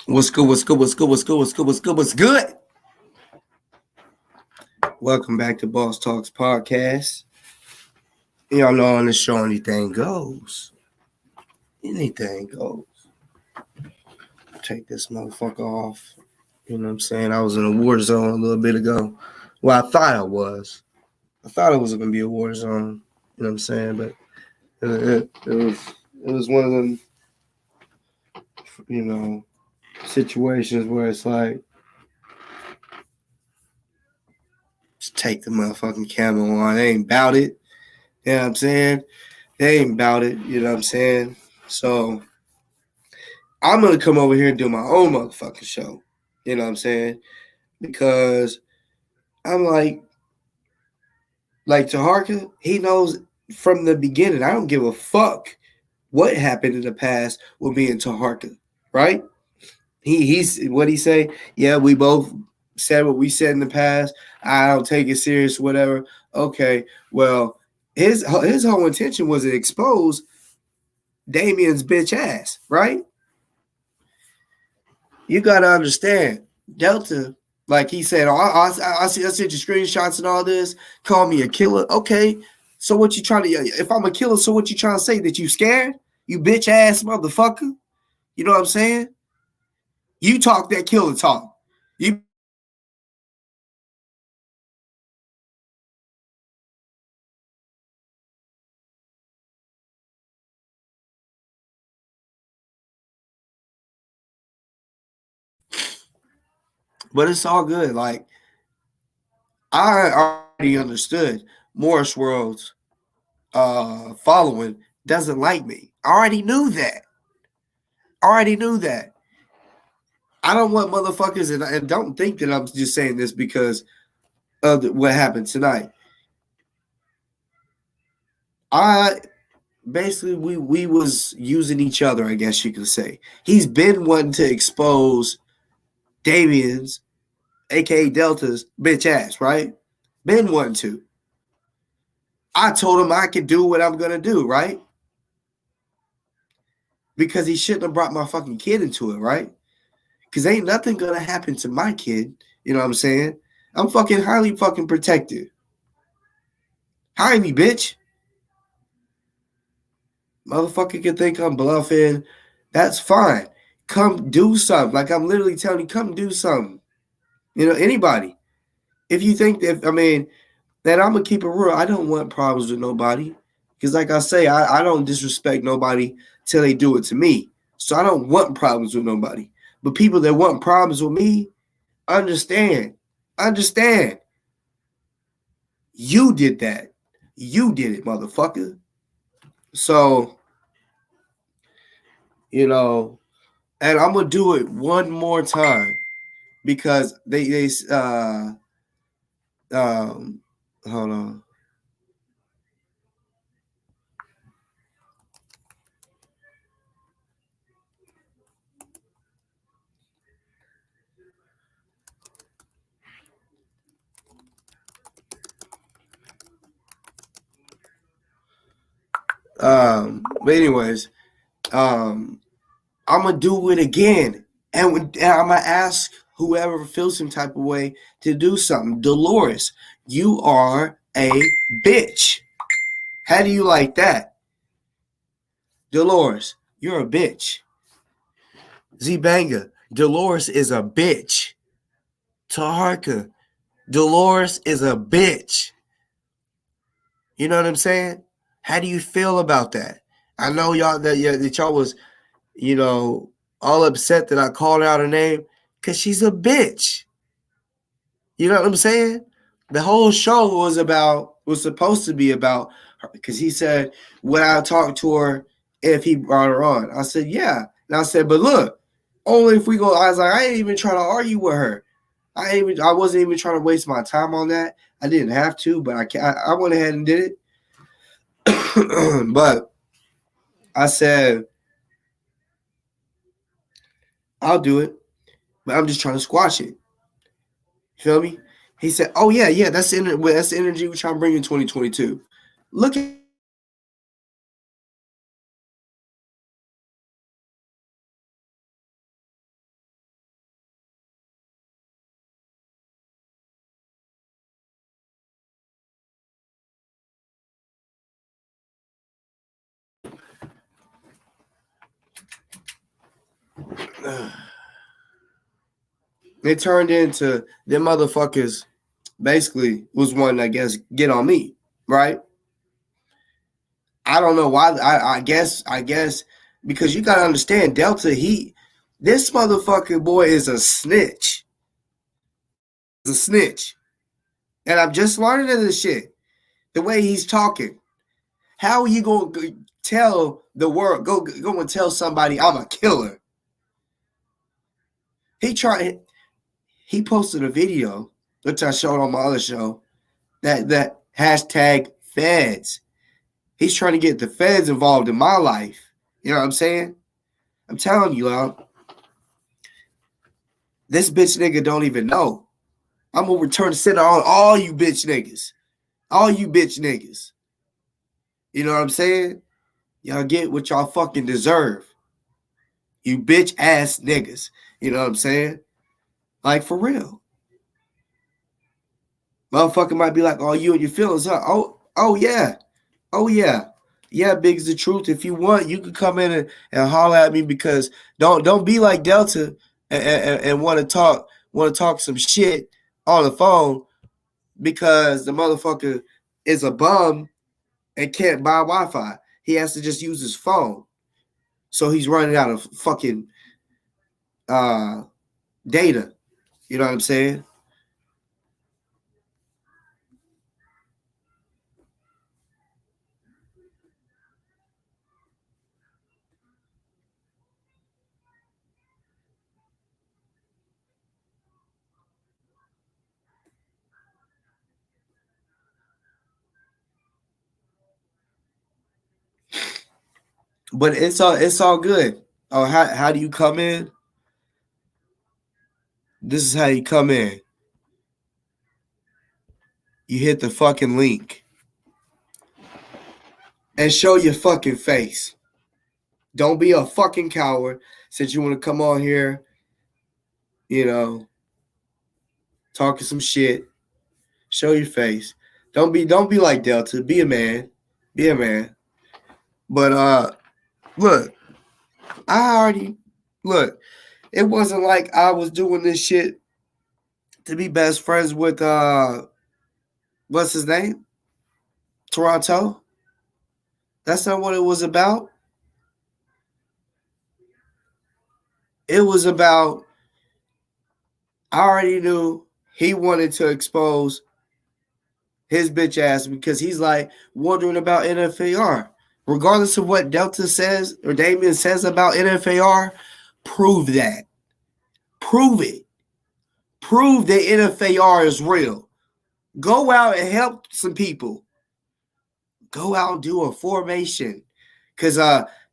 What's good? What's good? What's good? What's good? What's good? What's good? What's good? Welcome back to Boss Talks Podcast. Y'all know on this show anything goes. Anything goes. Take this motherfucker off. You know what I'm saying? I was in a war zone a little bit ago. Well, I thought I was. I thought it was going to be a war zone. You know what I'm saying? But it was one of them, situations where it's like, just take the motherfucking camera on. They ain't about it. You know what I'm saying? They ain't about it. You know what I'm saying? So I'm going to come over here and do my own motherfucking show. You know what I'm saying? Because I'm like Taharka, he knows from the beginning. I don't give a fuck what happened in the past with me and Taharka, right? He's what he say? Yeah, we both said what we said in the past. I don't take it serious, whatever. Okay, well, his whole intention was to expose Damien's bitch ass, right? You gotta understand, Delta, like he said, I see your screenshots and all this. Call me a killer. Okay, so what you trying to? If I'm a killer, so what you trying to say? That you scared? You bitch ass motherfucker. You know what I'm saying? You talk that killer talk. You. But it's all good. Like I already understood Morris World's following doesn't like me. I already knew that. I don't want motherfuckers, and don't think that I'm just saying this because of what happened tonight. We was using each other, I guess you could say. He's been wanting to expose Damien's, aka Delta's, bitch ass, right? Been wanting to. I told him I could do what I'm gonna do, right? Because he shouldn't have brought my fucking kid into it, right? Because ain't nothing gonna happen to my kid. You know what I'm saying? I'm fucking highly fucking protected. Hire me, bitch. Motherfucker can think I'm bluffing. That's fine. Come do something. Like I'm literally telling you, come do something. You know, anybody. If you think that, that I'm gonna keep it real, I don't want problems with nobody. Because like I say, I don't disrespect nobody till they do it to me. So I don't want problems with nobody. But people that want problems with me, understand. Understand. You did that. You did it, motherfucker. So, and I'm gonna do it one more time because they hold on. But anyways, I'm gonna do it again, and I'm gonna ask whoever feels some type of way to do something. Dolores, you are a bitch. How do you like that? Dolores, you're a bitch. Z Banga, Dolores is a bitch. Taharka, Dolores is a bitch. You know what I'm saying? How do you feel about that? I know y'all that y'all was, all upset that I called out her name because she's a bitch. You know what I'm saying? The whole show was supposed to be about her because he said, would I talk to her if he brought her on? I said, yeah. And I said, but look, only if we go. I was like, I ain't even trying to argue with her. I wasn't even trying to waste my time on that. I didn't have to, but I went ahead and did it. But I said, I'll do it, but I'm just trying to squash it. You feel me? He said, oh, yeah, that's the energy we're trying to bring in 2022. Look at It turned into them motherfuckers basically was one, I guess, get on me, right? I don't know why. I guess because you gotta understand Delta. This motherfucking boy is a snitch. He's a snitch, and I'm just learning of this shit. The way he's talking, how are you gonna tell the world? Go and tell somebody I'm a killer. He posted a video, which I showed on my other show, that hashtag feds. He's trying to get the feds involved in my life. You know what I'm saying? I'm telling you, this bitch nigga don't even know. I'm gonna return the center on all you bitch niggas. All you bitch niggas. You know what I'm saying? Y'all get what y'all fucking deserve. You bitch ass niggas. You know what I'm saying? Like, for real. Motherfucker might be like, oh, you and your feelings, huh? Oh yeah. Oh yeah. Yeah, Big's the truth. If you want, you can come in and holler at me, because don't be like Delta and want to talk some shit on the phone because the motherfucker is a bum and can't buy Wi-Fi. He has to just use his phone. So he's running out of fucking data. You know what I'm saying? But it's all good. Oh, how do you come in? This is how you come in. You hit the fucking link and show your fucking face. Don't be a fucking coward since you want to come on here, talking some shit. Show your face. Don't be like Delta. Be a man. Be a man. But look, it wasn't like I was doing this shit to be best friends with what's his name? Toronto. That's not what it was about. It was about, I already knew he wanted to expose his bitch ass because he's like wondering about NFAR. Regardless of what Delta says or Damien says about NFAR, prove that. Prove it. Prove that NFAR is real. Go out and help some people. Go out and do a formation. Because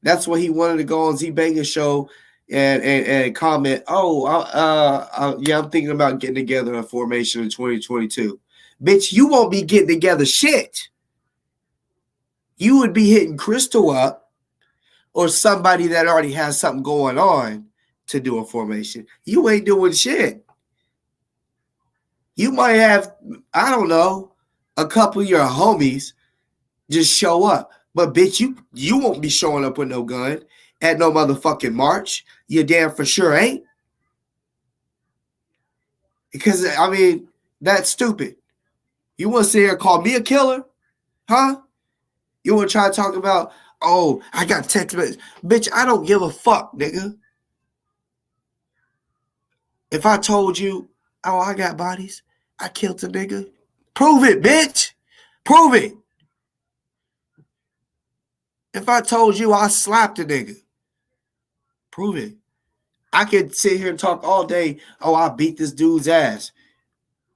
that's what he wanted to go on Z Banger's show and comment, yeah, I'm thinking about getting together a formation in 2022. Bitch, you won't be getting together shit. You would be hitting Crystal up or somebody that already has something going on to do a formation. You ain't doing shit. You might have, I don't know, a couple of your homies just show up. But bitch, you won't be showing up with no gun at no motherfucking march. You damn for sure ain't. Because, I mean, that's stupid. You want to sit here and call me a killer? Huh? You want to try to talk about, oh, I got text messages. Bitch, I don't give a fuck, nigga. If I told you, oh, I got bodies, I killed a nigga, prove it, bitch. Prove it. If I told you I slapped a nigga, prove it. I could sit here and talk all day, oh, I beat this dude's ass.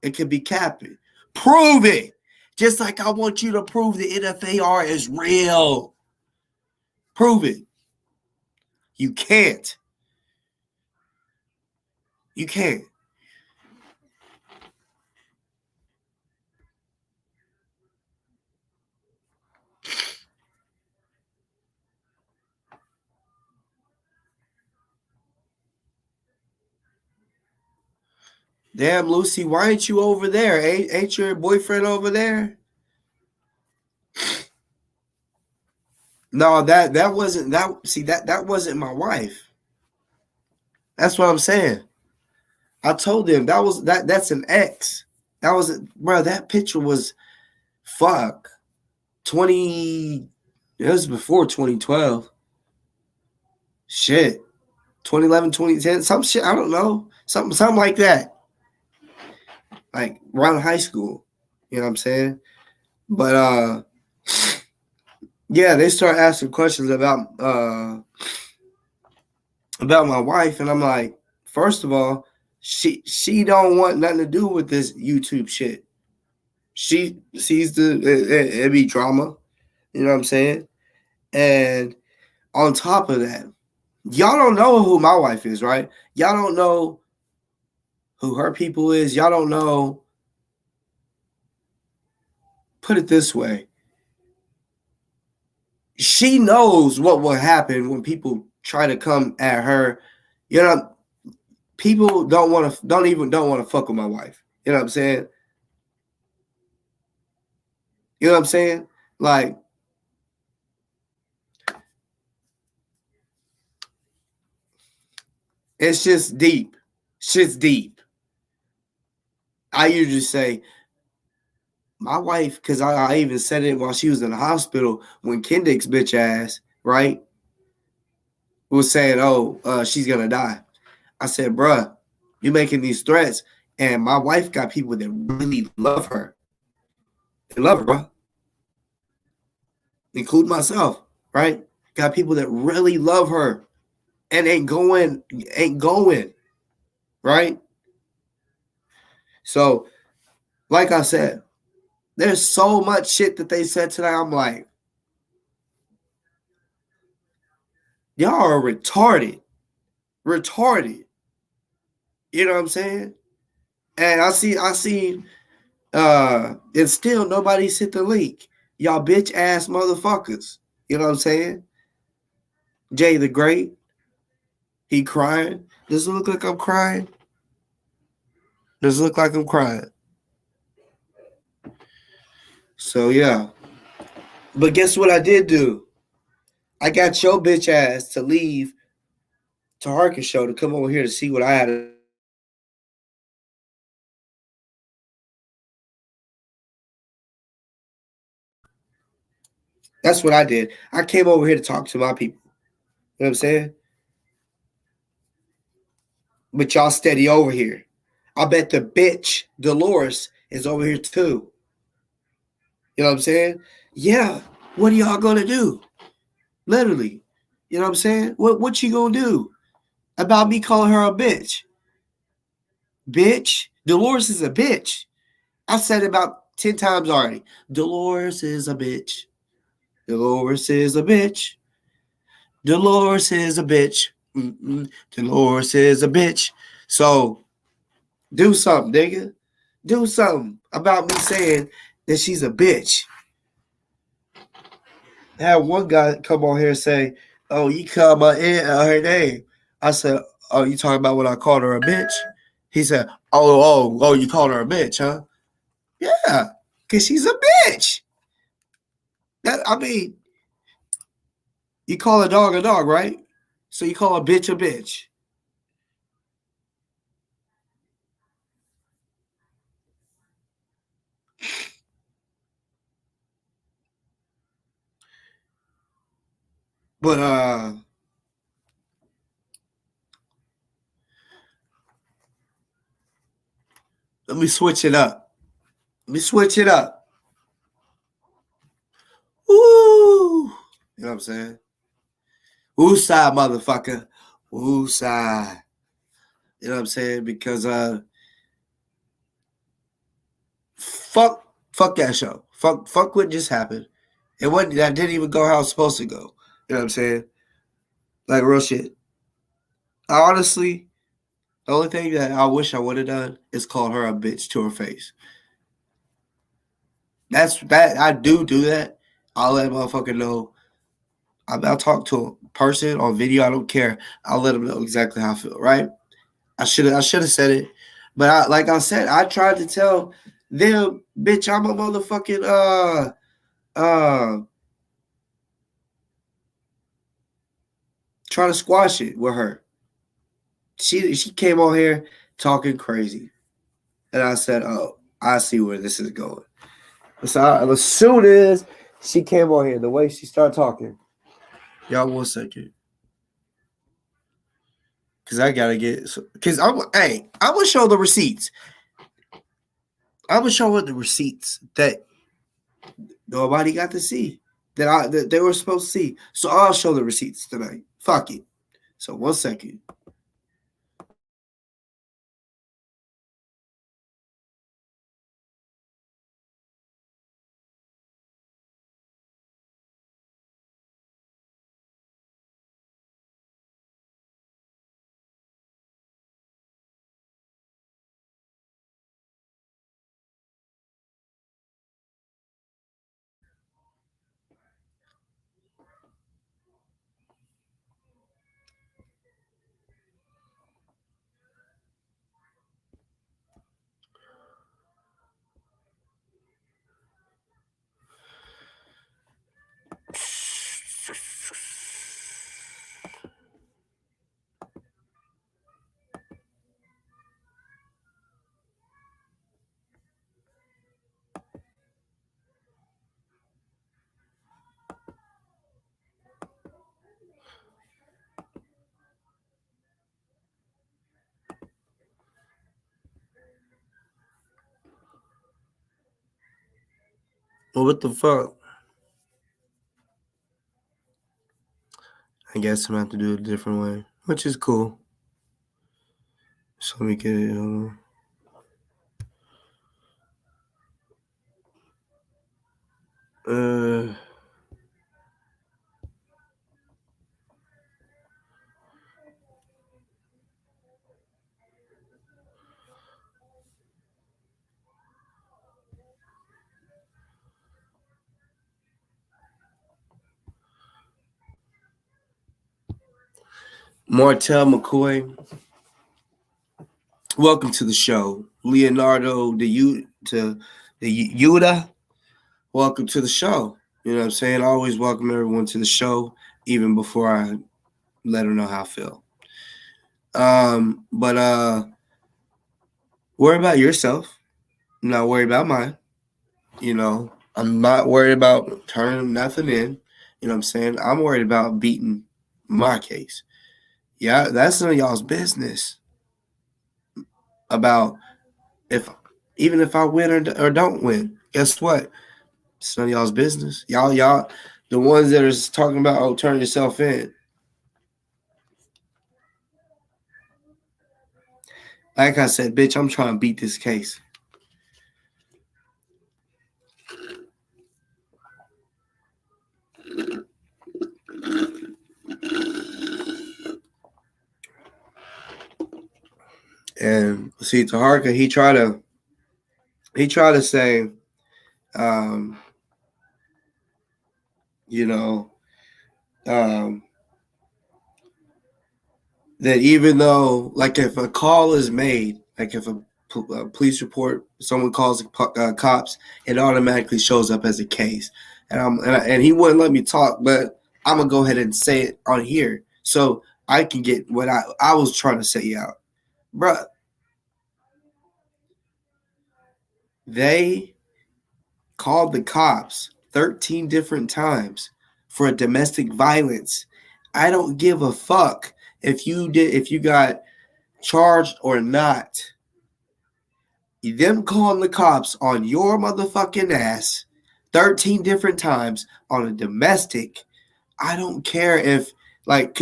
It could be capping. Prove it. Just like I want you to prove the NFAR is real. Prove it. You can't. You can't. Damn, Lucy, why ain't you over there? Ain't your boyfriend over there? No, that wasn't that. See, that wasn't my wife. That's what I'm saying. I told them that's an ex. That was, bro, that picture was 20, it was before 2012. Shit. 2011, 2010, some shit, I don't know. Something like that. Like around high school. You know what I'm saying? But yeah, they start asking questions about my wife, and I'm like, first of all, she don't want nothing to do with this YouTube shit. She sees it be drama, you know what I'm saying? And on top of that, y'all don't know who my wife is, right? Y'all don't know who her people is. Y'all don't know. Put it this way. She knows what will happen when people try to come at her. You know, people don't want to fuck with my wife. You know what I'm saying? You know what I'm saying? Like, it's just deep. Shit's deep. I usually say, my wife, because I even said it while she was in the hospital when Kendrick's bitch ass, right, was saying, she's going to die. I said, bruh, you making these threats, and my wife got people that really love her. They love her, bruh. Include myself, right? Got people that really love her and ain't going, right? So, like I said, there's so much shit that they said today. I'm like, y'all are retarded. Retarded. You know what I'm saying? And I see, and still nobody's hit the link. Y'all bitch ass motherfuckers. You know what I'm saying? Jay the Great, he crying. Does it look like I'm crying? Does it look like I'm crying? So yeah. But guess what I did do? I got your bitch ass to leave to Harkin show to come over here to see what I had to. That's what I did. I came over here to talk to my people. You know what I'm saying? But y'all steady over here. I bet the bitch Dolores is over here too. You know what I'm saying? Yeah. What are y'all gonna do? Literally. You know what I'm saying? What you gonna do about me calling her a bitch? Bitch. Dolores is a bitch. I said it about 10 times already. Dolores is a bitch. Dolores is a bitch. Dolores is a bitch. Dolores is a bitch. So do something, nigga. Do something about me saying that she's a bitch. I had one guy come on here and say, "Oh, you called my aunt her name." I said, "Oh, you talking about when I called her a bitch?" He said, "Oh, you called her a bitch, huh?" Yeah, because she's a bitch. I mean, you call a dog, right? So you call a bitch a bitch. But let me switch it up. Let me switch it up. Woo! You know what I'm saying? Woosah, motherfucker. Woosah. You know what I'm saying? Because fuck that show. Fuck what just happened. That didn't even go how it's supposed to go. You know what I'm saying? Like real shit. Honestly, the only thing that I wish I would have done is call her a bitch to her face. That I do that. I'll let a motherfucker know. I'll talk to a person on video. I don't care. I'll let them know exactly how I feel. Right? I should have said it, but like I said, I tried to tell them, bitch, I'm a motherfucking trying to squash it with her. She came on here talking crazy. And I said, oh, I see where this is going. So as soon as she came on here, the way she started talking, y'all 1 second. Because I got to get, because I'm going to show the receipts. I'm going to show her the receipts that nobody got to see, that they were supposed to see. So I'll show the receipts tonight. Fuck it. So 1 second. Well, what the fuck? I guess I'm going to have to do it a different way, which is cool. So let me get it. Martell McCoy, welcome to the show. Leonardo the Yuda, welcome to the show. You know what I'm saying? I always welcome everyone to the show, even before I let them know how I feel. But worry about yourself. I'm not worried about mine. You know, I'm not worried about turning nothing in. You know what I'm saying? I'm worried about beating my case. Yeah, that's none of y'all's business. About even if I win or don't win, guess what? It's none of y'all's business. Y'all, the ones that are talking about, oh, turn yourself in. Like I said, bitch, I'm trying to beat this case. And see, Taharka, he tried to say, you know, that even though, like, if a call is made, like if a police report, someone calls cops, it automatically shows up as a case. And he wouldn't let me talk, but I'm gonna go ahead and say it on here so I can get what I was trying to say out, bruh. They called the cops 13 different times for a domestic violence. I don't give a fuck if you got charged or not. Them calling the cops on your motherfucking ass 13 different times on a domestic. I don't care if, like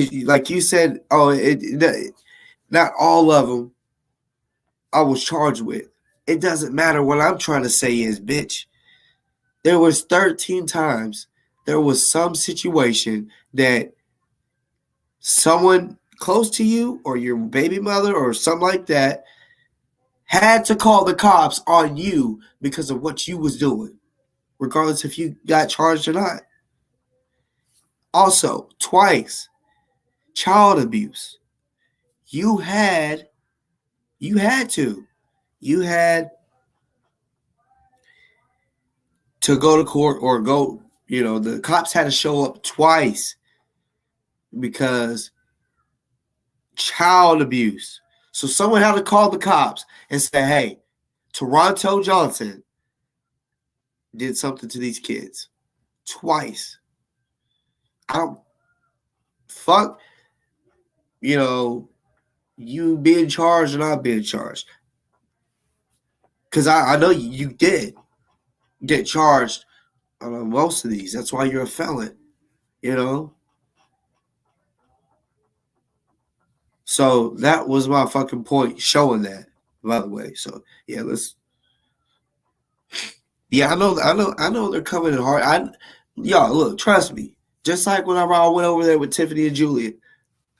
you said, not all of them I was charged with. It doesn't matter. What I'm trying to say is, bitch, there was 13 times there was some situation that someone close to you or your baby mother or something like that had to call the cops on you because of what you was doing, regardless if you got charged or not. Also, twice, child abuse. You had to. You had to go to court or go, the cops had to show up twice because Child abuse. So someone had to call the cops and say, hey, Toronto Johnson did something to these kids. Twice. I don't fuck, you being charged or not being charged. Because I know you did get charged on most of these. That's why you're a felon, So that was my fucking point showing that, by the way. So yeah, I know they're coming in hard. Y'all, look, trust me. Just like whenever I went over there with Tiffany and Julia,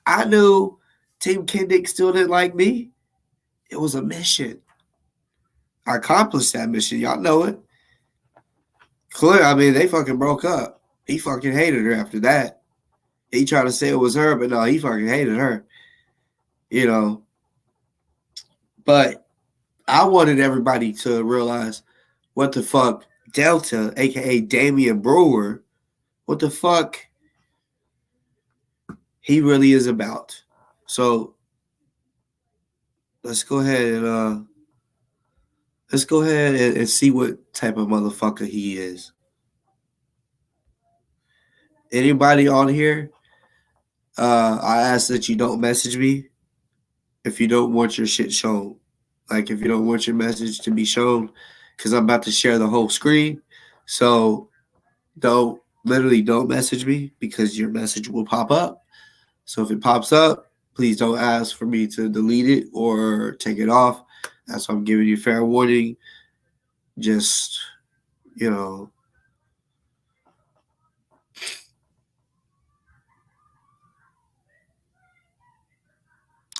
I knew Team Kendick still didn't like me. It was a mission. I accomplished that mission. Y'all know it. Clear. I mean, they fucking broke up. He fucking hated her after that. He tried to say it was her, but no, he fucking hated her. But I wanted everybody to realize what the fuck Delta, aka Damian Brewer, what the fuck he really is about. So let's go ahead and see what type of motherfucker he is. Anybody on here? I ask that you don't message me if you don't want your shit shown. Like if you don't want your message to be shown, because I'm about to share the whole screen. So don't message me because your message will pop up. So if it pops up, please don't ask for me to delete it or take it off. That's why I'm giving you fair warning. Just,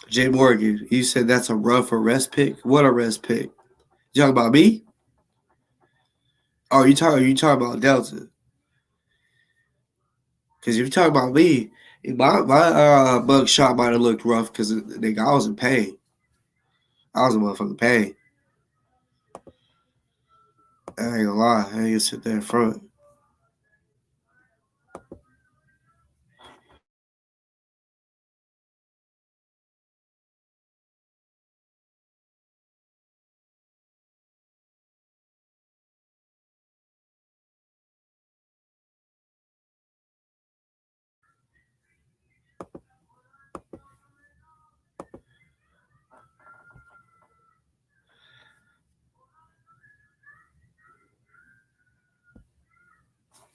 Jay Morgan, you said that's a rough arrest pick? What arrest pick? You talking about me? Oh, you talking about Delta? Because if you're talking about me, my mug shot might have looked rough because nigga, I was in pain. I was in motherfucking pain. I ain't gonna lie. I ain't gonna sit there in front.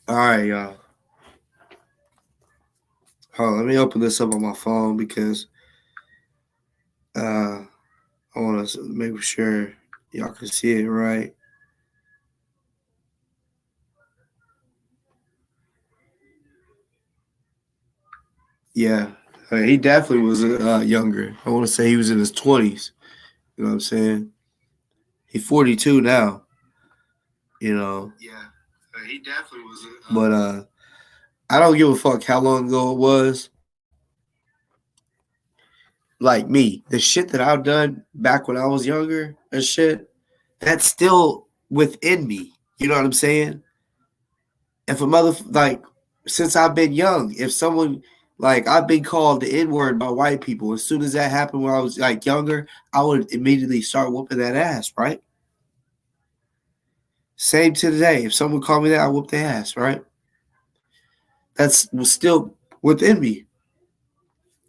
All right, y'all. Hold on, let me open this up on my phone because I want to make sure y'all can see it right. Yeah, he definitely was younger. I want to say he was in his 20s. You know what I'm saying? He's 42 now. Yeah, he definitely was. But I don't give a fuck how long ago it was. Like me, the shit that I've done back when I was younger and shit, that's still within me. You know what I'm saying? If a since I've been young, if someone I've been called the N word by white people, as soon as that happened when I was younger, I would immediately start whooping that ass, right? Same to today. If someone called me that, I whoop their ass, right? That's still within me.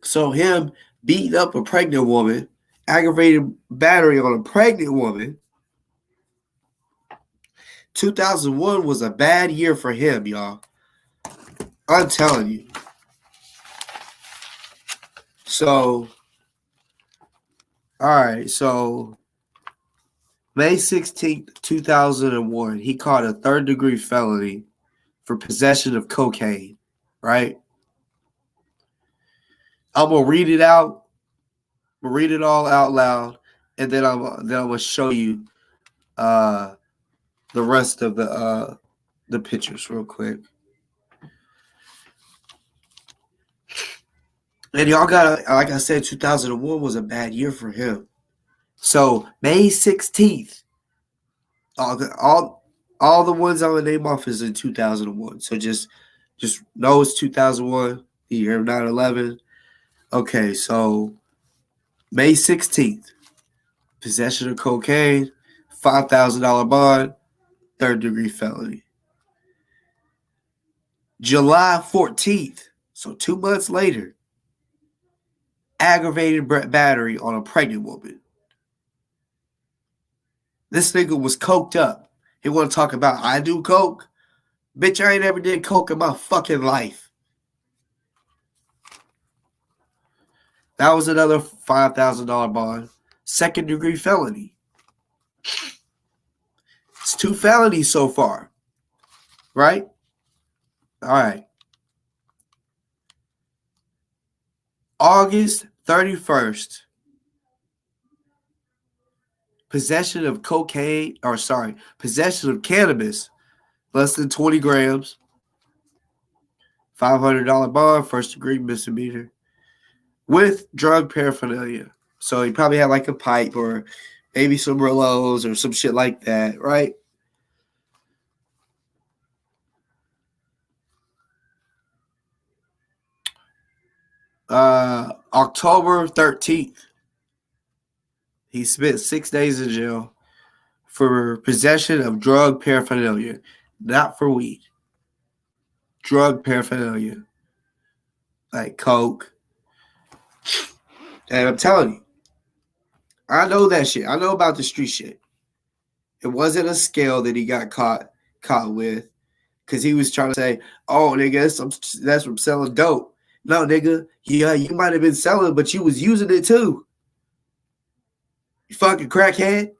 So him beating up a pregnant woman, aggravated battery on a pregnant woman. 2001 was a bad year for him, y'all. I'm telling you. So, all right. So, May 16th, 2001, he caught a third-degree felony for possession of cocaine, right? I'm going to read it out. I'm going to read it all out loud, and then I'm going to show you the rest of the pictures real quick. And y'all got, like I said, 2001 was a bad year for him. So May 16th, all the ones I'm gonna name off is in 2001. So just know it's 2001, the year of 9/11. Okay, so May 16th, possession of cocaine, $5,000 bond, third-degree felony. July 14th, so 2 months later, aggravated battery on a pregnant woman. This nigga was coked up. He want to talk about, I do coke? Bitch, I ain't ever did coke in my fucking life. That was another $5,000 bond. Second-degree felony. It's 2 felonies so far. Right? All right. August 31st. Possession of possession of cannabis, less than 20 grams. $500 bond, first-degree misdemeanor. With drug paraphernalia. So he probably had like a pipe or maybe some Rillos or some shit like that, right? October 13th, he spent 6 days in jail for possession of drug paraphernalia, not for weed. Drug paraphernalia, like coke. And I'm telling you, I know that shit. I know about the street shit. It wasn't a scale that he got caught with, because he was trying to say, "Oh, nigga, that's from selling dope." No, nigga, yeah, you might have been selling, but you was using it too. You fucking crackhead.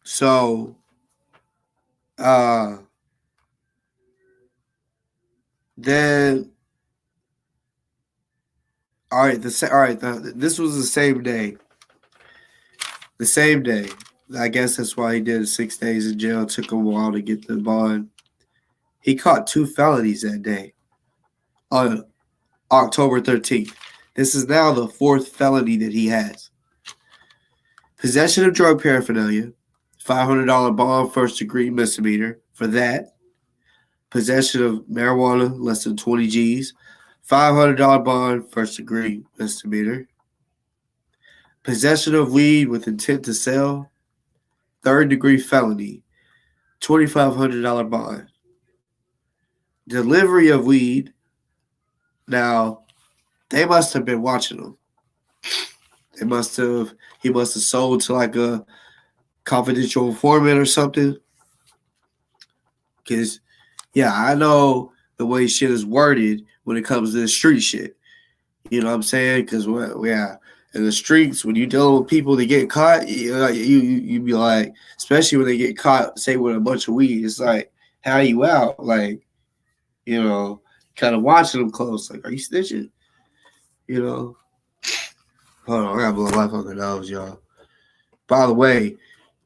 So, then, all right, this was the same day. The same day. I guess that's why he did 6 days in jail. It took him a while to get the bond. He caught 2 felonies that day on October 13th. This is now the 4th felony that he has. Possession of drug paraphernalia, $500 bond, first-degree misdemeanor for that. Possession of marijuana, less than 20 G's, $500 bond, first-degree misdemeanor. Possession of weed with intent to sell, third-degree felony, $2,500 bond. Delivery of weed. Now, they must have been watching him. He must have sold to like a confidential informant or something. Because, yeah, I know the way shit is worded when it comes to the street shit. You know what I'm saying? Because, yeah, in the streets, when you deal with people that get caught, you be like, especially when they get caught, say, with a bunch of weed, it's like, how you out? Like, you know, kind of watching them close. Like, are you snitching? You know? Hold on, I gotta blow my fucking nose, y'all. By the way,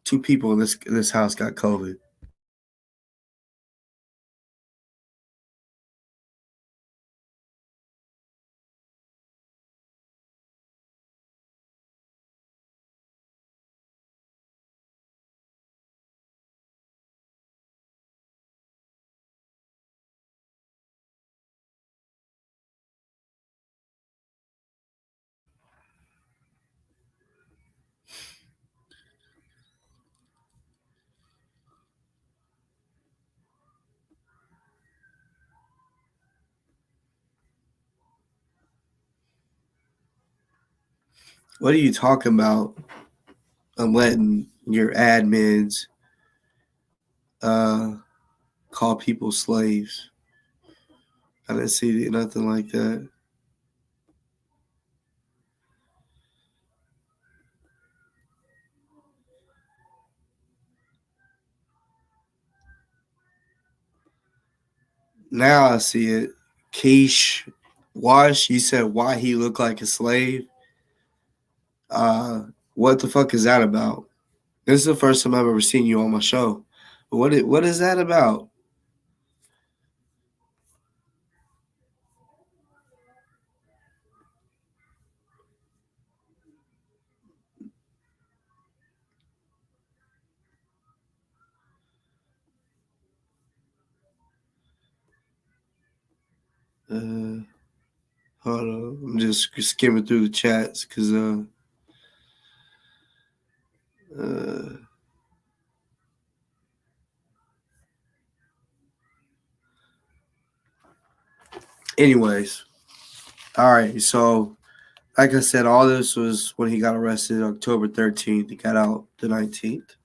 2 people in this house got COVID. What are you talking about? I'm letting your admins call people slaves. I didn't see nothing like that. Now I see it. Keish Wash, you said why he looked like a slave. What the fuck is that about? This is the first time I've ever seen you on my show. What is that about? Hold on, I'm just skimming through the chats because anyways, all right. So, like I said, all this was when he got arrested October 13th. He got out the 19th,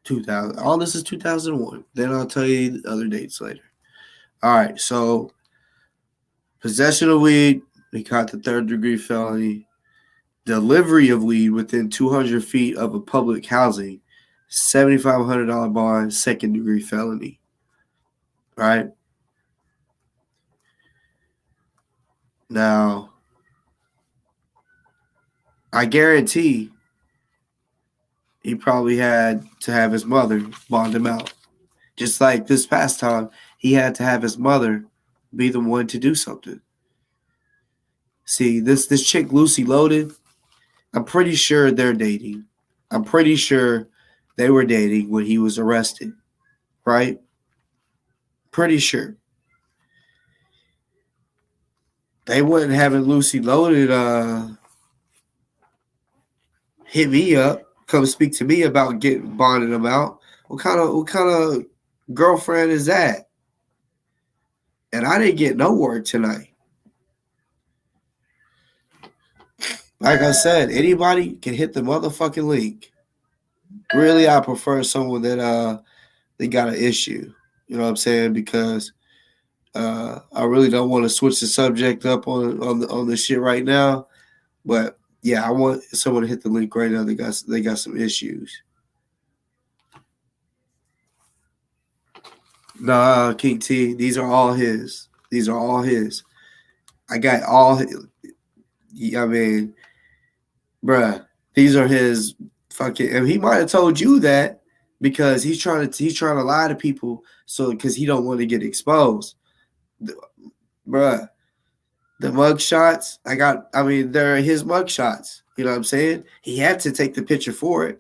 2000. All this is 2001. Then I'll tell you the other dates later. All right. So, possession of weed, he caught the 3rd-degree felony. Delivery of weed within 200 feet of a public housing, $7,500 bond, 2nd-degree felony. Right? Now, I guarantee he probably had to have his mother bond him out. Just like this past time, he had to have his mother be the one to do something. See, this chick, Lucy Loaded, I'm pretty sure they're dating. I'm pretty sure they were dating when he was arrested, right? Pretty sure. They wasn't having Lucy Loaded hit me up, come speak to me about getting bonding them out. What kind of girlfriend is that? And I didn't get no word tonight. Like I said, anybody can hit the motherfucking link. Really, I prefer someone that they got an issue. You know what I'm saying? Because I really don't want to switch the subject up on the shit right now. But yeah, I want someone to hit the link right now. They got some issues. Nah, King T, these are all his. These are all his. I got all. I mean, bruh, these are his fucking. And he might have told you that because he's trying to lie to people, so because he don't want to get exposed, bruh. The mug shots I mean, they're his mug shots. You know what I'm saying? He had to take the picture for it.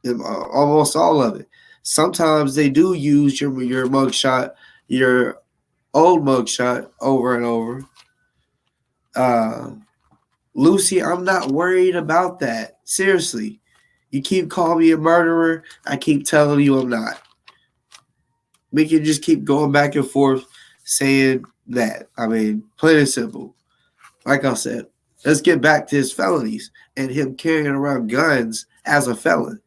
Almost all of it. Sometimes they do use your mug shot, your old mug shot over and over. Lucy, I'm not worried about that. Seriously. You keep calling me a murderer, I keep telling you I'm not. We can just keep going back and forth saying that. I mean, plain and simple. Like I said, let's get back to his felonies and him carrying around guns as a felon.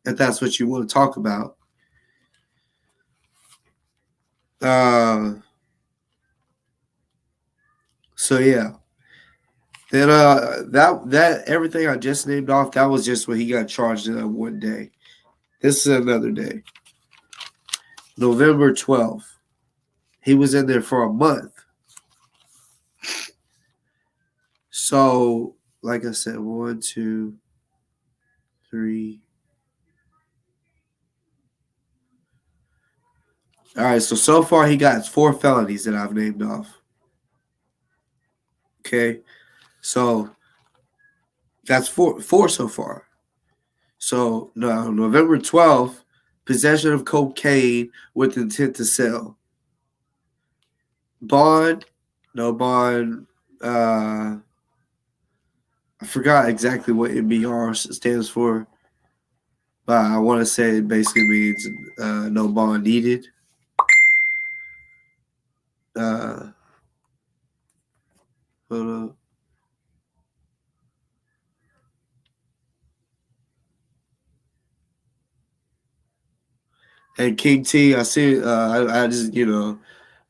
If that's what you want to talk about. So yeah. Then that everything I just named off, that was just when he got charged in that one day. This is another day. November 12th. He was in there for a month. So, like I said, 1, 2, 3. All right, so far he got 4 felonies that I've named off. Okay, so that's four so far. So no, November 12th, possession of cocaine with intent to sell. Bond, no bond. I forgot exactly what MBR stands for, but I want to say it basically means no bond needed. Hold up. And King T, I see. I just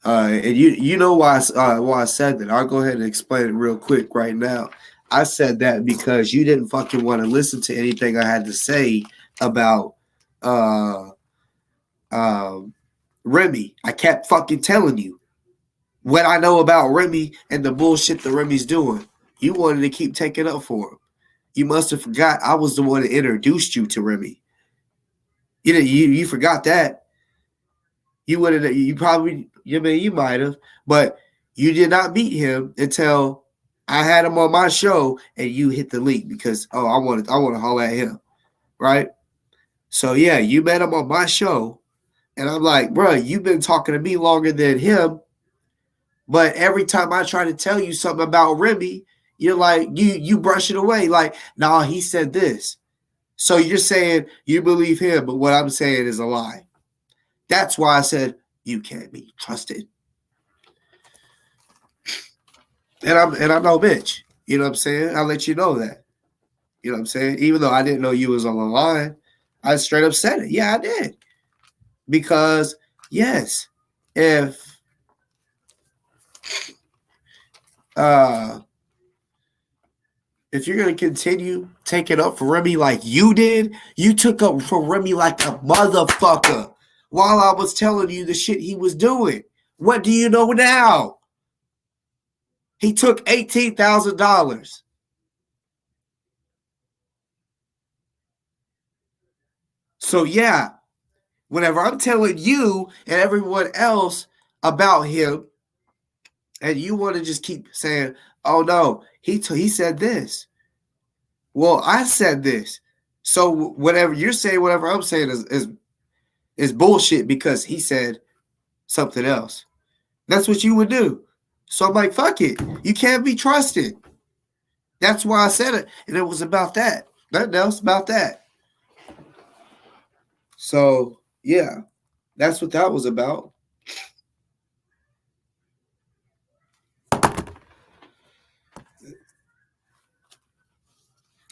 and you know why I said that. I'll go ahead and explain it real quick right now. I said that because you didn't fucking want to listen to anything I had to say about Remy. I kept fucking telling you what I know about Remy and the bullshit that Remy's doing. You wanted to keep taking up for him. You must have forgot I was the one that introduced you to Remy. You forgot that. You would have. You probably. You might have, but you did not meet him until I had him on my show, and you hit the link because I want to holler at him, right? So yeah, you met him on my show, and I'm like, bro, you've been talking to me longer than him. But every time I try to tell you something about Remy, you're like, you brush it away. Like, nah, he said this. So you're saying you believe him, but what I'm saying is a lie. That's why I said you can't be trusted. And I'm no bitch. You know what I'm saying? I'll let you know that. You know what I'm saying? Even though I didn't know you was on the line, I straight up said it. Yeah, I did. Because yes, if you're gonna continue taking up for Remy like you did, you took up for Remy like a motherfucker while I was telling you the shit he was doing. What do you know now? He took $18,000. So yeah, whenever I'm telling you and everyone else about him, and you want to just keep saying, "Oh no, he said this." Well, I said this. So whatever you're saying, whatever I'm saying is bullshit because he said something else. That's what you would do. So I'm like, fuck it. You can't be trusted. That's why I said it. And it was about that. Nothing else about that. So yeah, that's what that was about.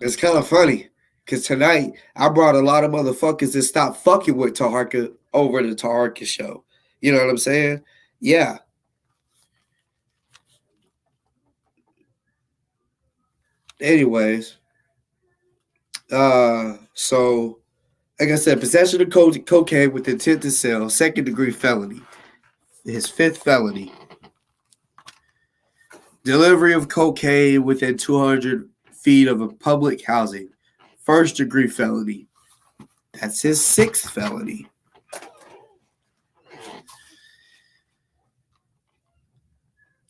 It's kind of funny because tonight I brought a lot of motherfuckers that stopped fucking with Taharka over to Taharka show. You know what I'm saying? Yeah. Anyways, so like I said, possession of cocaine with intent to sell, second degree felony. His fifth felony. Delivery of cocaine within 200 feet of a public housing, first degree felony. That's his sixth felony.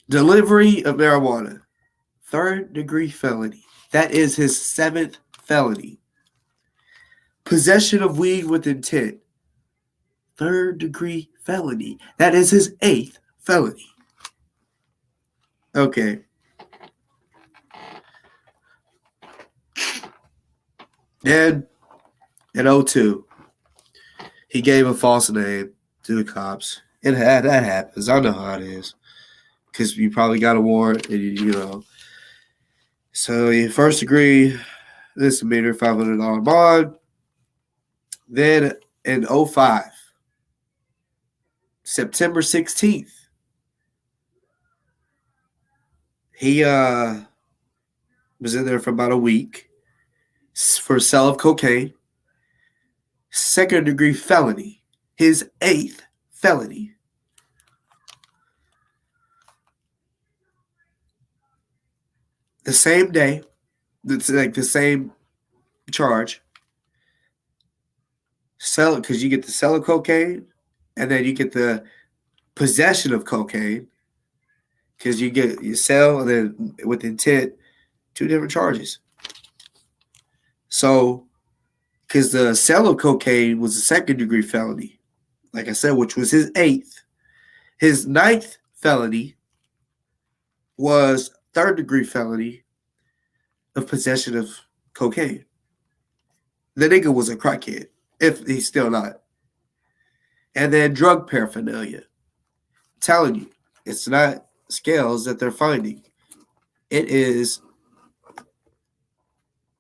Delivery of marijuana, third degree felony. That is his seventh felony. Possession of weed with intent, third degree felony. That is his eighth felony. Okay. Then in 02, he gave a false name to the cops. That happens. I know how it is. Because you probably got a warrant and you know. So you first degree misdemeanor, $500 bond. Then in 05, September 16th, he was in there for about a week for sale of cocaine. Second degree felony, his eighth felony. The same day, it's like the same charge. Sell it because you get the sell of cocaine, and then you get the possession of cocaine because you sell and then with intent, two different charges. So, because the sale of cocaine was a second degree felony, like I said, which was his eighth. His ninth felony was third degree felony of possession of cocaine. The nigga was a crackhead, if he's still not. And then drug paraphernalia. I'm telling you, it's not scales that they're finding. It is,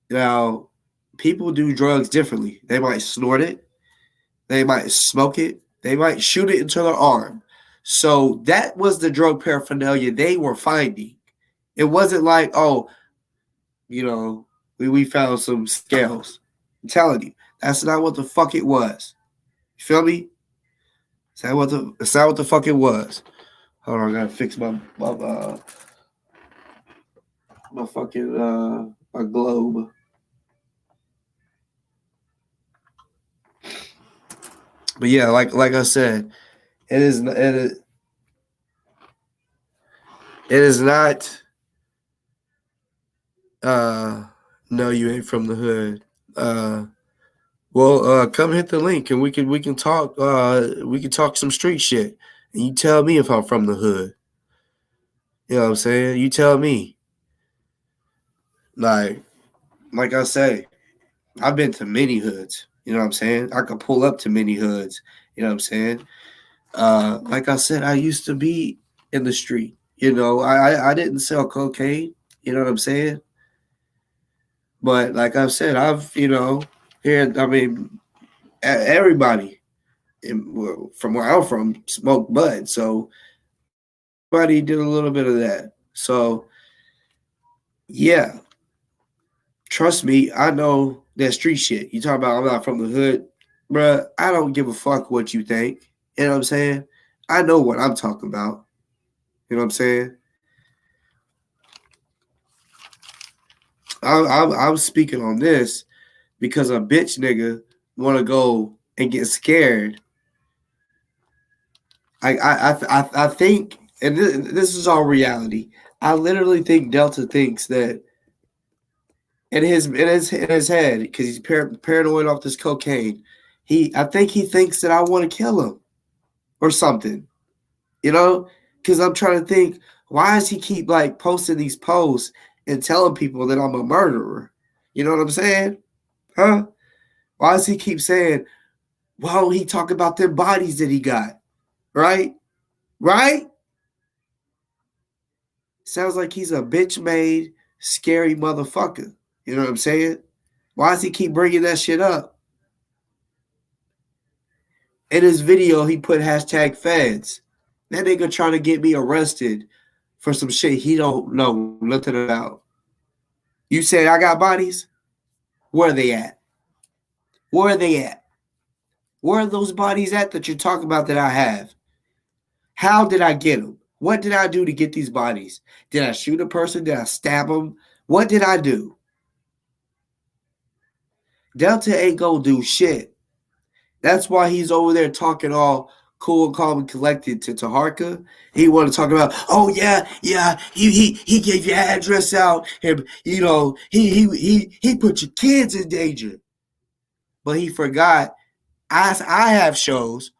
now, people do drugs differently. They might snort it. They might smoke it. They might shoot it into their arm. So that was the drug paraphernalia they were finding. It wasn't like, oh, you know, we found some scales. I'm telling you, that's not what the fuck it was. You feel me? It's not what the fuck it was. Hold on, I gotta fix my fucking my globe. But yeah, like I said, it is not. No, you ain't from the hood. Well, come hit the link and we can talk. We can talk some street shit, and you tell me if I'm from the hood. You know what I'm saying? You tell me. Like I say, I've been to many hoods. You know what I'm saying? I could pull up to many hoods. You know what I'm saying? Like I said, I used to be in the street. You know, I didn't sell cocaine. You know what I'm saying? But like I said, I've here. I mean, everybody from where I'm from smoked bud, so everybody did a little bit of that. So yeah, trust me, I know that street shit. You talk about I'm not from the hood, bruh. I don't give a fuck what you think. You know what I'm saying? I know what I'm talking about. You know what I'm saying? I'm speaking on this because a bitch nigga want to go and get scared. I think, and this is all reality. I literally think Delta thinks that in his head, because he's paranoid off this cocaine. I think he thinks that I want to kill him or something. You know, because I'm trying to think, why does he keep like posting these posts and telling people that I'm a murderer? You know what I'm saying? Huh? Why does he keep saying, why don't he talk about them bodies that he got? Right? Right? Sounds like he's a bitch made, scary motherfucker. You know what I'm saying? Why does he keep bringing that shit up? In his video, he put hashtag feds. That nigga trying to get me arrested for some shit he don't know nothing about. You said I got bodies? Where are they at? Where are they at? Where are those bodies at that you're talking about that I have? How did I get them? What did I do to get these bodies? Did I shoot a person? Did I stab them? What did I do? Delta ain't gonna do shit. That's why he's over there talking all cool, calm, and collected to Taharka. He want to talk about, oh yeah, he gave your address out, and he put your kids in danger. But he forgot. I have shows.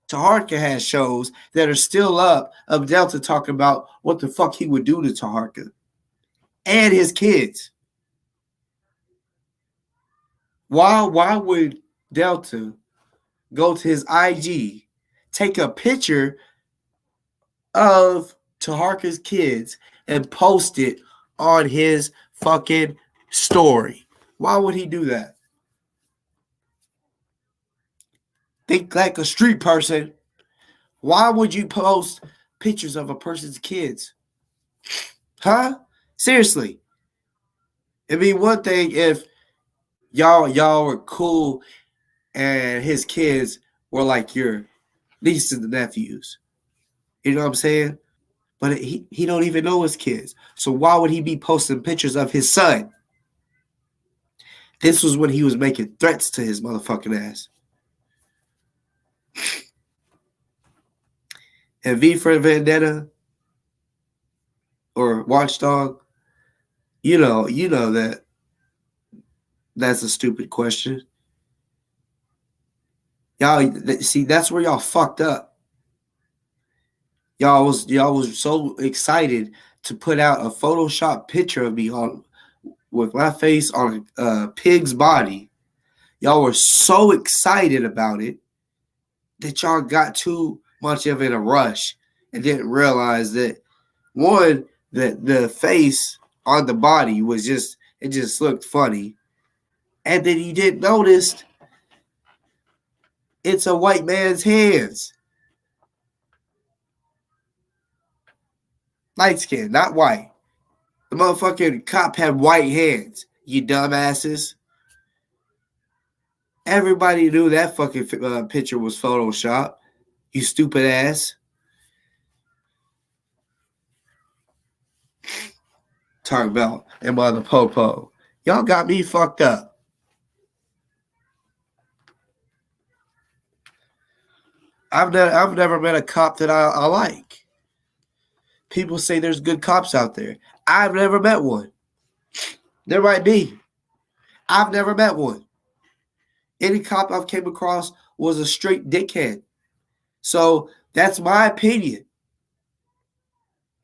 Taharka has shows that are still up of Delta talking about what the fuck he would do to Taharka and his kids. Why would Delta go to his IG, take a picture of Taharka's kids and post it on his fucking story? Why would he do that? Think like a street person. Why would you post pictures of a person's kids? Huh? Seriously. It'd be one thing if y'all were cool and his kids were like your nieces and nephews. You know what I'm saying? But he don't even know his kids. So why would he be posting pictures of his son? This was when he was making threats to his motherfucking ass. And V for Vendetta or Watchdog, you know that that's a stupid question. Y'all see, that's where y'all fucked up. Y'all was so excited to put out a Photoshop picture of me with my face on a pig's body. Y'all were so excited about it that y'all got too much of it in a rush and didn't realize that one, that the face on the body was just looked funny. And then you didn't notice it's a white man's hands. Light skin, not white. The motherfucking cop had white hands, you dumbasses. Everybody knew that fucking picture was Photoshop, you stupid ass. Talk about and mother popo. Y'all got me fucked up. I've never met a cop that I like. People say there's good cops out there. I've never met one. There might be. I've never met one. Any cop I've came across was a straight dickhead. So that's my opinion.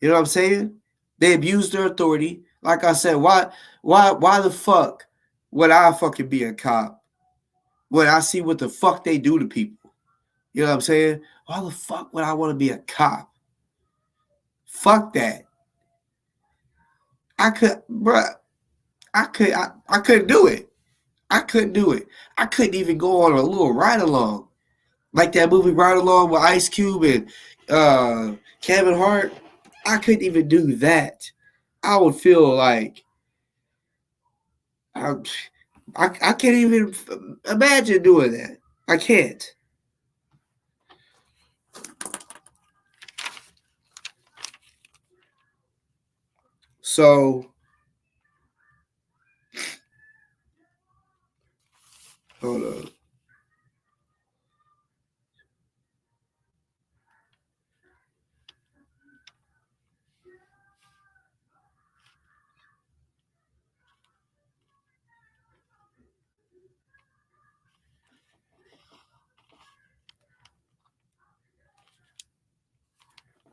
You know what I'm saying? They abuse their authority. Like I said, why the fuck would I fucking be a cop when I see what the fuck they do to people? You know what I'm saying? Why the fuck would I want to be a cop? Fuck that. I could, bruh. I couldn't do it. I couldn't do it. I couldn't even go on a little ride along. Like that movie Ride Along with Ice Cube and Kevin Hart. I couldn't even do that. I would feel like I can't even imagine doing that. I can't. So hold on.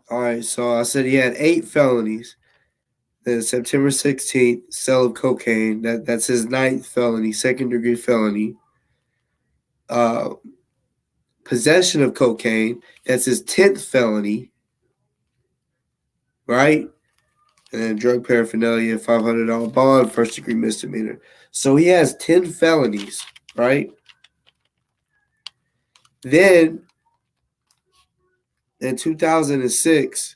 All right, so I said he had 8 felonies. Then September 16th, sale of cocaine. That's his 9th felony, second-degree felony. Possession of cocaine. That's his 10th felony. Right? And then drug paraphernalia, $500 bond, first-degree misdemeanor. So he has 10 felonies, right? Then, in 2006,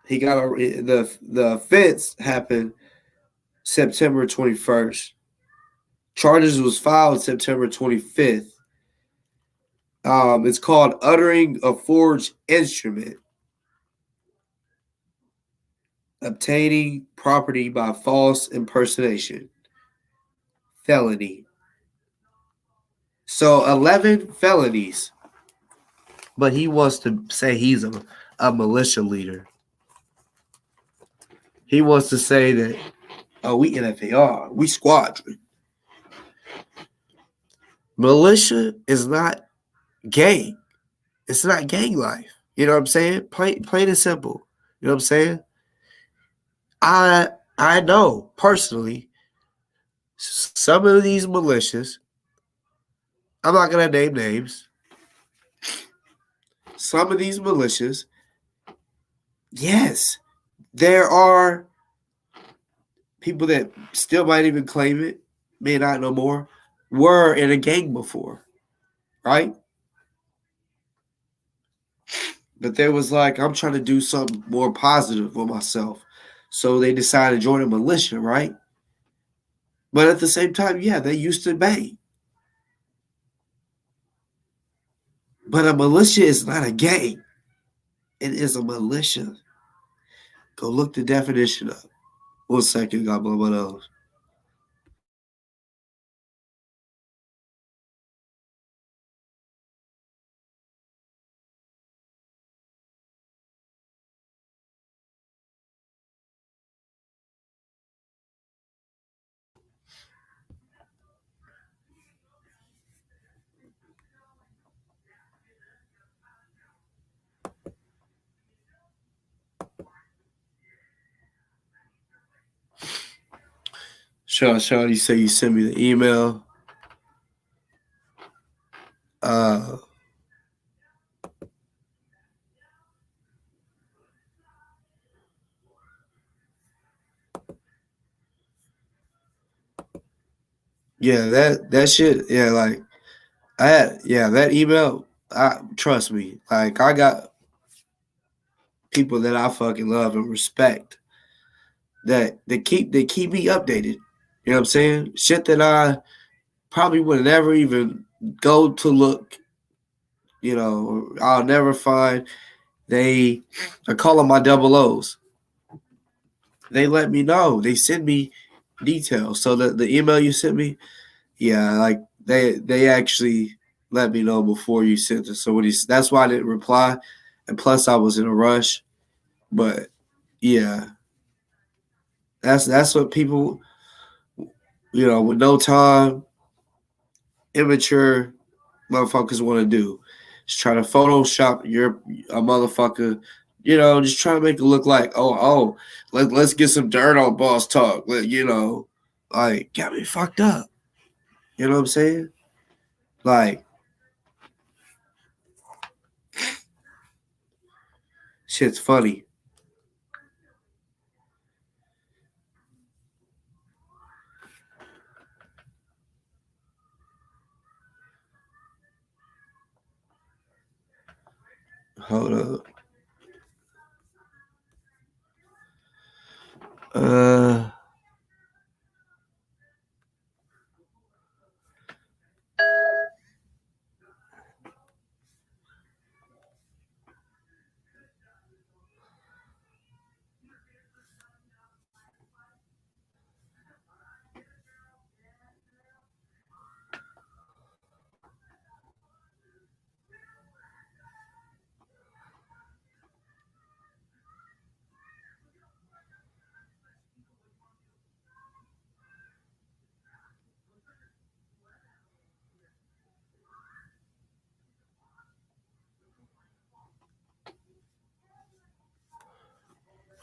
he got the offense happened September 21st. Charges was filed September 25th. It's called uttering a forged instrument, obtaining property by false impersonation, felony. So 11 felonies, but he wants to say he's a militia leader. He wants to say that, oh, we NFAR, we squadron. Militia is not gang. It's not gang life. You know what I'm saying? Plain and simple. You know what I'm saying? I know personally some of these militias. I'm not gonna name names. Some of these militias, yes, there are people that still might even claim it, may not no more, were in a gang before, right? But there was like, I'm trying to do something more positive for myself. So they decided to join a militia, right? But at the same time, yeah, they used to bang. But a militia is not a gang. It is a militia. Go look the definition up. 1 second, got blow my nose. Sean, you say you sent me the email. Yeah, that shit. Yeah, like that email. Trust me. Like I got people that I fucking love and respect that they keep me updated. You know what I'm saying? Shit that I probably would never even go to look. You know, I'll never find. I call them my double O's. They let me know. They send me details. So the email you sent me, yeah, like they actually let me know before you sent it. So that's why I didn't reply, and plus I was in a rush. But yeah, that's what people, with no time, immature motherfuckers want to do. Just try to Photoshop a motherfucker, just trying to make it look like, let's get some dirt on Boss Talk. Like, got me fucked up. You know what I'm saying? Like, shit's funny. Hold up.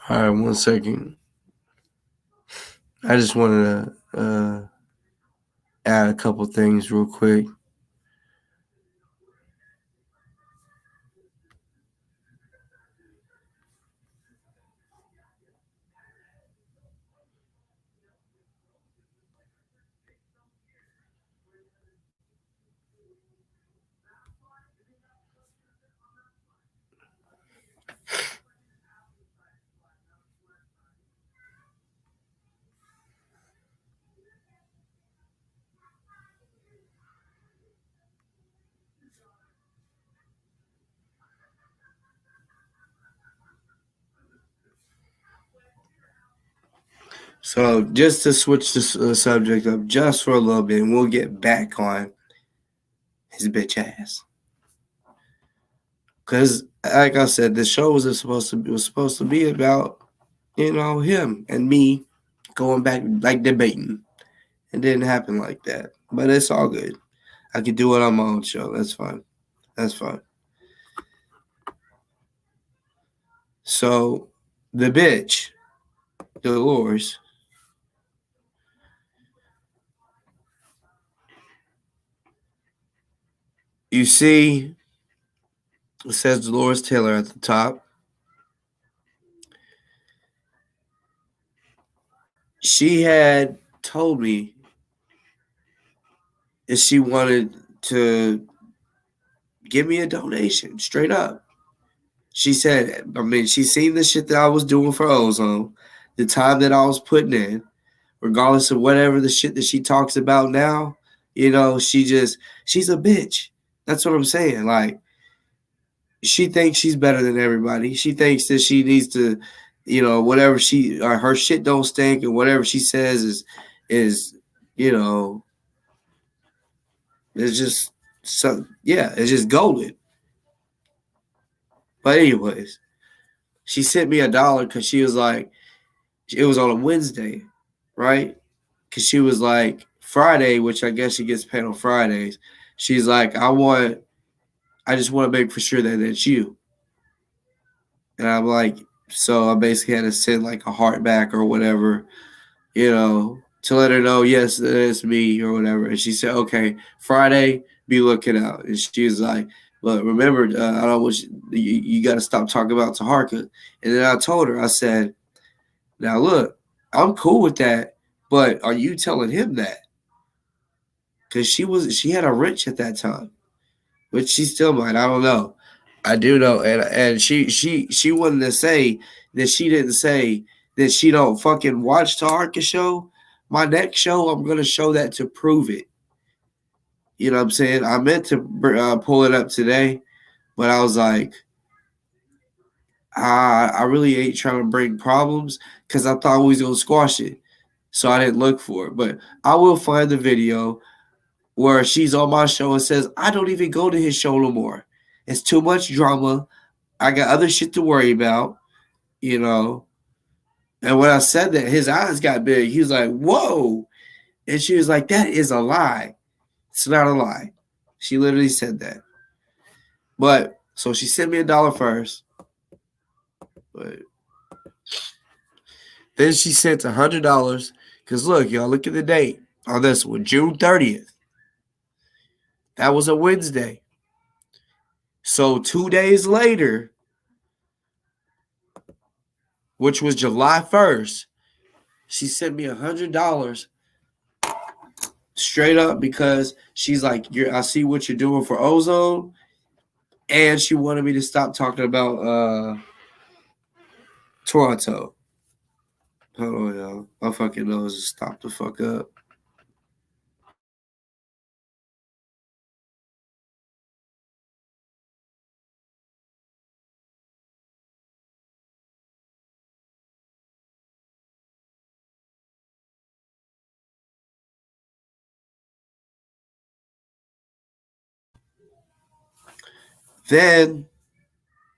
All right, 1 second. I just wanted to add a couple things real quick. So just to switch the subject up just for a little bit, and we'll get back on his bitch ass. Because, like I said, the show was supposed to be about, him and me going back, like, debating. It didn't happen like that, but it's all good. I could do it on my own show. That's fine. That's fine. So the bitch, Dolores, you see, it says Dolores Taylor at the top. She had told me that she wanted to give me a donation, straight up. She said, she seen the shit that I was doing for Ozone, the time that I was putting in, regardless of whatever the shit that she talks about now. She's a bitch. That's what I'm saying. Like, she thinks she's better than everybody. She thinks that she needs to, whatever her shit don't stink, and whatever she says is, it's just it's just golden. But anyways, she sent me $1 because she was like, it was on a Wednesday, right? Because she was like, Friday, which I guess she gets paid on Fridays. She's like, I just want to make for sure that it's you. And I'm like, so I basically had to send like a heart back or whatever, to let her know, yes, it's me or whatever. And she said, okay, Friday, be looking out. And she was like, but remember, I don't want you got to stop talking about Taharka. And then I told her, I said, now look, I'm cool with that, but are you telling him that? Because she had a wrench at that time, which she still might. I don't know. I do know, and she wanted to say that she didn't say that she don't fucking watch Taharka show. My next show, I'm gonna show that to prove it. You know what I'm saying? I meant to pull it up today, but I was like, I really ain't trying to bring problems because I thought we was gonna squash it, so I didn't look for it. But I will find the video where she's on my show and says, I don't even go to his show no more. It's too much drama. I got other shit to worry about, And when I said that, his eyes got big. He was like, whoa. And she was like, that is a lie. It's not a lie. She literally said that. But, so she sent me $1 first. But then she sent $100. Because look, y'all, look at the date on this one, June 30th. That was a Wednesday. So 2 days later, which was July 1st, she sent me $100 straight up because she's like, I see what you're doing for ozone. And she wanted me to stop talking about Toronto. Oh, yeah. My fucking nose is stopped the fuck up. Then,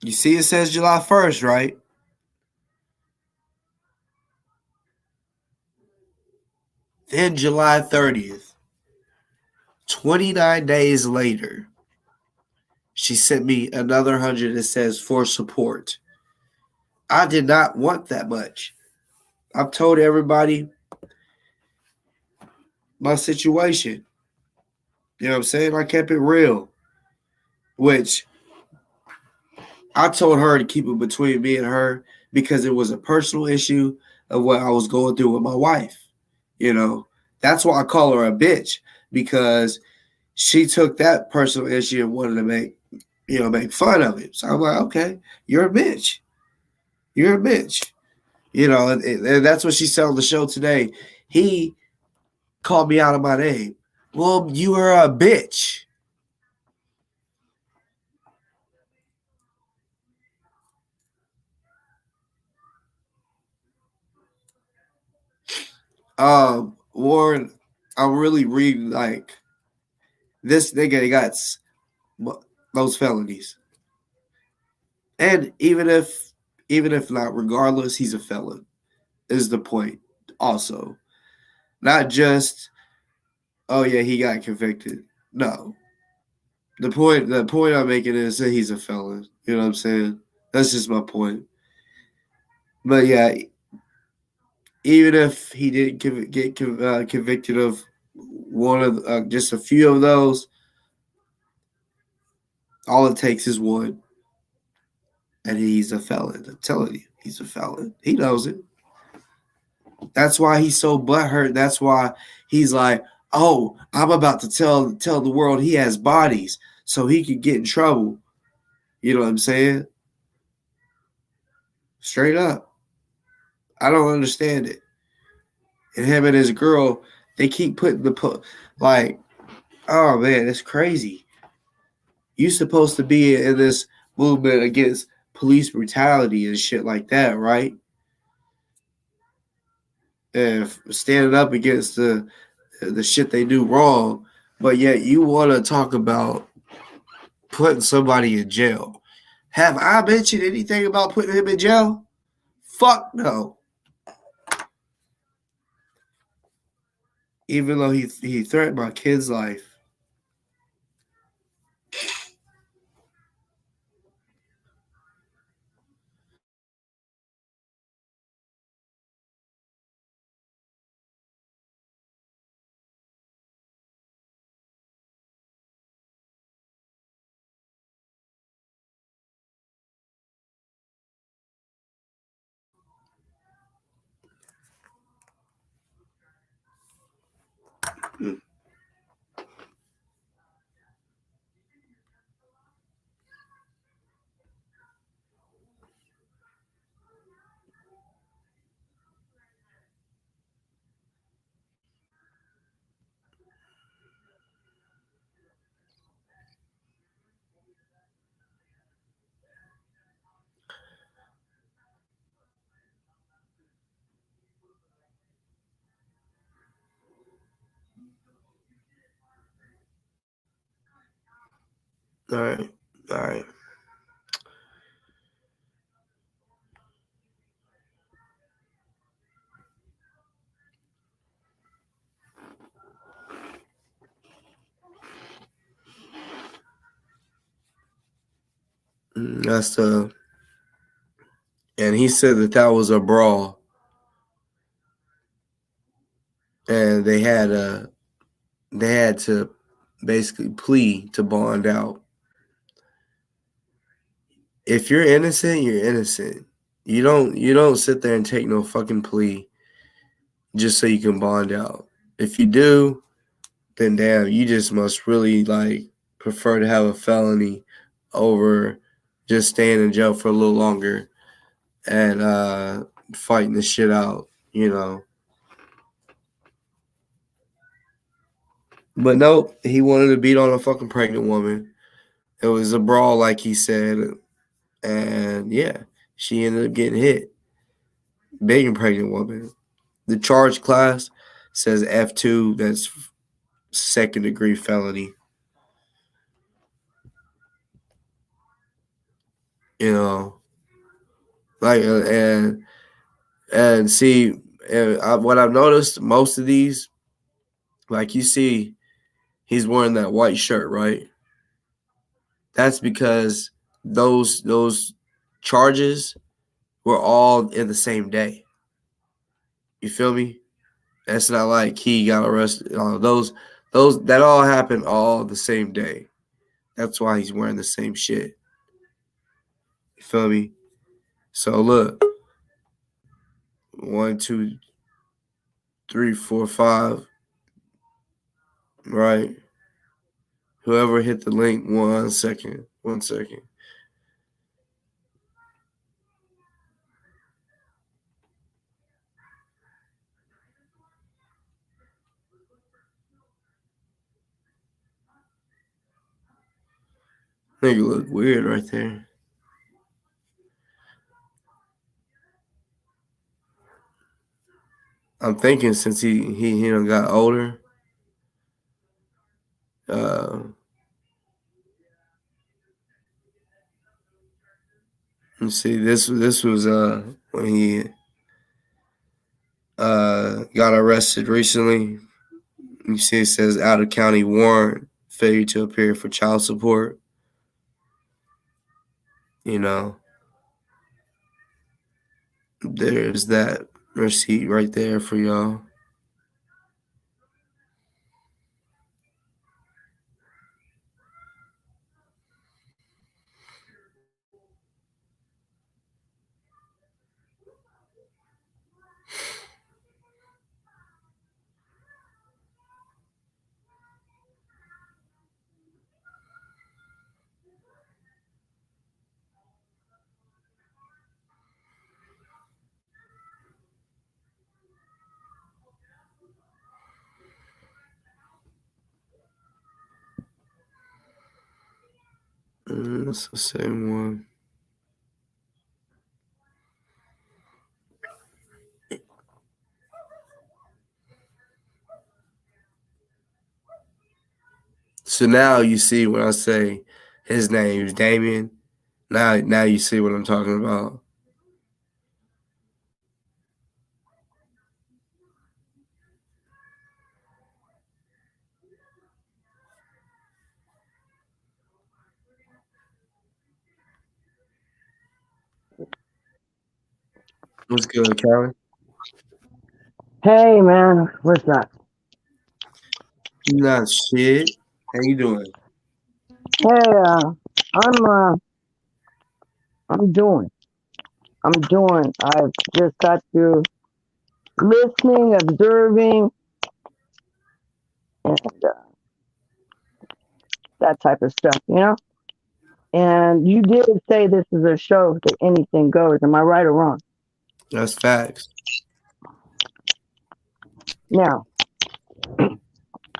you see it says July 1st, right? Then July 30th, 29 days later, she sent me another 100 that says for support. I did not want that much. I've told everybody my situation. You know what I'm saying? I kept it real. Which I told her to keep it between me and her because it was a personal issue of what I was going through with my wife. You know, that's why I call her a bitch, because she took that personal issue and wanted to make fun of it. So I'm like, okay, you're a bitch. You're a bitch. You know, and that's what she said on the show today. He called me out of my name. Well, you are a bitch. Warren, I'm really reading like this nigga got those felonies, and even if not, regardless, he's a felon. Is the point? Also, not just oh yeah, he got convicted. No, the point I'm making is that he's a felon. You know what I'm saying? That's just my point. But yeah, even if he didn't get convicted of one of just a few of those, all it takes is one, and he's a felon. I'm telling you, he's a felon. He knows it. That's why he's so butthurt. That's why he's like, "Oh, I'm about to tell the world he has bodies, so he could get in trouble." You know what I'm saying? Straight up, I don't understand it. And him and his girl, they keep putting like, oh man, it's crazy. You supposed to be in this movement against police brutality and shit like that, right? And standing up against the shit they do wrong, but yet you want to talk about putting somebody in jail. Have I mentioned anything about putting him in jail? Fuck no. Even though he threatened my kid's life. All right. All right. That's the and he said that was a brawl, and they had to basically plea to bond out. If you're innocent, you're innocent. You don't sit there and take no fucking plea just so you can bond out. If you do, then damn, you just must really like prefer to have a felony over just staying in jail for a little longer and fighting the shit out, you know. But nope, he wanted to beat on a fucking pregnant woman. It was a brawl, like he said, and yeah, she ended up getting hit. Big and pregnant woman. The charge class says F2. That's second degree felony. You know, like and see, what I've noticed, most of these, like you see, he's wearing that white shirt, right? That's because those charges were all in the same day. You feel me? That's not like he got arrested. Those that all happened all the same day. That's why he's wearing the same shit. You feel me? So look, 1, 2, 3, 4, 5. Right. Whoever hit the link, 1 second. 1 second. Nigga look weird right there. I'm thinking since he done got older. You see, this was when he got arrested recently. You see, it says out of county warrant, failure to appear for child support. You know, there's that receipt right there for y'all. That's the same one. So now you see when I say his name is Damien. Now you see what I'm talking about. What's good, Calvin? Hey man, what's up? Not shit. How you doing? Hey, I'm uh, I'm doing, I'm doing. I've just got through listening, observing, and that type of stuff, you know. And you did say this is a show that anything goes. Am I right or wrong? That's facts. Now,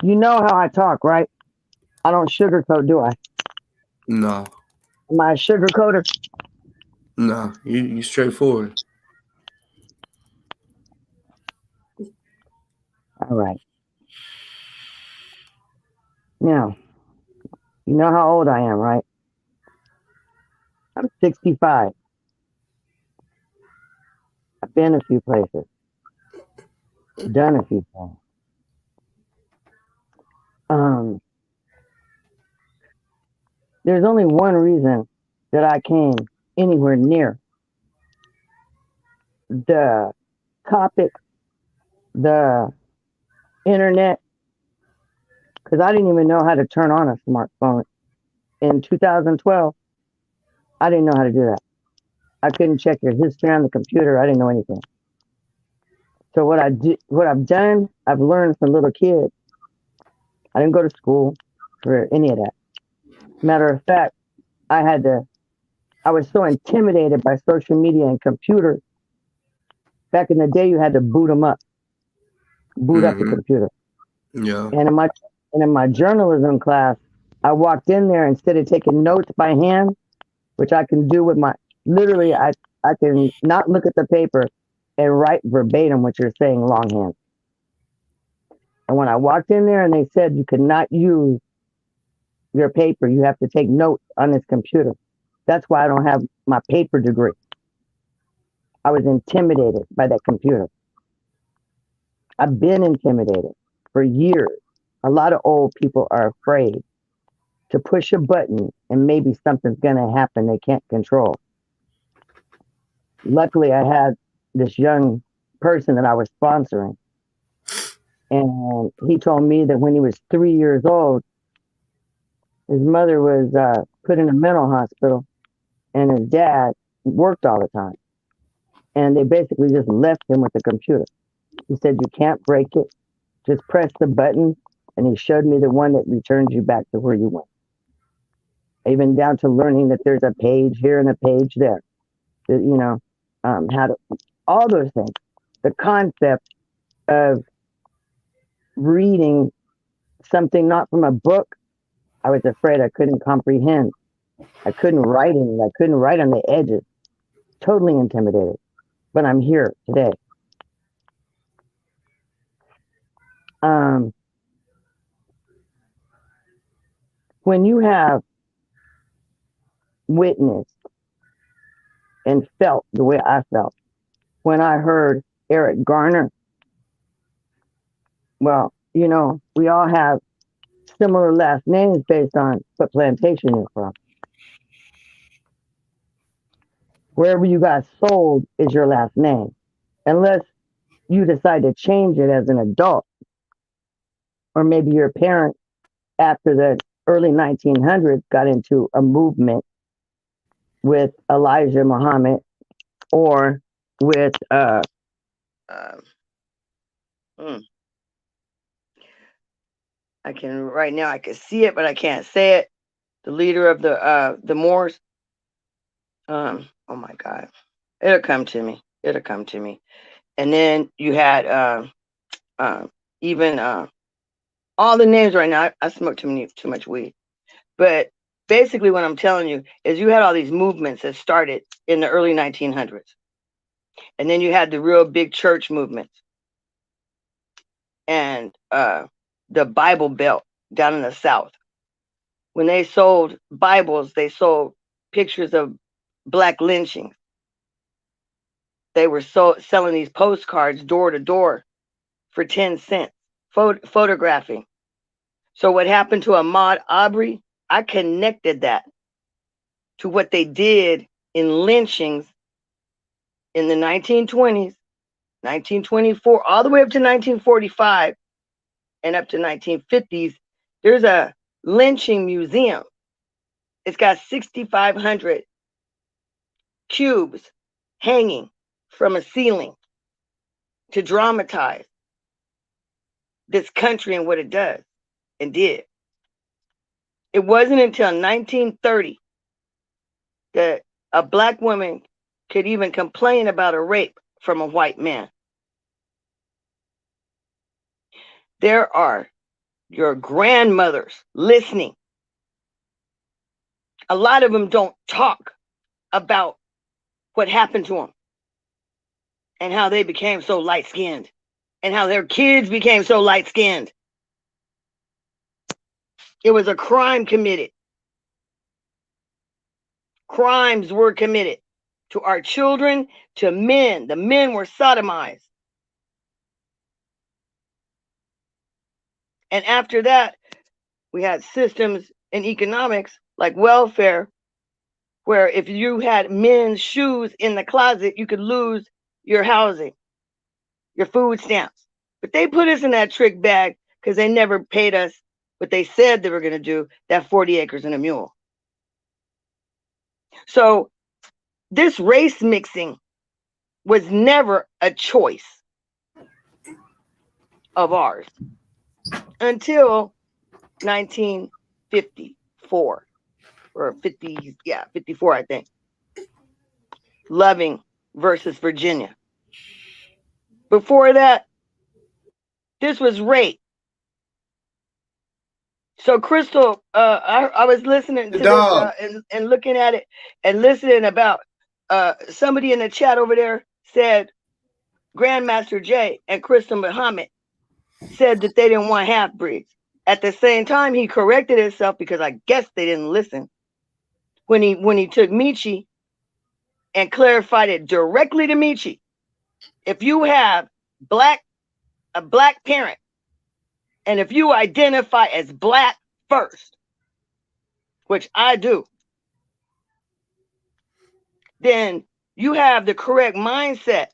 you know how I talk, right? I don't sugarcoat, do I? No, Am I a sugarcoater? no. You straightforward. All right. Now, you know how old I am, right? I'm 65. I've been a few places, done a few things. Um, There's only one reason that I came anywhere near the topics, the internet, because I didn't even know how to turn on a smartphone. In 2012, I didn't know how to do that. I couldn't check your history on the computer. I didn't know anything. So what I've done, I've learned from little kids. I didn't go to school for any of that. Matter of fact, I had to. I was so intimidated by social media and computers. Back in the day, you had to boot up the Mm-hmm. computer. Yeah. And in my journalism class, I walked in there instead of taking notes by hand, which I can do with my literally. I can not look at the paper and write verbatim what you're saying longhand. And when I walked in there and they said you could not use your paper, you have to take notes on this computer. That's why I don't have my paper degree. I was intimidated by that computer. I've been intimidated for years. A lot of old people are afraid to push a button and maybe something's going to happen they can't control. Luckily, I had this young person that I was sponsoring, and he told me that when he was 3 years old, his mother was put in a mental hospital, and his dad worked all the time. And they basically just left him with the computer. He said, "You can't break it. Just press the button." And he showed me the one that returns you back to where you went. Even down to learning that there's a page here and a page there. That, how to, all those things. The concept of reading something not from a book, I was afraid I couldn't comprehend. I couldn't write in it. I couldn't write on the edges. Totally intimidated. But I'm here today. Um, when you have witnessed and felt the way I felt when I heard Eric Garner, well, we all have similar last names based on what plantation you're from. Wherever you got sold is your last name, unless you decide to change it as an adult, or maybe your parents after the early 1900s got into a movement with Elijah Muhammad or with uh mm, I can right now I can see it but I can't say it. The leader of the Moors. Oh my God, it'll come to me. It'll come to me. And then you had even all the names right now. I smoke too much weed, but basically what I'm telling you is you had all these movements that started in the early 1900s, and then you had the real big church movements and the Bible Belt down in the South. When they sold Bibles, they sold pictures of black lynchings. They were selling these postcards door to door for 10 cents, photographing. So what happened to Ahmaud Arbery, I connected that to what they did in lynchings in the 1920s, 1924, all the way up to 1945 and up to 1950s. There's a lynching museum. It's got 6,500 cubes hanging from a ceiling to dramatize this country and what it does and did. It wasn't until 1930 that a black woman could even complain about a rape from a white man. There are your grandmothers listening. A lot of them don't talk about what happened to them and how they became so light skinned and how their kids became so light skinned. It was a crime committed. Crimes were committed to our children, to men. The men were sodomized. And after that, we had systems in economics like welfare, where if you had men's shoes in the closet, you could lose your housing, your food stamps. But they put us in that trick bag because they never paid us what they said they were going to do, that 40 acres and a mule. So this race mixing was never a choice of ours until 1954 or 54, I think. Loving versus Virginia. Before that, this was rape. So Crystal, I was listening to this and looking at it and listening about somebody in the chat over there said Grandmaster Jay and Crystal Muhammad said that they didn't want half breeds. At the same time, he corrected himself because I guess they didn't listen when he took Michi and clarified it directly to Michi. If you have a black parent, and if you identify as black first, which I do, then you have the correct mindset.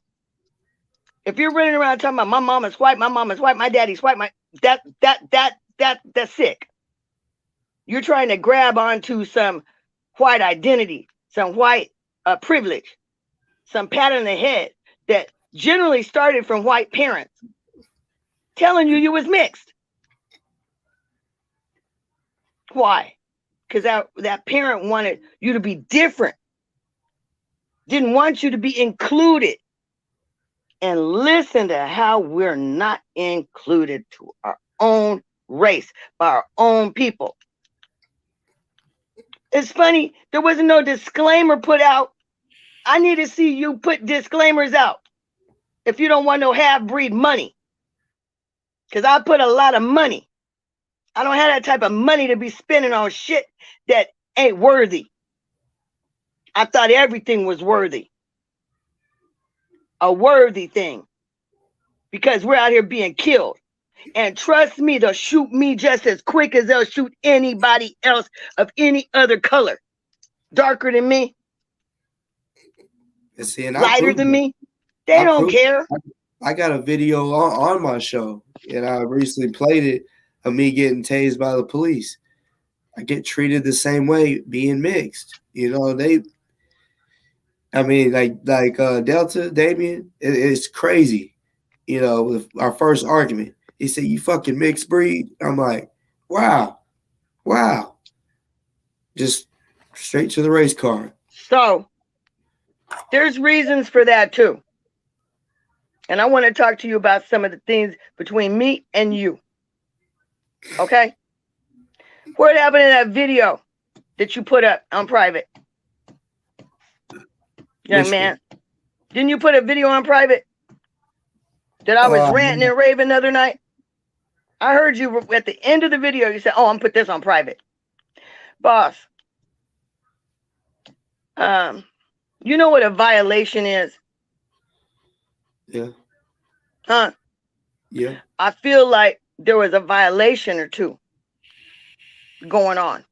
If you're running around talking about my mama's white, my daddy's white, that's sick. You're trying to grab onto some white identity, some white privilege, some pat on the head that generally started from white parents telling you was mixed. Why? Because that parent wanted you to be different, didn't want you to be included. And listen to how we're not included to our own race by our own people. It's funny, there wasn't no disclaimer put out. I need to see you put disclaimers out if you don't want no half-breed money. Because I put a lot of money. I don't have that type of money to be spending on shit that ain't worthy. I thought everything was worthy. A worthy thing. Because we're out here being killed. And trust me, they'll shoot me just as quick as they'll shoot anybody else of any other color. Darker than me. See, lighter than me. They don't care. I got a video on my show, and I recently played it of me getting tased by the police. I get treated the same way being mixed. You know, like Delta, Damien, it's crazy. You know, with our first argument, he said, "You fucking mixed breed." I'm like, wow. Just straight to the race card. So there's reasons for that too. And I want to talk to you about some of the things between me and you. Okay? What happened in that video that you put up on private? Young man. Didn't you put a video on private? That I was ranting and raving the other night? I heard you at the end of the video, you said, "Oh, I'm put this on private." Boss. You know what a violation is? Yeah. Huh? Yeah. I feel like there was a violation or two going on.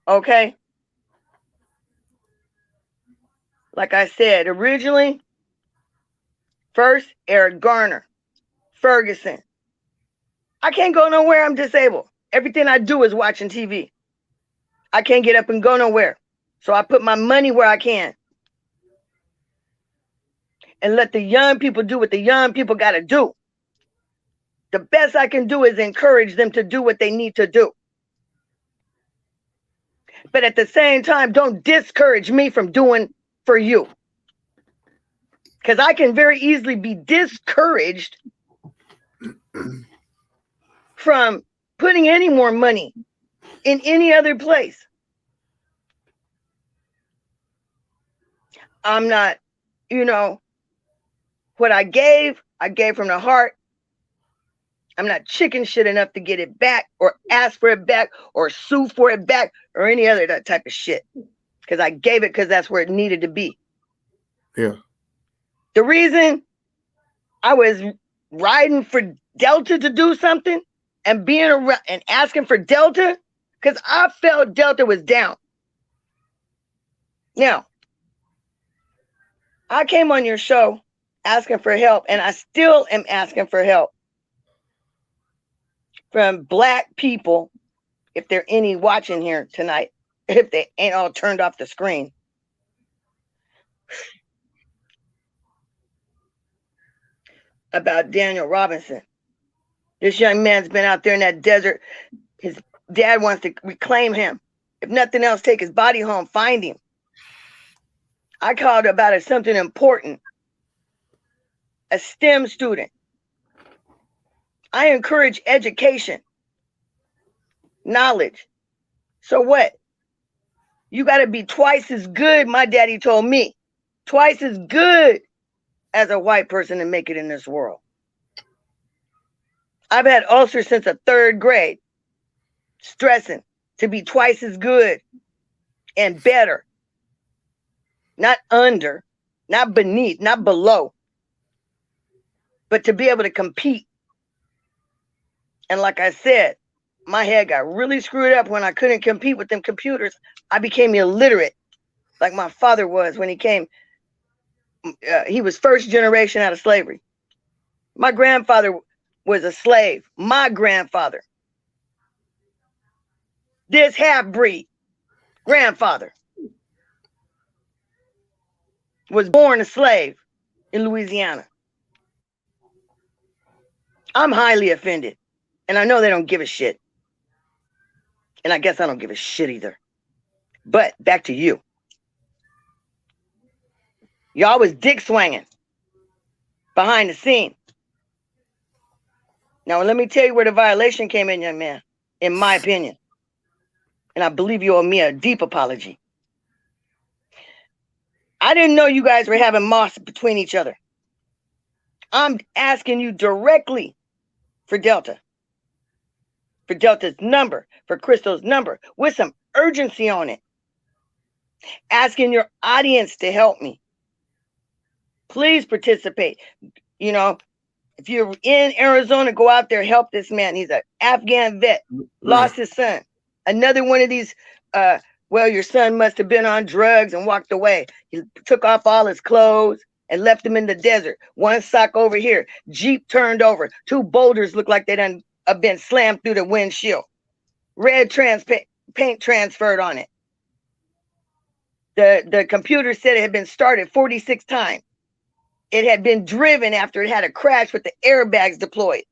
Okay? Like I said, originally, first, Eric Garner, Ferguson. I can't go nowhere. I'm disabled. Everything I do is watching TV. I can't get up and go nowhere. So I put my money where I can. And let the young people do what the young people got to do. The best I can do is encourage them to do what they need to do. But at the same time, don't discourage me from doing for you. Because I can very easily be discouraged from putting any more money in any other place. I'm not, what I gave from the heart. I'm not chicken shit enough to get it back or ask for it back or sue for it back or any other that type of shit. Because I gave it because that's where it needed to be. Yeah. The reason I was riding for Delta to do something and being around and asking for Delta, because I felt Delta was down. Now, I came on your show asking for help, and I still am asking for help from Black people, if there are any watching here tonight, if they ain't all turned off the screen. About Daniel Robinson. This young man's been out there in that desert. His dad wants to reclaim him. If nothing else, take his body home, find him. I called about it something important. A STEM student. I encourage education, knowledge. So what? You got to be twice as good, my daddy told me, twice as good as a white person to make it in this world. I've had ulcers since the 3rd grade, stressing to be twice as good and better. Not under, not beneath, not below, but to be able to compete. And like I said, my head got really screwed up when I couldn't compete with them computers. I became illiterate, like my father was when he came. He was first generation out of slavery. My grandfather was a slave. My grandfather. This half-breed grandfather was born a slave in Louisiana. I'm highly offended. And I know they don't give a shit. And I guess I don't give a shit either. But back to you. Y'all was dick swinging behind the scene. Now, let me tell you where the violation came in, young man, in my opinion. And I believe you owe me a deep apology. I didn't know you guys were having moss between each other. I'm asking you directly for Delta. For Delta's number, for Crystal's number, with some urgency on it. Asking your audience to help me. Please participate. You know, if you're in Arizona, go out there, help this man. He's an Afghan vet, lost his son. Another one of these, well, your son must have been on drugs and walked away. He took off all his clothes and left him in the desert. One sock over here, Jeep turned over. 2 boulders look like they done been slammed through the windshield. Red paint transferred on it. The computer said it had been started 46 times. It had been driven after it had a crash with the airbags deployed.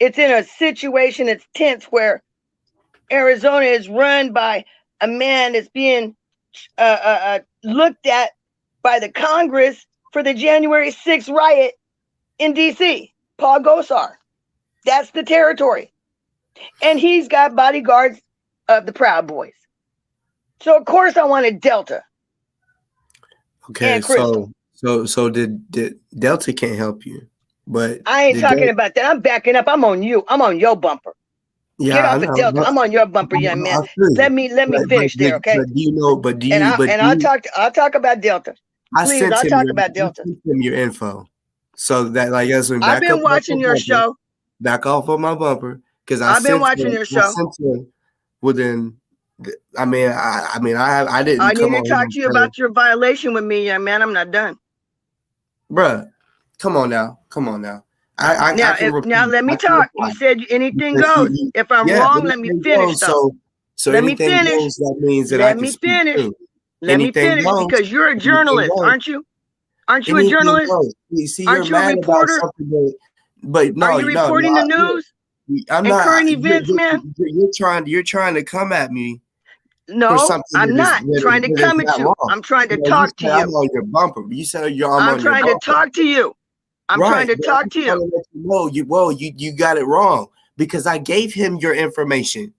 It's in a situation that's tense where Arizona is run by a man that's being looked at by the Congress for the January 6th riot in D.C., Paul Gosar. That's the territory. And he's got bodyguards of the Proud Boys. So, of course, I wanted Delta. Okay, so did Delta can't help you, but I ain't talking about that. I'm backing up. I'm on you. I'm on your bumper. Yeah, get off of Delta. I'm on your bumper, young man. Let me finish there, okay? But do you know? I'll talk about Delta. Please, I'll talk about Delta. I sent him your info, so that like as when I've been watching your show. Back off of my bumper because I've been watching your show. Well, then, I didn't. I need to talk to you about your violation with me, young man. I'm not done. Bruh, come on now. Now let me talk. You said anything goes. If I'm wrong, let me finish. So let me finish. Goes, that means that let me finish. Let me finish because you're a journalist, aren't you? Aren't you a journalist? Aren't you a reporter? But no, are you reporting the news? I'm not. Current events, man. You're trying to come at me. No, I'm not trying to come at you. I'm trying to talk to you. I'm on your bumper. You said I'm trying to talk to you. I'm trying to talk to you. You got it wrong because I gave him your information.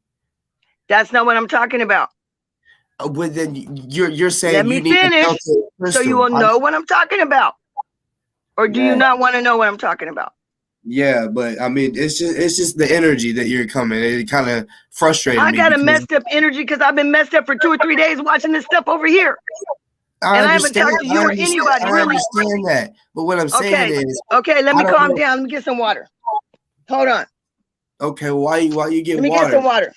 That's not what I'm talking about. But then you're saying let me finish so you will know what I'm talking about. Or do you not want to know what I'm talking about? Yeah, but I mean, it's just the energy that you're coming. It kind of frustrated me. I got a messed up energy because I've been messed up for 2 or 3 days watching this stuff over here. I haven't talked to you or anybody. I understand that, but what I'm saying is, okay, let me calm down. Let me get some water. Hold on. Okay, why you get water? Let me get some water.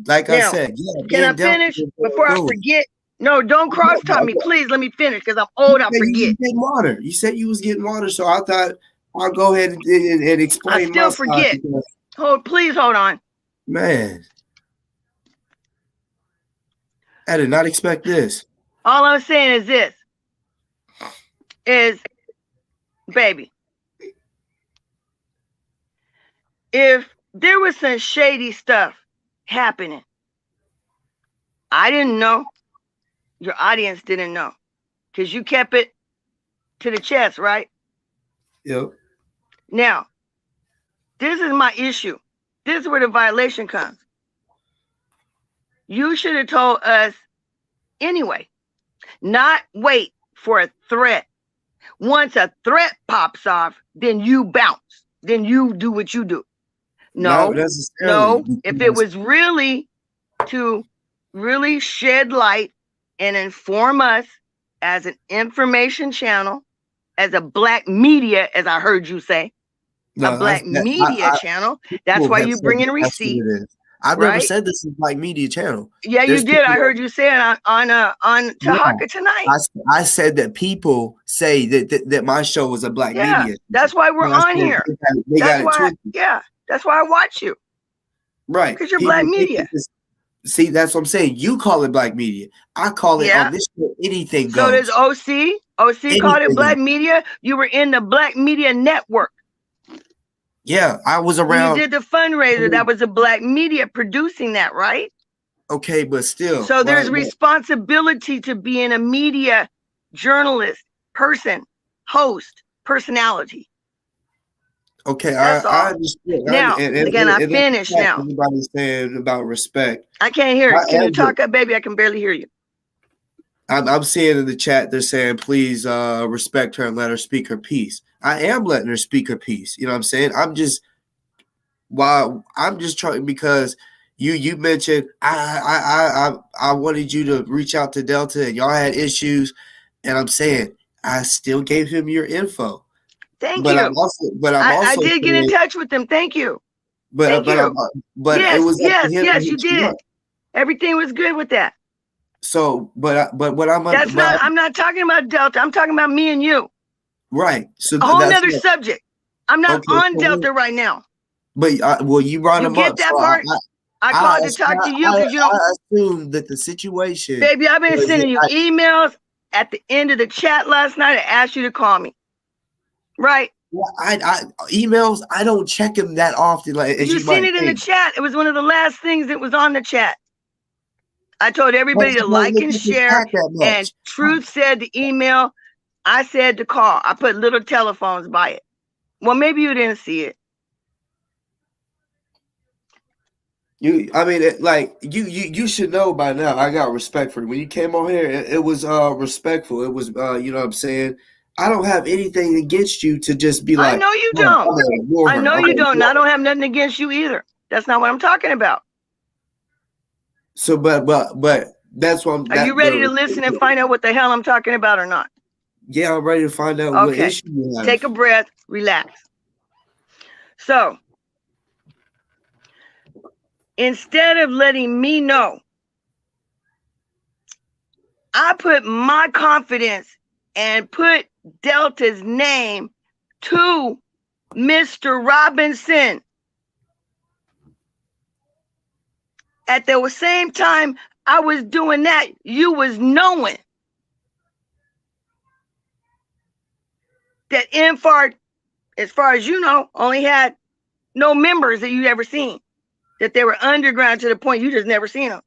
Like I said, can I finish before I forget? No, don't cross talk me, please. Let me finish because I'm old. I forget. You was getting water. You said you was getting water, so I thought I'll go ahead and explain. I still forget. Please hold on. Man, I did not expect this. All I'm saying is this: baby, if there was some shady stuff happening, I didn't know. Your audience didn't know because you kept it to the chest, right? Yep. Now, this is my issue. This is where the violation comes. You should have told us anyway, not wait for a threat. Once a threat pops off, then you bounce. Then you do what you do. No. If it was really to really shed light and inform us as an information channel, as a black media, as I heard you say, a black media channel. That's why you bring in receipts. I've never said this is black media channel. Yeah, you did. I heard you say it on Tahaka tonight. I said that people say that my show was a black media. That's why we're on here. That's why I watch you. Right. Because you're black media. See, that's what I'm saying. You call it black media. I call it on this show, anything goes. So does OC. OC called it black media. You were in the black media network. Yeah, I was around. You did the fundraiser. That was a black media producing that, right? Okay, but still. So there's responsibility to being a media journalist, person, host, personality. Okay, I understand. Now, I finish now. Everybody's saying about respect. I can't hear it. Can you talk up, baby? I can barely hear you. I'm seeing in the chat, they're saying, please respect her and let her speak her piece. I am letting her speak her piece. You know what I'm saying? I'm just trying because you mentioned I wanted you to reach out to Delta and y'all had issues, and I'm saying I still gave him your info. Thank you. I did get in touch with them. Thank you. But yes, it was yes, you did. Everything was good with that. So, but what I'm not talking about Delta. I'm talking about me and you. Right. So a whole nother subject. I'm not on Delta right now. But you brought him up. Get that part? I called to talk to you because you don't. I assume that the situation. Baby, I've been sending you emails at the end of the chat last night. I asked you to call me. Right. Well, I emails. I don't check them that often. Like you seen it in the chat. It was one of the last things that was on the chat. I told everybody to like and share. And Truth said the email. I said to call. I put little telephones by it. Well, maybe you didn't see it. You should know by now. I got respect for you. When you came on here, it was respectful. It was you know what I'm saying. I don't have anything against you to just be like. I know you don't. I know you don't. And I don't have nothing against you either. That's not what I'm talking about. So, but that's what I'm. Are you ready to listen and find out what the hell I'm talking about or not? Yeah, I'm ready to find out what issue you have. Take a breath, relax. So, instead of letting me know, I put my confidence and put Delta's name to Mr. Robinson. At the same time I was doing that, you was knowing that Infart, as far as you know, only had no members that you'd ever seen. That they were underground to the point you just never seen them.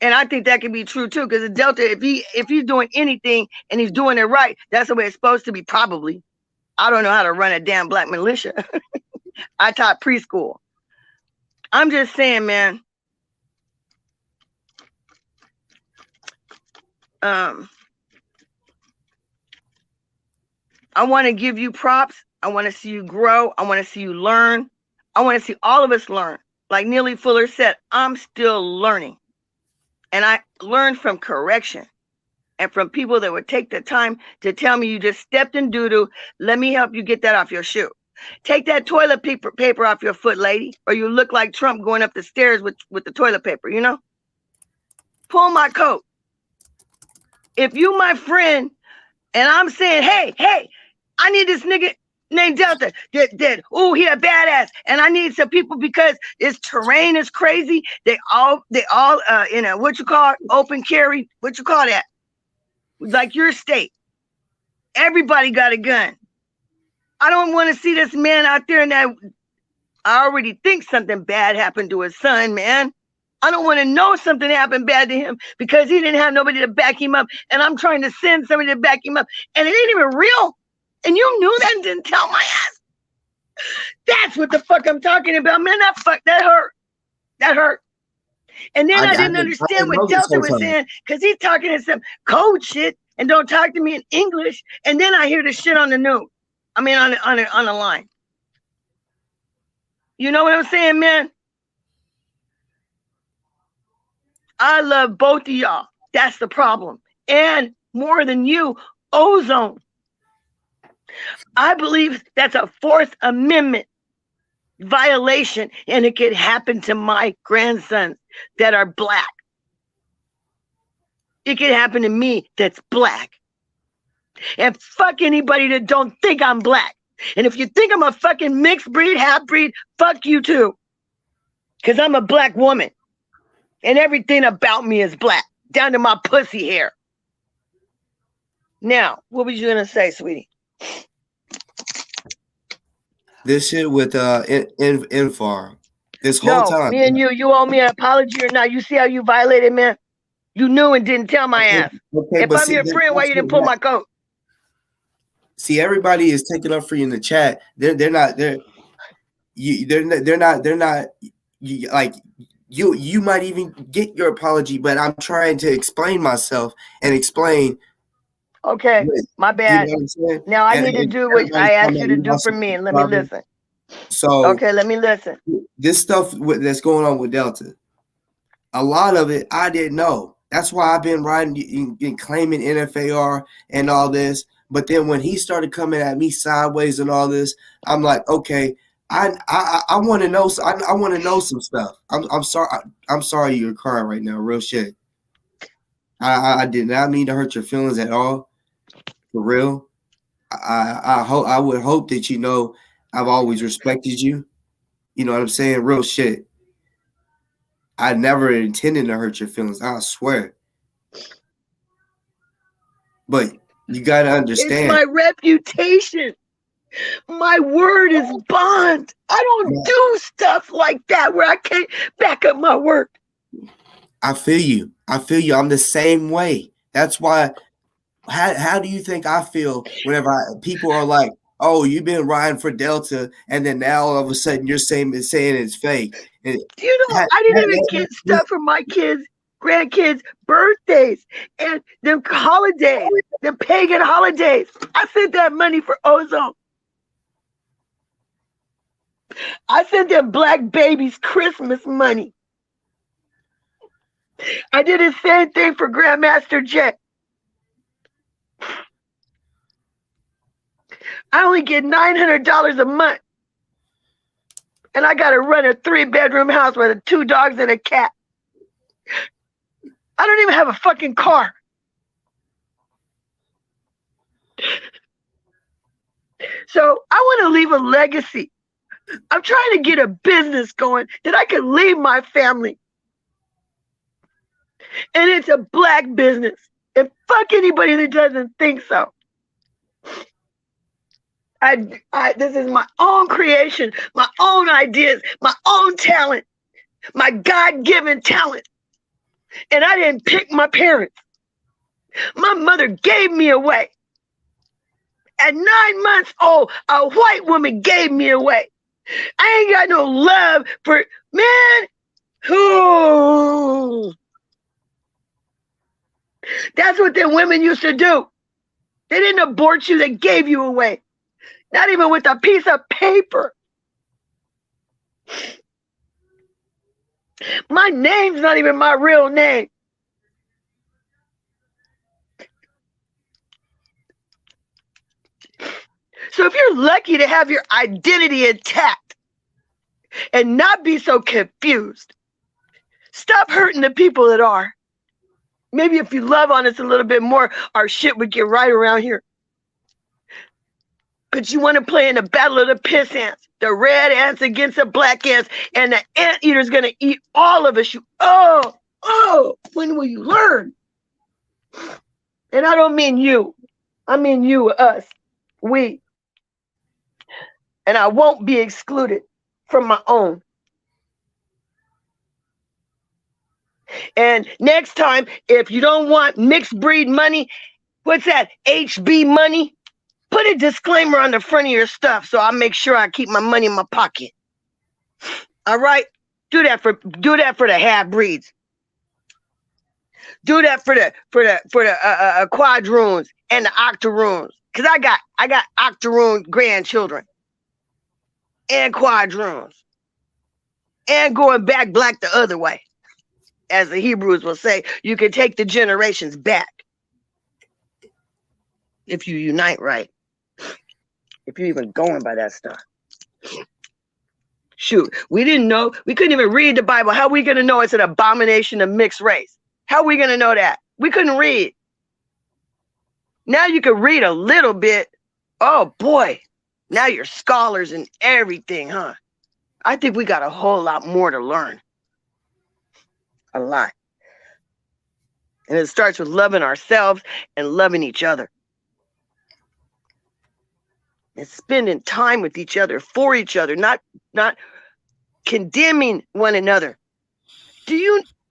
And I think that can be true too, because the Delta, if he's doing anything and he's doing it right, that's the way it's supposed to be, probably. I don't know how to run a damn black militia. I taught preschool. I'm just saying, man. I want to give you props. I want to see you grow. I want to see you learn. I want to see all of us learn. Like Neely Fuller said, I'm still learning. And I learned from correction and from people that would take the time to tell me you just stepped in doo-doo. Let me help you get that off your shoe. Take that toilet paper off your foot, lady, or you look like Trump going up the stairs with the toilet paper, you know? Pull my coat. If you my friend and I'm saying, hey, I need this nigga named Delta oh, he a badass, and I need some people because this terrain is crazy. They all in a what you call open carry, what you call that? Like your state. Everybody got a gun. I don't want to see this man out there and that I already think something bad happened to his son, man. I don't want to know something happened bad to him because he didn't have nobody to back him up. And I'm trying to send somebody to back him up. And it ain't even real. And you knew that and didn't tell my ass. That's what the fuck I'm talking about, man. That hurt. That hurt. And then I didn't understand what Delta was saying because he's talking in some code shit and don't talk to me in English. And then I hear the shit on the news. I mean, on the line. You know what I'm saying, man? I love both of y'all. That's the problem. And more than you, ozone. I believe that's a Fourth Amendment violation, and it could happen to my grandsons that are black. It could happen to me that's black. And fuck anybody that don't think I'm black. And if you think I'm a fucking mixed breed, half breed, fuck you too. Because I'm a black woman. And everything about me is black, down to my pussy hair. Now, what was you going to say, sweetie? This shit with Infar. This whole time. Me and you owe me an apology or not. You see how you violated, man? You knew and didn't tell my ass. Okay, if I'm your friend, why you didn't pull my coat? See, everybody is taking up for you in the chat. They're not like you might even get your apology, but I'm trying to explain myself and explain. Okay, my bad. You know now I need to do what I asked you to do for me, and let me listen. So okay, let me listen. This stuff that's going on with Delta, a lot of it I didn't know. That's why I've been writing and claiming NFAR and all this. But then when he started coming at me sideways and all this, I'm like, okay, I want to know. I want to know some stuff. I'm sorry. I'm sorry you're crying right now. Real shit. I did not mean to hurt your feelings at all. For real. I would hope that you know I've always respected you. You know what I'm saying? Real shit. I never intended to hurt your feelings. I swear. But you got to understand. It's my reputation. My word is bond. I don't do stuff like that where I can't back up my word. I feel you. I'm the same way. That's why. How do you think I feel whenever people are like, "Oh, you've been riding for Delta," and then now all of a sudden you're saying it's fake. And you know, I didn't even get stuff for my kids, grandkids' birthdays, and them holidays, them pagan holidays. I sent that money for ozone. I sent them black babies Christmas money. I did the same thing for Grandmaster Jet. I only get $900 a month. And I got to run a 3-bedroom house with 2 dogs and a cat. I don't even have a fucking car. So I want to leave a legacy. I'm trying to get a business going that I can leave my family. And it's a black business. And fuck anybody that doesn't think so. This is my own creation, my own ideas, my own talent, my God-given talent. And I didn't pick my parents. My mother gave me away. At 9 months old, a white woman gave me away. I ain't got no love for, man, who? That's what the women used to do. They didn't abort you, they gave you away. Not even with a piece of paper. My name's not even my real name. So if you're lucky to have your identity intact and not be so confused, stop hurting the people that are. Maybe if you love on us a little bit more, our shit would get right around here. But you want to play in the battle of the piss ants, the red ants against the black ants, and the anteater's going to eat all of us. When will you learn? And I don't mean you. I mean you, us, we. And I won't be excluded from my own. And next time, if you don't want mixed breed money, what's that? HB money? Put a disclaimer on the front of your stuff so I make sure I keep my money in my pocket. All right? Do that for the half breeds. Do that for the quadroons and the octoroons. Cause I got octoroon grandchildren and quadroons. And going back black the other way. As the Hebrews will say, you can take the generations back. If you unite right. If you're even going by that stuff. Shoot, we didn't know. We couldn't even read the Bible. How are we going to know it's an abomination of mixed race? How are we going to know that? We couldn't read. Now you can read a little bit. Oh, boy. Now you're scholars and everything, huh? I think we got a whole lot more to learn. A lot. And it starts with loving ourselves and loving each other. And spending time with each other, for each other, not condemning one another.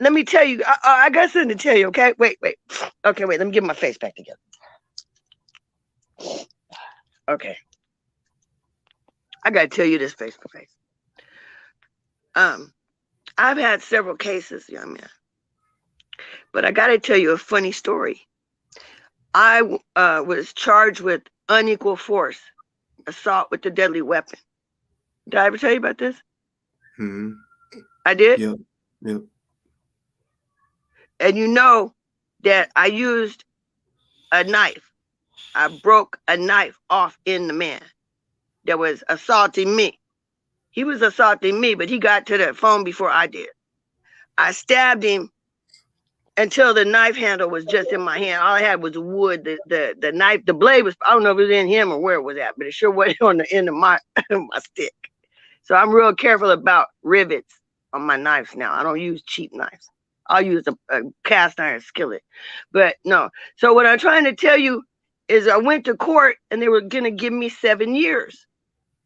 Let me tell you, I got something to tell you, okay? Wait. Okay, wait, let me get my face back together. Okay. I got to tell you this face to face. I've had several cases, young man. But I got to tell you a funny story. I was charged with unequal force, assault with a deadly weapon. Did I ever tell you about this? Mm-hmm. I did? Yep. And you know that I used a knife. I broke a knife off in the man that was assaulting me. He was assaulting me, but he got to the phone before I did. I stabbed him until the knife handle was just in my hand. All I had was wood. The knife, the blade was, I don't know if it was in him or where it was at, but it sure wasn't on the end of my stick. So I'm real careful about rivets on my knives now. I don't use cheap knives. I'll use a cast iron skillet. But no. So what I'm trying to tell you is I went to court and they were going to give me 7 years.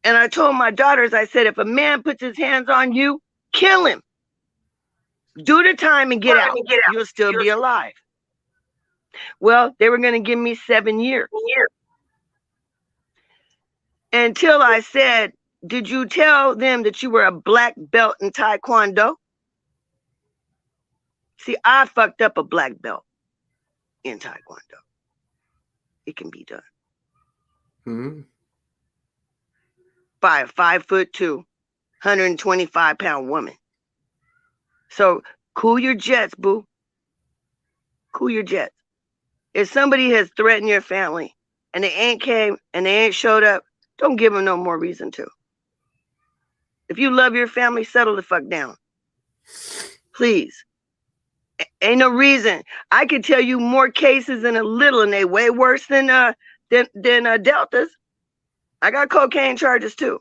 And I told my daughters, I said, if a man puts his hands on you, kill him. Do the time and get out. You'll still be alive. Well, they were going to give me 7 years. Until I said, did you tell them that you were a black belt in Taekwondo? See, I fucked up a black belt in Taekwondo. It can be done. Mm-hmm. By a 5'2", 125-pound woman. So cool your jets, boo. Cool your jets. If somebody has threatened your family and they ain't came and they ain't showed up, don't give them no more reason to. If you love your family, settle the fuck down. Please. Ain't no reason. I could tell you more cases in a little, and they way worse than Deltas. I got cocaine charges too.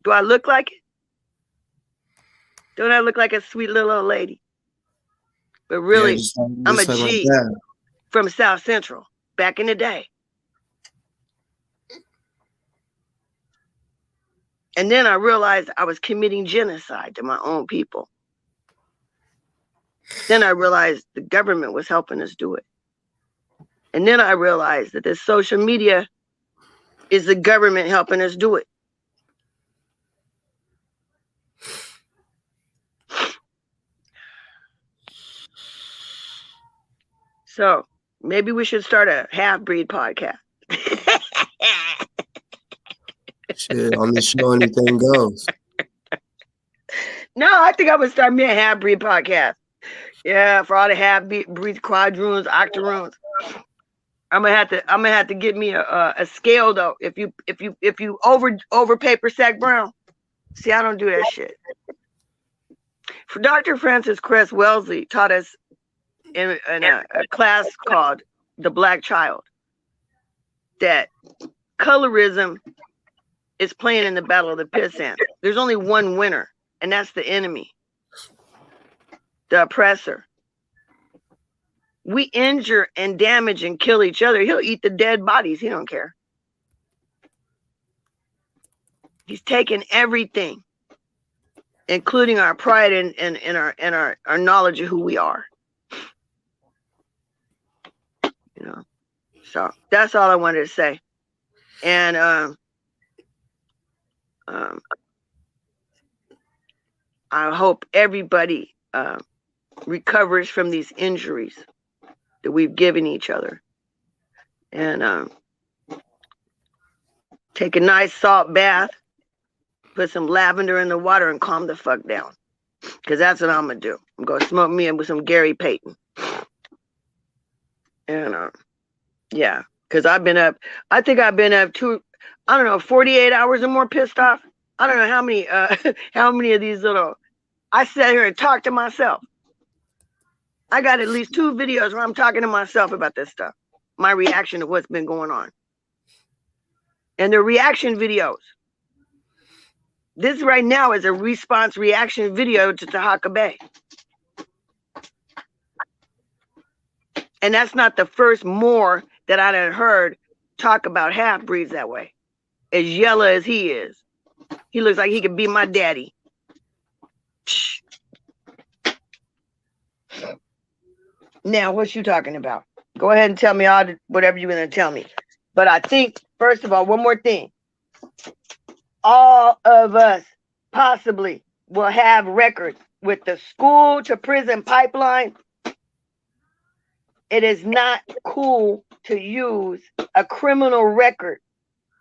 Do I look like it? Don't I look like a sweet little old lady? But really, I'm a G from South Central back in the day. And then I realized I was committing genocide to my own people. Then I realized the government was helping us do it. And then I realized that this social media is the government helping us do it. So maybe we should start a half-breed podcast. Shit, on this show, anything goes. No, I think I would start me a half-breed podcast. Yeah, for all the half-breed quadroons, octoroons. I'm gonna have to get me a scale though. If you over paper sack brown. See, I don't do that shit. For Dr. Francis Cress Wellesley taught us in a class called The Black Child that colorism is playing in the battle of the pissant. There's only one winner, and that's the enemy, the oppressor. We injure and damage and kill each other. He'll eat the dead bodies. He don't care. He's taken everything, including our pride and our knowledge of who we are. You know. So that's all I wanted to say. And I hope everybody recovers from these injuries that we've given each other. And take a nice salt bath, put some lavender in the water, and calm the fuck down. Because that's what I'm going to do. I'm going to smoke me in with some Gary Payton. And yeah, because I've been up, I think I've been up 48 hours or more pissed off. I don't know how many of these little, I sat here and talked to myself. I got at least 2 videos where I'm talking to myself about this stuff. My reaction to what's been going on. And the reaction videos. This right now is a response reaction video to Tahaka Bay. And that's not the first Moor that I done heard talk about half-breeds that way. As yellow as he is. He looks like he could be my daddy. Now, what you talking about? Go ahead and tell me whatever you're going to tell me. But I think, first of all, one more thing. All of us possibly will have records with the school to prison pipeline. It is not cool to use a criminal record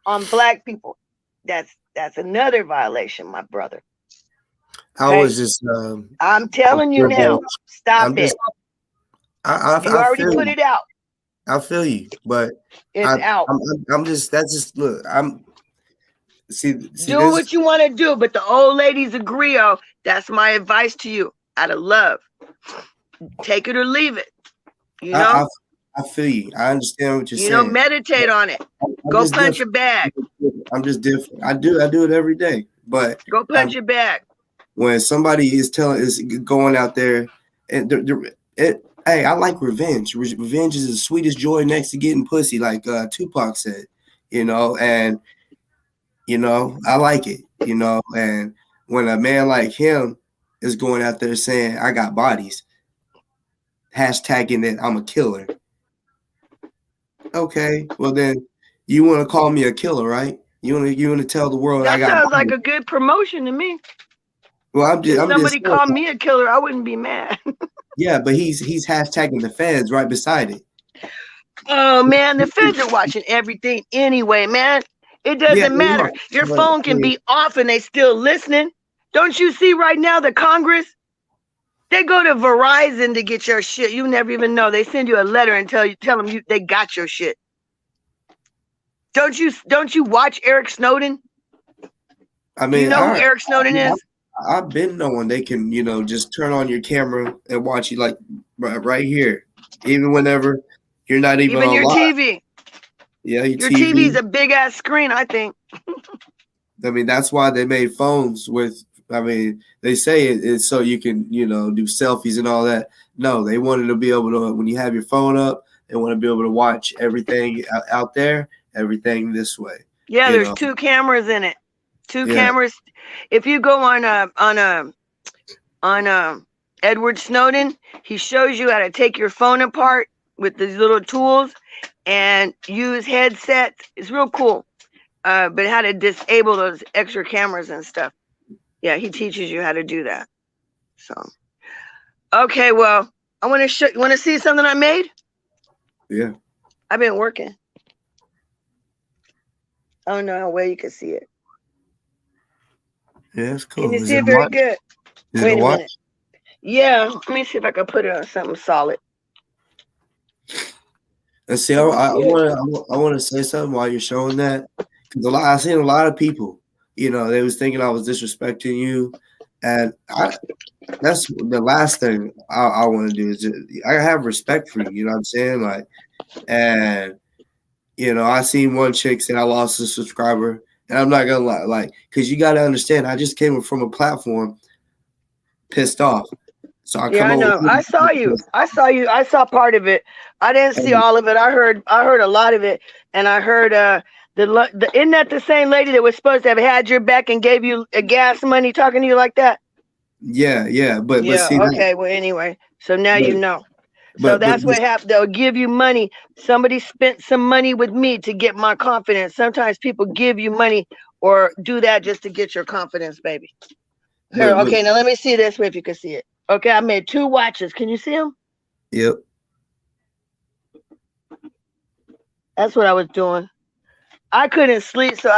on Black people. That's another violation, my brother. I was just. I'm telling you now. Stop it. You already put it out. I feel you, but it's out. I'm just. That's just. Look, I'm. See do what you want to do, but the old ladies agree. Oh, that's my advice to you, out of love. Take it or leave it. You know. I feel you. I understand what you're saying. You know, meditate on it. Go punch your bag. I'm just different. I do it every day. But go punch your bag. When somebody is going out there, and hey, I like revenge. Revenge is the sweetest joy next to getting pussy, like Tupac said. You know, and you know, I like it. You know, and when a man like him is going out there saying, "I got bodies," hashtagging that I'm a killer. Okay, well then, you want to call me a killer, right? You want to tell the world that I got. That sounds like a good promotion to me. Well, if somebody called me a killer, I wouldn't be mad. Yeah, but he's hashtagging the feds right beside it. Oh man, the feds are watching everything anyway, man. It doesn't matter. Your phone can be off and they still listening. Don't you see right now the Congress? They go to Verizon to get your shit. You never even know. They send you a letter and tell them they got your shit. Don't you watch Eric Snowden? I mean, you know who Eric Snowden is? I've been knowing they can, just turn on your camera and watch you like right here, even whenever you're not even your TV. Yeah, your TV's a big ass screen, I think. I mean, that's why they made phones with. I mean, they say it's so you can, do selfies and all that. No, they wanted to be able to, when you have your phone up, they want to be able to watch everything out there, everything this way. Yeah, there's 2 cameras in it. 2 cameras. If you go on Edward Snowden, he shows you how to take your phone apart with these little tools and use headsets. It's real cool. But how to disable those extra cameras and stuff. Yeah, he teaches you how to do that. So, okay, well, I want to show. You want to see something I made? Yeah. I've been working. I don't know how well you can see it. Yeah, it's cool. Can you see it very good? Wait a minute. Yeah, let me see if I can put it on something solid. And see, I want to say something while you're showing that, because I've seen a lot of people. They was thinking I was disrespecting you, And that's the last thing I want to do is I have respect for you. You know what I'm saying? Like, and I seen one chick say I lost a subscriber, and I'm not gonna lie, like, because you got to understand, I just came from a platform pissed off, so I Yeah, come I up with know. I saw you. I saw you. I saw part of it. I didn't see and all of it. I heard a lot of it, and I heard isn't that the same lady that was supposed to have had your back and gave you gas money talking to you like that? yeah, but Yeah. see that, Okay. Well, anyway, so now but you know. So but that's what this, happened. They'll give you money. Somebody spent some money with me to get my confidence. Sometimes people give you money or do that just to get your confidence, baby. Here, but okay, now let me see this way if you can see it. Okay, I made 2 watches. Can you see them? yep, That's what I was doing. I couldn't sleep, so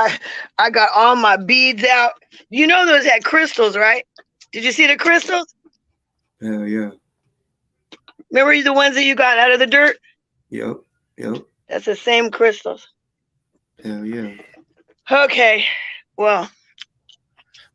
I got all my beads out. You know those had crystals, right? Did you see the crystals? hell yeah, Remember the ones that you got out of the dirt? yep, yep, That's the same crystals. hell yeah. Okay, well,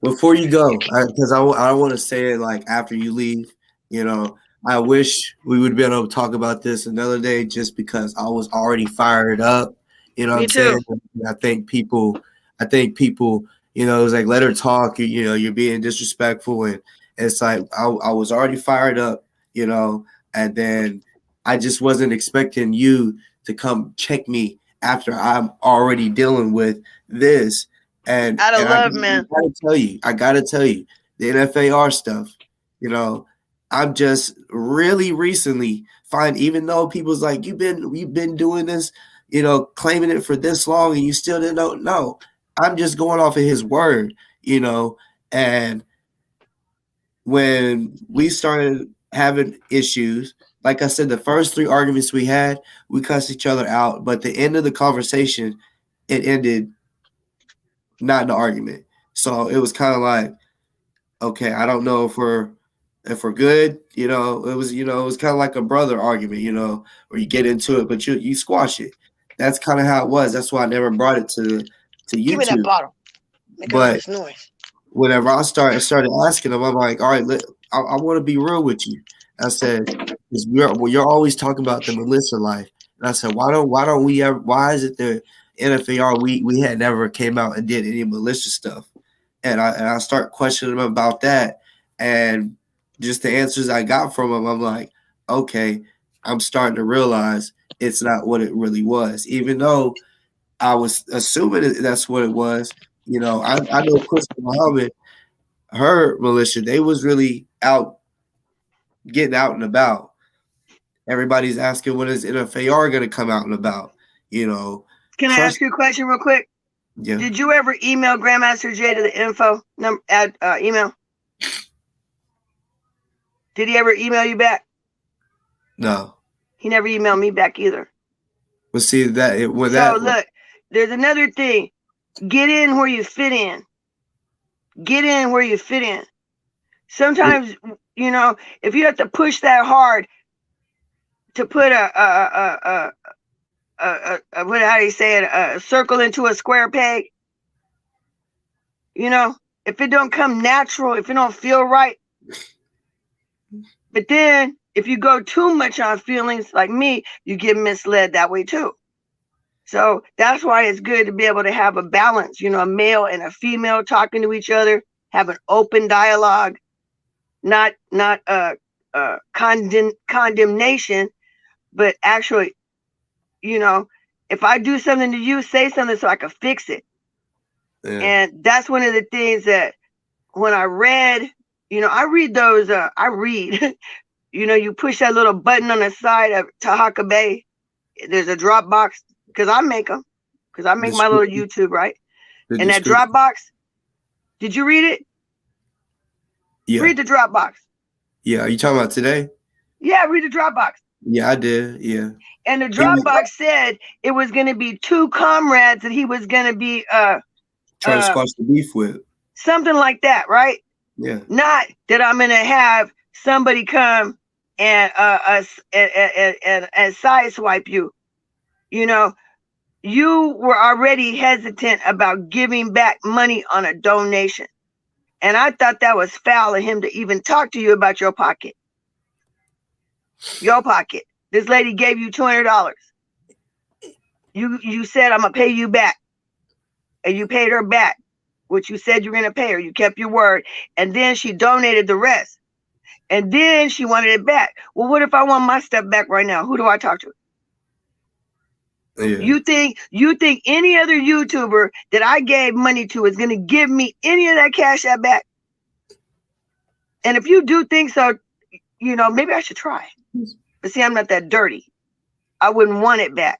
Before you go, because I want to say it like after you leave, you know, I wish we would be able to talk about this another day just because I was already fired up. You know what me I'm too. saying? I think people, it's like let her talk. You're being disrespectful, and it's like I was already fired up, and then I just wasn't expecting you to come check me after I'm already dealing with this and Out of and I love, man. I gotta tell you, the NFAR stuff, you know, I'm just really recently find even though people's like, you've been doing this, claiming it for this long and you still didn't know. No, I'm just going off of his word, and when we started having issues, like I said, the first 3 arguments we had, we cussed each other out, but the end of the conversation, it ended not an argument. So it was kind of like, okay, I don't know if we're good. It was kind of like a brother argument, where you get into it, but you squash it. That's kind of how it was. That's why I never brought it to Give me that YouTube. bottle. Making all But this noise. whenever I started asking them, I'm like, all right, I want to be real with you. I said, because you're always talking about the militia life, and I said, why don't we ever? Why is it the NFAR we had never came out and did any militia stuff? And I start questioning him about that, and just the answers I got from him, I'm like, okay, I'm starting to realize it's not what it really was, even though I was assuming that's what it was. I know Crystal Muhammad, her militia, they was really out getting out and about. Everybody's asking when is NFAR going to come out and about. You know, Can I trust. ask you a question real quick? Yeah, Did you ever email Grandmaster J to the info number at email? Did he ever email you back? no. He never emailed me back either. But see that when So that look, there's another thing. Get in where you fit in. Get in where you fit in. Sometimes, if you have to push that hard to put what how do you say it, a circle into a square peg, if it don't come natural, if it don't feel right. But then if you go too much on feelings like me, you get misled that way too. So that's why it's good to be able to have a balance, a male and a female talking to each other, have an open dialogue, not condemnation, but actually, if I do something to you, say something so I can fix it. yeah, And that's one of the things that when I read, I read those, I read, you push that little button on the side of Tahaka Bay. There's a Dropbox because I make them, because I make my little description, YouTube, right? the And that description. Dropbox, did you read it? Yeah, Read the Dropbox. yeah. Are you talking about today? Yeah, read the Dropbox. Yeah, I did. Yeah, And the he was Dropbox said it was going to be 2 comrades that he was going to be trying to squash the beef with. something like that, right? Yeah, Not that I'm going to have somebody come and and sideswipe you. You were already hesitant about giving back money on a donation. And I thought that was foul of him to even talk to you about your pocket. Your pocket. This lady gave you $200. You said, I'm going to pay you back. And you paid her back, which you said you were going to pay her. You kept your word. And then she donated the rest. And then she wanted it back. Well, what if I want my stuff back right now? Who do I talk to? Yeah. You think any other YouTuber that I gave money to is going to give me any of that cash out back? And if you do think so, maybe I should try. But see, I'm not that dirty. I wouldn't want it back.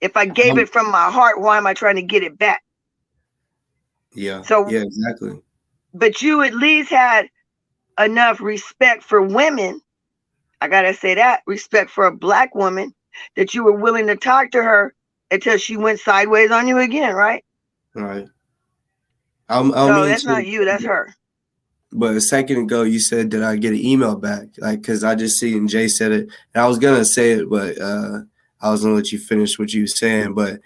If I gave it from my heart, why am I trying to get it back? Yeah. So yeah, exactly. But you at least had enough respect for women. I gotta say that, respect for a Black woman, that you were willing to talk to her until she went sideways on you again, right? Right. So that's not you, that's her. But a second ago, you said that I get an email back, like, because I just seen Jay said it, and I was gonna say it, but I was gonna let you finish what you were saying. But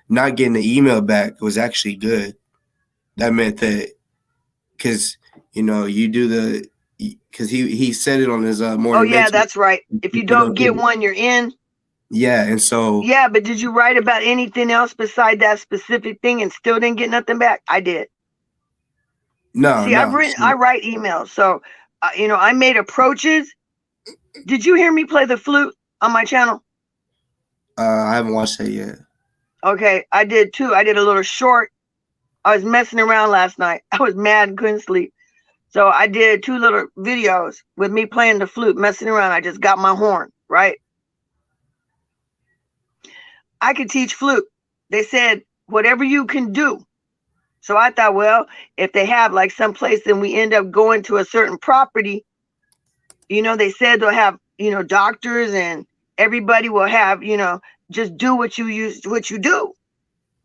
not getting the email back was actually good. That meant that, because you do the, because he said it on his morning. Oh yeah, that's right. If you don't get one, you're in. Yeah, and so. Yeah, but did you write about anything else beside that specific thing and still didn't get nothing back? I did. No, see, I write emails, so I made approaches. Did you hear me play the flute on my channel? I haven't watched that yet. Okay, I did too. I did a little short. I was messing around last night. I was mad and couldn't sleep. So I did 2 little videos with me playing the flute, messing around. I just got my horn, right? I could teach flute. They said, whatever you can do. So I thought, well, if they have like someplace and we end up going to a certain property, they said they'll have, doctors and everybody will have, just do what you do.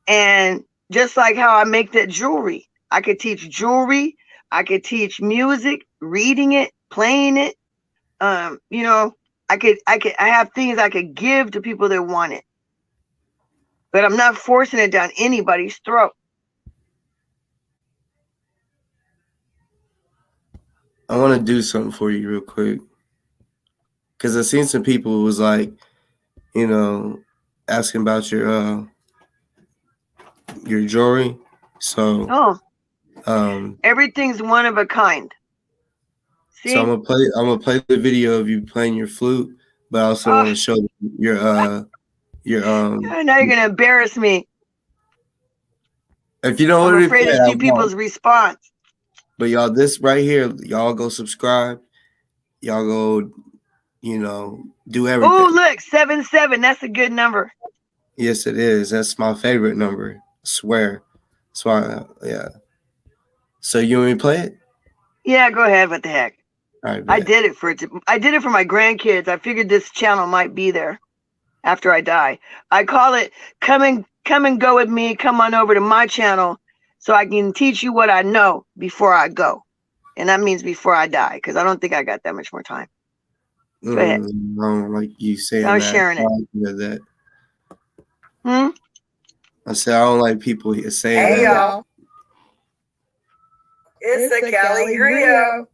And just like how I make that jewelry, I could teach jewelry. I could teach music, reading it, playing it. I have things I could give to people that want it, but I'm not forcing it down anybody's throat. I want to do something for you real quick, because I've seen some people who was like, asking about your jewelry. So, everything's one of a kind. See? So I'm gonna play the video of you playing your flute, but I also want to show your Now you're gonna embarrass me. If you don't I'm afraid to see people's response. But y'all, this right here, y'all go subscribe. Y'all go, do everything. Oh, look, 77. That's a good number. Yes, it is. That's my favorite number. I swear. That's why, yeah. So you want me to play it? Yeah, go ahead. What the heck? All right, I did it for my grandkids. I figured this channel might be there after I die. I call it come and go with me. Come on over to my channel so I can teach you what I know before I go. And that means before I die, because I don't think I got that much more time. Go ahead. I don't like you saying that. I'm sharing it. That. I said I don't like people saying that. Hey, y'all. It's the Cali Griot.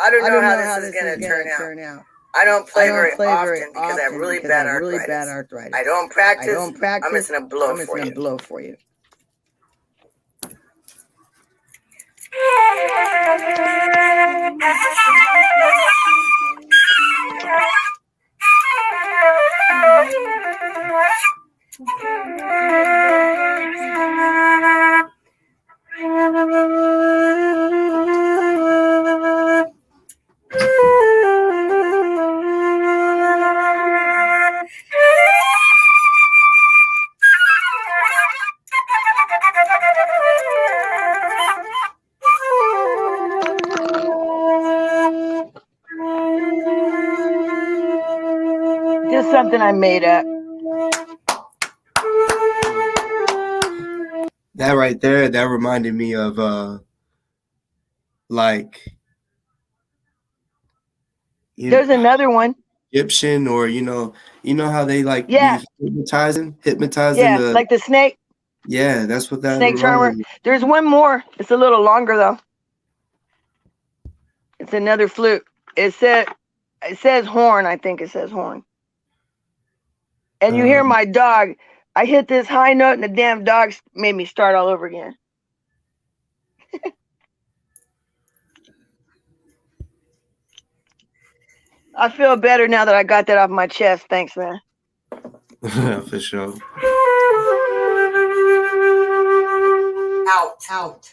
I don't know how this is going to turn out. I don't play very often because I have really bad arthritis. I don't practice. I'm just going to blow for you. Just something I made up. That right there, that reminded me of there's another one. Egyptian, or you know how they like hypnotizing yeah, the, like the snake. Yeah, that's what that Snake charmer. reminds me. There's one more. It's a little longer though. It's another flute. It says horn. I think it says horn. And you hear my dog. I hit this high note, and the damn dog made me start all over again. I feel better now that I got that off my chest. Thanks, man. For sure. Out.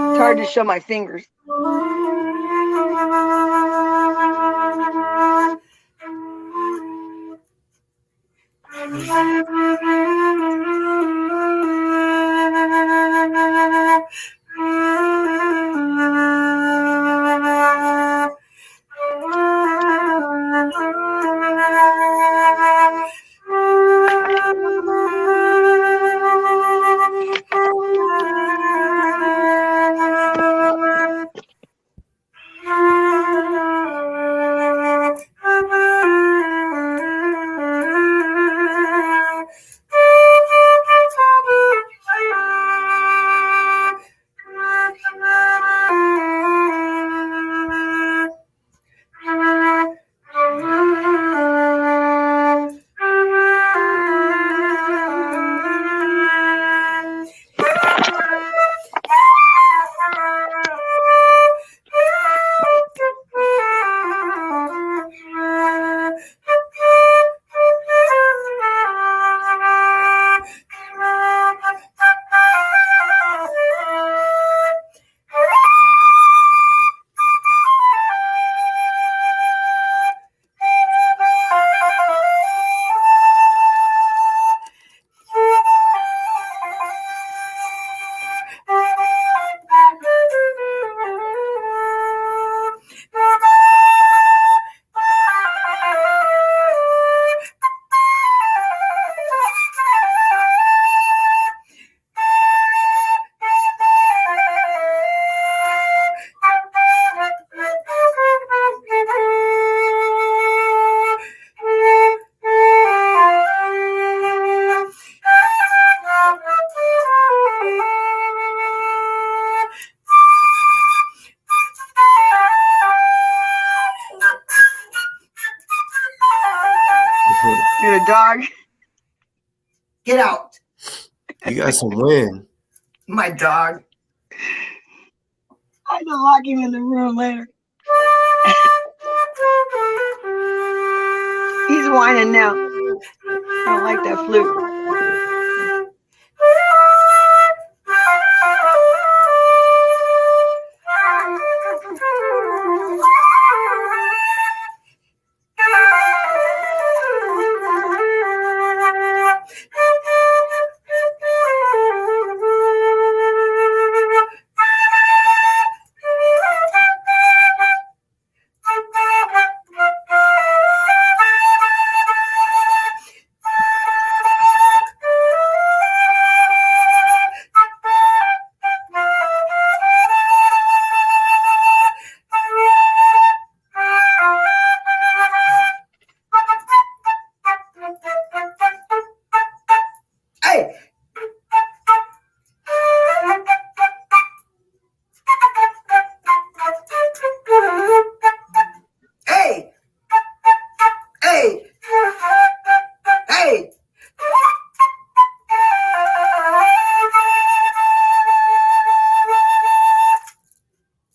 It's hard to show my fingers. You're a dog. Get out. You got some wind. My dog. I can lock him in the room later. He's whining now. I don't like that flute.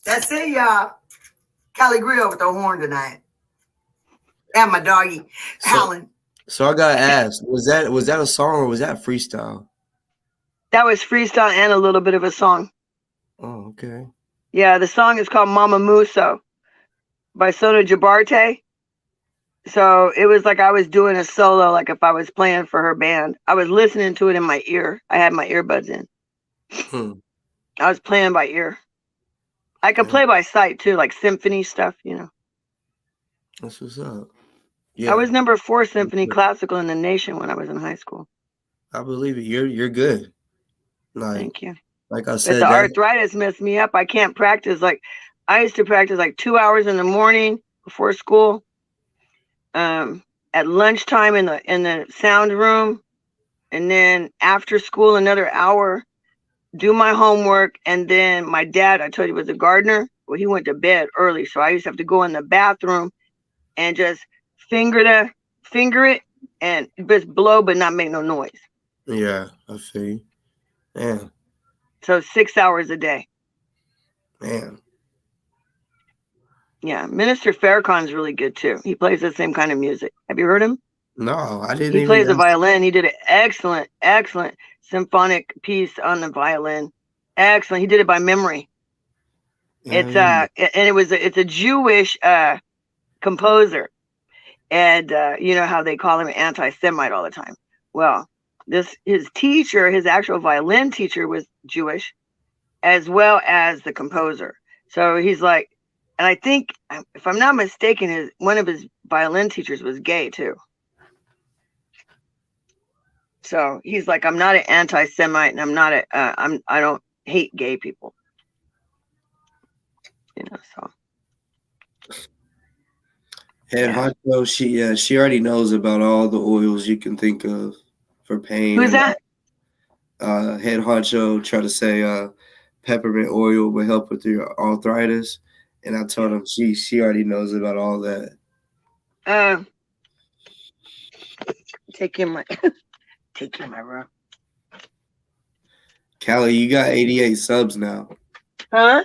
That's it, y'all. Cali Grill with the horn tonight. And my doggy howling. So I gotta ask, was that a song or was that freestyle? That was freestyle and a little bit of a song. Oh, okay. Yeah, the song is called Mama Muso by Sona Jabarte. So it was like I was doing a solo, like if I was playing for her band. I was listening to it in my ear. I had my earbuds in. I was playing by ear. I could play by sight too, like symphony stuff, That's what's up. I was number 4 symphony classical in the nation when I was in high school. I believe it. You're good. Thank you. Like I But said, the arthritis messed me up. I can't practice. Like I used to practice like 2 hours in the morning before school, at lunchtime in the sound room, and then after school another hour, do my homework, and then my dad, I told you, was a gardener. Well, he went to bed early, so I used to have to go in the bathroom and just finger it and just blow but not make no noise. Yeah, I feel you. Yeah. So 6 hours a day. Man. Yeah, Minister Farrakhan's really good too. He plays the same kind of music. Have you heard him? No, I didn't. He plays the violin. He did an excellent symphonic piece on the violin. Excellent. He did it by memory. It's a Jewish composer, and you know how they call him anti-Semite all the time. Well, his actual violin teacher was Jewish, as well as the composer. So he's like, and I think, if I'm not mistaken, one of his violin teachers was gay too. So he's like, I'm not an anti-Semite, and I'm not I don't hate gay people. So. And Honcho, she already knows about all the oils you can think of for pain. Who's that? Head Honcho tried to say peppermint oil will help with your arthritis, and I told him she already knows about all that. Take in my room. Callie, you got 88 subs now. Huh?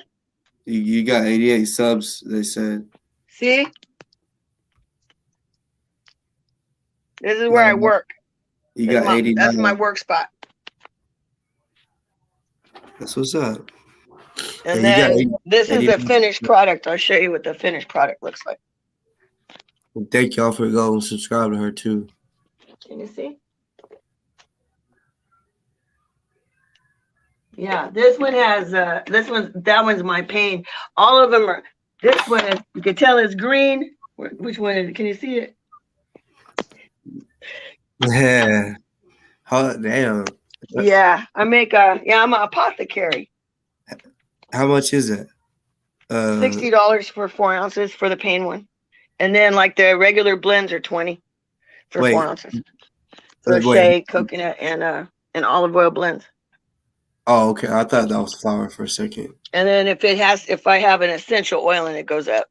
You got 88 subs, they said. See? This is where I work. You got 89. That's my work spot. That's what's up. And then this is the finished product. I'll show you what the finished product looks like. And thank y'all for going and subscribe to her too. Can you see? Yeah, this one has that one's my pain. All of them are. This one is, you can tell it's green. Which one is it? Can you see it? Yeah. Oh, damn. Yeah, I'm an apothecary. How much is it? $60 for 4 ounces for the pain one, and then like the regular blends are $20 for 4 ounces. For shea, coconut, and olive oil blends. Oh, okay. I thought that was flour for a second. And then if I have an essential oil in it, goes up.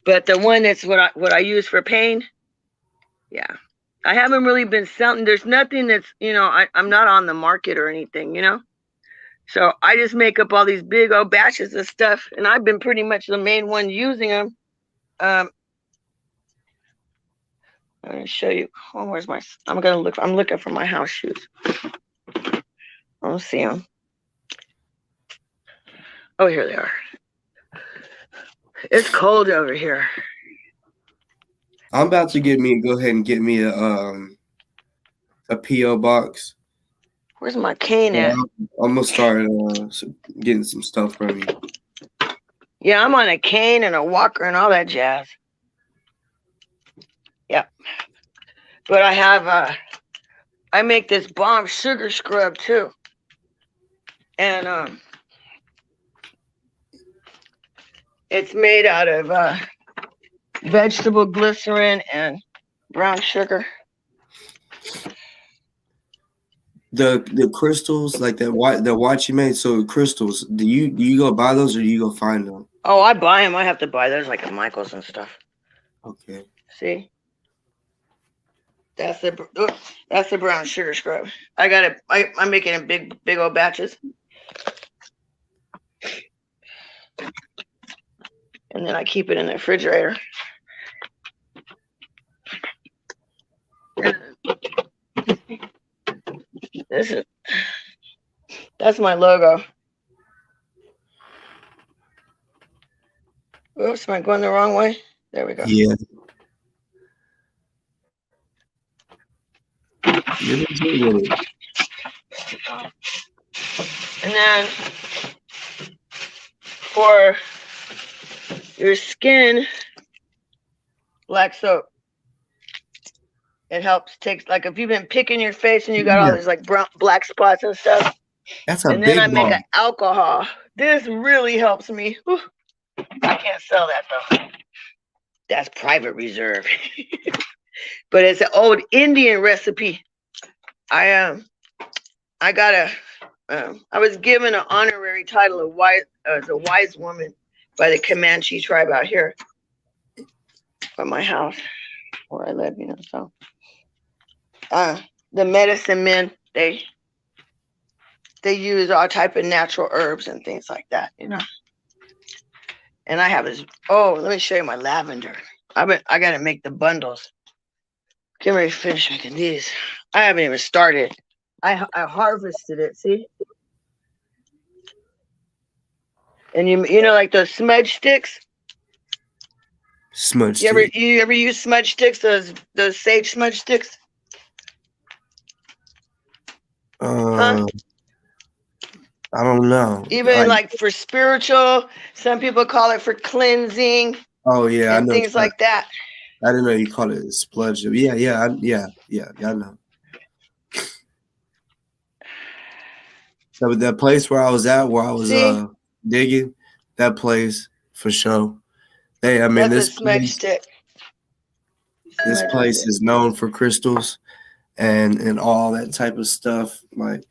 But the one that's what I use for pain, yeah. I haven't really been selling. There's nothing that's, I'm not on the market or anything, So I just make up all these big old batches of stuff, and I've been pretty much the main one using them. I'm going to show you. Oh, I'm looking for my house shoes. I don't see them. Oh, here they are. It's cold over here. I'm about to go ahead and get me a P.O. box. Where's my cane at? I'm going to start getting some stuff from you. Yeah, I'm on a cane and a walker and all that jazz. Yep. But I have I make this bomb sugar scrub too. And it's made out of vegetable glycerin and brown sugar. The crystals, like the watch you made, so crystals, do you go buy those or do you go find them? Oh, I buy them. I have to buy those like at Michael's and stuff. Okay. See? That's the brown sugar scrub. I got it. I'm making it big old batches. And then I keep it in the refrigerator. That's my logo. Oops, am I going the wrong way? There we go. Yeah. And then for your skin, black soap. It helps take, like, if you've been picking your face and you got all these like brown, black spots and stuff. That's a and big then I make one. an alcohol. This really helps me. Whew. I can't sell that though. That's private reserve. But it's an old Indian recipe. I was given an honorary title of as a wise woman by the Comanche tribe out here from my house where I live, so the medicine men, they use all type of natural herbs and things like that, And I have this, let me show you my lavender. I gotta make the bundles. Get ready to finish making these. I haven't even started. I harvested it, see? And you know, like those smudge sticks? Smudge You stick. ever use smudge sticks, those sage smudge sticks? Huh? I don't know. Even like for spiritual, some people call it for cleansing. Oh yeah, I and know. things like that. I didn't know you call it spludge. Yeah, I know. That place where I was at, where I was digging, that place for sure. Hey, I mean, That's a smudge stick. This place is known for crystals and all that type of stuff, like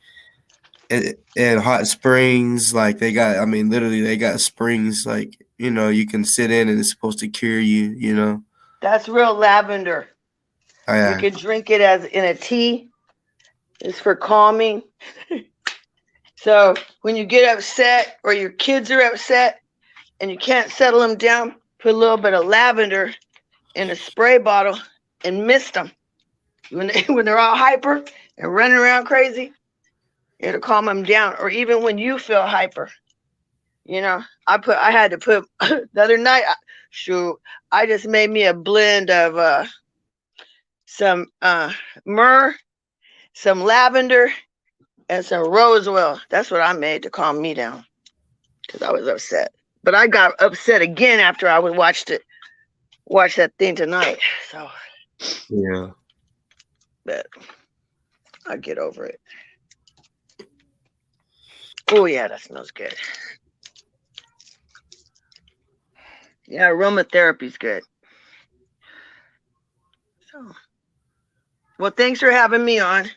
and hot springs. Like literally they got springs, like, you can sit in and it's supposed to cure you. That's real lavender. Oh, yeah. You can drink it as in a tea. It's for calming. So when you get upset or your kids are upset and you can't settle them down, put a little bit of lavender in a spray bottle and mist them. When they're all hyper and running around crazy, it'll calm them down. Or even when you feel hyper, I had to put the other night. I just made me a blend of some myrrh, some lavender, and some rose oil. That's what I made to calm me down because I was upset. But I got upset again after I watched that thing tonight. So Yeah. But I'll get over it. Oh yeah, that smells good. Yeah, aromatherapy's good. So, well, thanks for having me on.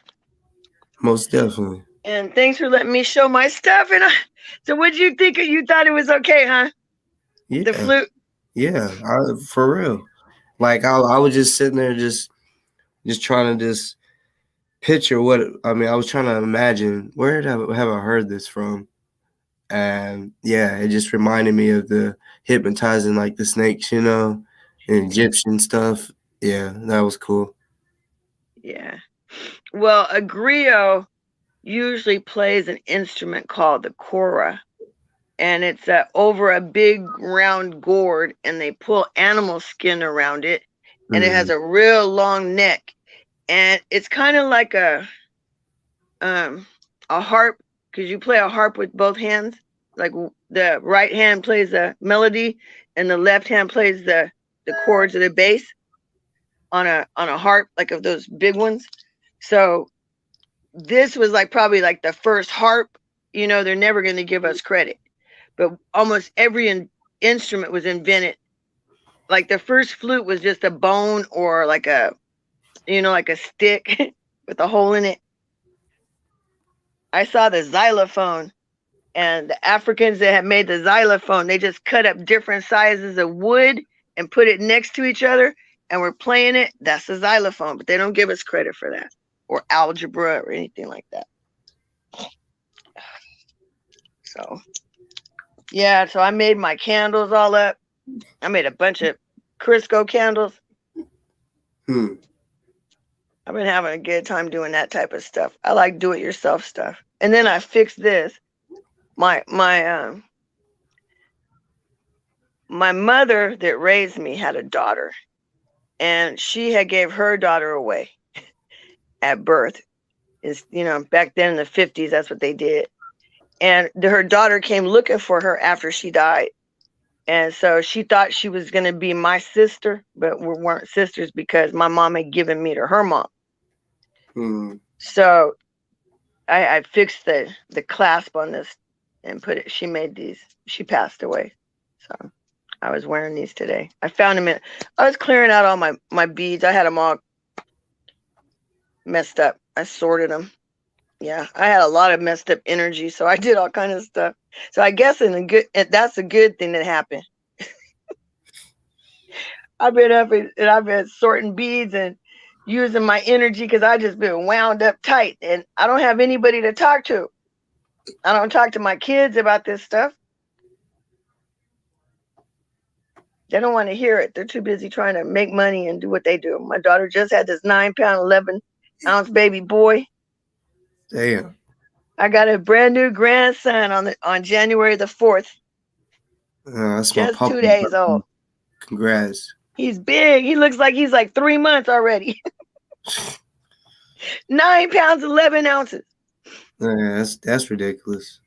Most definitely. And thanks for letting me show my stuff. And so, what'd you think? You thought it was okay, huh? Yeah. The flute. Yeah, for real. Like I was just sitting there, just trying to just picture what I was trying to imagine where have I heard this from, and yeah, it just reminded me of the hypnotizing like the snakes, and Egyptian stuff. Yeah, that was cool. Yeah. Well, a griot usually plays an instrument called the kora, and it's over a big round gourd, and they pull animal skin around it, and it has a real long neck, and it's kind of like a harp, because you play a harp with both hands. Like the right hand plays the melody, and the left hand plays the chords of the bass on a harp, like of those big ones. So this was probably the first harp. They're never going to give us credit, but almost every instrument was invented. Like the first flute was just a bone or like a stick with a hole in it. I saw the xylophone, and the Africans that had made the xylophone, they just cut up different sizes of wood and put it next to each other, and we're playing it. That's a xylophone, but they don't give us credit for that, or algebra or anything like that. So, yeah, so I made my candles all up. I made a bunch of Crisco candles. I've been having a good time doing that type of stuff. I like do-it-yourself stuff. And then I fixed this. My mother that raised me had a daughter, and she had gave her daughter away at birth. Back then in the 50s, that's what they did. And her daughter came looking for her after she died. And so she thought she was going to be my sister, but we weren't sisters because my mom had given me to her mom. So I fixed the clasp on this and put it. She made these. She passed away. So I was wearing these today. I found them I was clearing out all my beads. I had them all messed up. I sorted them. Yeah, I had a lot of messed up energy, so I did all kind of stuff. So I guess that's a good thing that happened. I've been up and I've been sorting beads and using my energy because I just been wound up tight, and I don't have anybody to talk to. I don't talk to my kids about this stuff. They don't want to hear it. They're too busy trying to make money and do what they do. My daughter just had this 9-pound, 11-ounce baby boy. Damn. I got a brand new grandson on January the 4th. That's just my 2 days old. Congrats. He's big. He looks like he's like 3 months already. 9 pounds, 11 ounces. Yeah, that's ridiculous.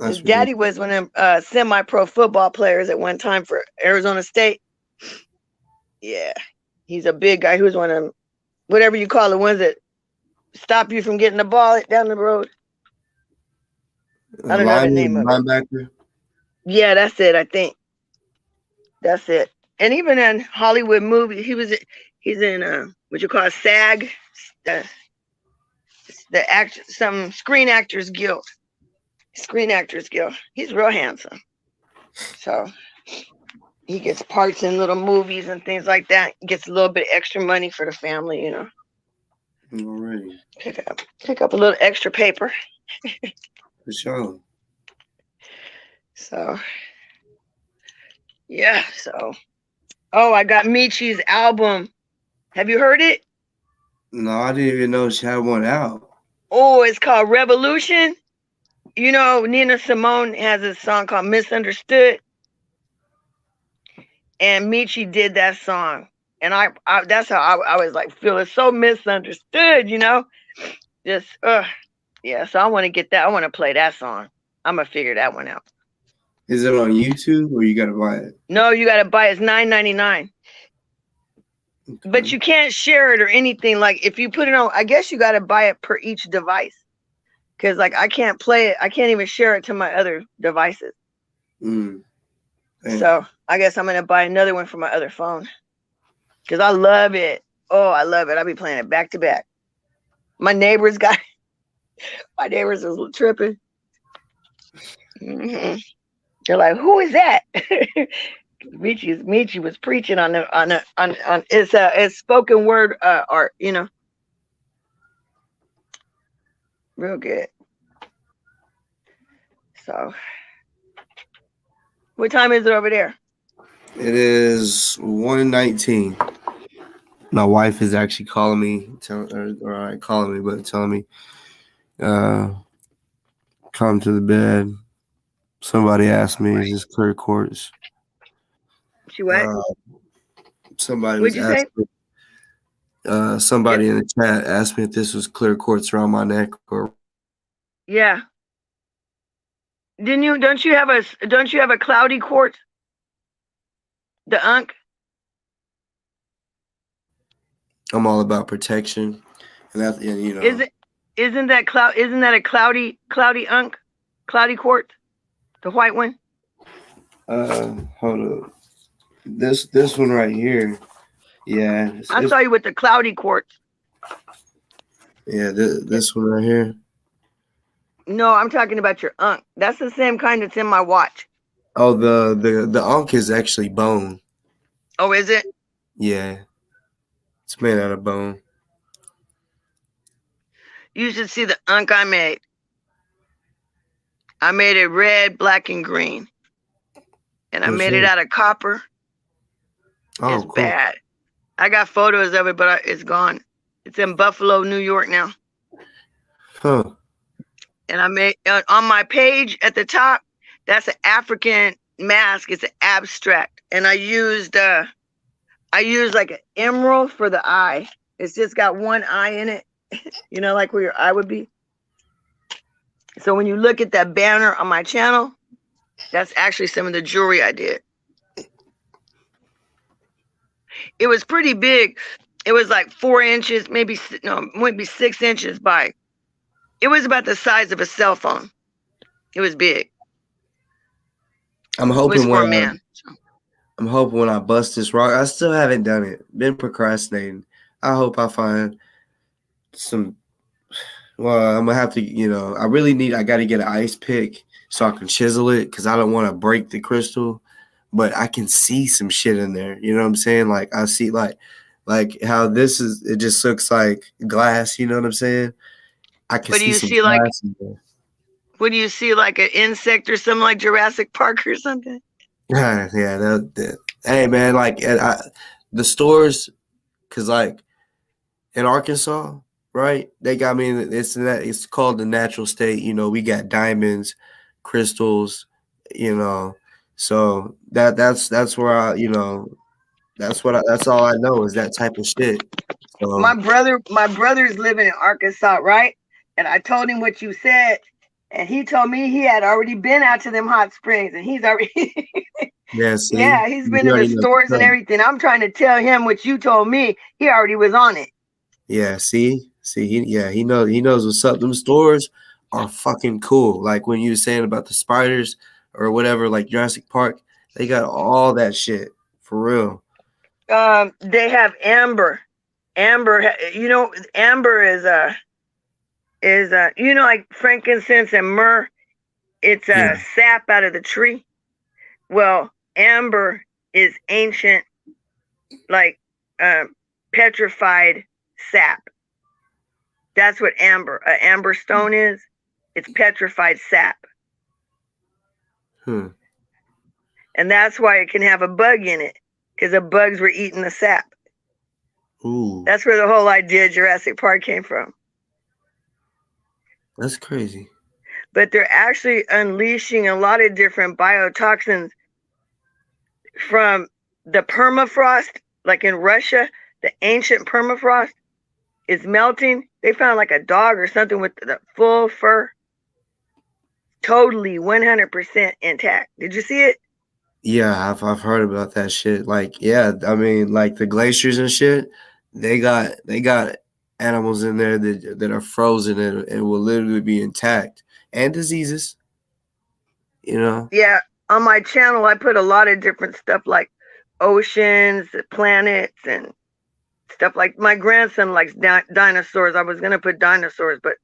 His daddy was one of them semi-pro football players at one time for Arizona State. Yeah, he's a big guy. Who's one of them, whatever you call the ones that stop you from getting the ball down the road. I don't know the name of it. Linebacker? Yeah, that's it. I think that's it. And even in Hollywood movies, he's in what you call SAG, the some Screen Actors Guild. Screen Actors Guild. He's real handsome. So he gets parts in little movies and things like that. Gets a little bit extra money for the family, you know. Alrighty. Pick up a little extra paper. For sure. So yeah, I got Michi's album. Have you heard it? No, I didn't even know she had one out. Oh, it's called Revolution. You know, Nina Simone has a song called Misunderstood. And Michi did that song. And I that's how I was like feeling so misunderstood, you know? Just yeah, so I want to get that. I want to play that song. I'm gonna figure that one out. Is it on YouTube or you gotta buy it? No, you gotta buy it. It's $9.99. Okay. But you can't share it or anything. Like if you put it on, I guess you gotta buy it per each device. Cause like I can't play it. I can't even share it to my other devices. So I guess I'm gonna buy another one for my other phone. Cause I love it. Oh, I love it. I'll be playing it back to back. My neighbors was tripping. Mm-hmm. They're like, "Who is that?" Michi was preaching on it's spoken word art, you know. Real good. So, what time is it over there? It is 1:19. My wife is actually calling me, telling me, come to the bed. Somebody asked me, is this clear quartz? She what? Somebody was asking. Somebody in the chat asked me if this was clear quartz around my neck or. Yeah. Don't you have a cloudy quartz? The Unk? I'm all about protection, and you know. Isn't that a cloudy Unk? Cloudy quartz? The white one? Hold up. This one right here. Yeah. I saw you with the cloudy quartz. Yeah, this one right here. No, I'm talking about your Unk. That's the same kind that's in my watch. Oh, the Unk is actually bone. Oh, is it? Yeah. It's made out of bone. You should see the Unk I made. I made it red, black, and green. And I made it out of copper. Oh, it's cool. Bad. I got photos of it, but it's gone. It's in Buffalo, New York now. Huh. And I made on my page at the top, that's an African mask. It's an abstract. And I used like an emerald for the eye. It's just got one eye in it. You know, like where your eye would be. So when you look at that banner on my channel, that's actually some of the jewelry I did. It was pretty big. It was like 4 inches, maybe 6 inches by. It was about the size of a cell phone. It was big. I'm It was hoping for a when man. I'm hoping when I bust this rock, I still haven't done it. Been procrastinating. I hope I find some. Well, I'm gonna have to, I got to get an ice pick so I can chisel it because I don't want to break the crystal, but I can see some shit in there. You know what I'm saying? Like I see like how this is. It just looks like glass. You know what I'm saying? I can What do see you some see like? glass in there. What do you see like an insect or something like Jurassic Park or something? Yeah, hey man, like the stores, cause like in Arkansas, right? They got me in it's called the natural state. We got diamonds, crystals, so that's where that's all I know is that type of shit. My So brother's living in Arkansas, right? And I told him what you said, and he told me he had already been out to them hot springs, and he's already yeah, see, yeah, he's been you in the already know. stores and everything. I'm trying to tell him what you told me. He already was on it. Yeah, see, he knows what's up. Them stores are fucking cool. Like when you were saying about the spiders or whatever, like Jurassic Park, they got all that shit for real. They have amber. Amber, amber is like frankincense and myrrh. It's a Yeah. sap out of the tree. Well, amber is ancient, like petrified sap. That's what amber, amber stone is. It's petrified sap. Hmm. And that's why it can have a bug in it, because the bugs were eating the sap. Ooh, That's where the whole idea of Jurassic Park came from. that's crazy. But they're actually unleashing a lot of different biotoxins from the permafrost, like in Russia, the ancient permafrost is melting. They found like a dog or something with the full fur, totally 100% intact. Did you see it? Yeah, I've heard about that shit. Like, yeah, I mean, like the glaciers and shit, they got animals in there that are frozen and will literally be intact and diseases. Yeah, on my channel, I put a lot of different stuff like oceans, planets, and stuff like my grandson likes dinosaurs. I was going to put dinosaurs, but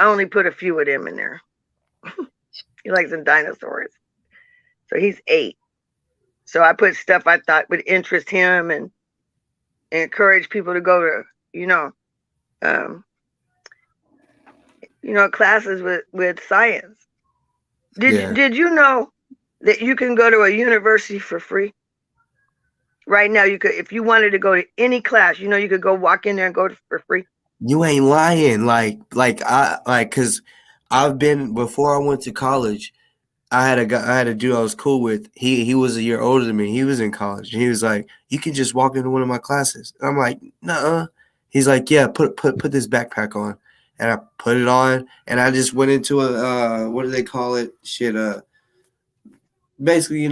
I only put a few of them in there. He likes some dinosaurs. So he's 8. So I put stuff I thought would interest him and encourage people to go to, classes with science. Did you know that you can go to a university for free? Right now, you could, if you wanted to go to any class, you could go walk in there and go for free. You ain't lying. Cause I've been before I went to college. I had a dude I was cool with. He was a year older than me. He was in college. And he was like, "You can just walk into one of my classes." And I'm like, "Nuh-uh." He's like, "Yeah, put this backpack on." And I put it on, and I just went into a what do they call it? Shit, basically,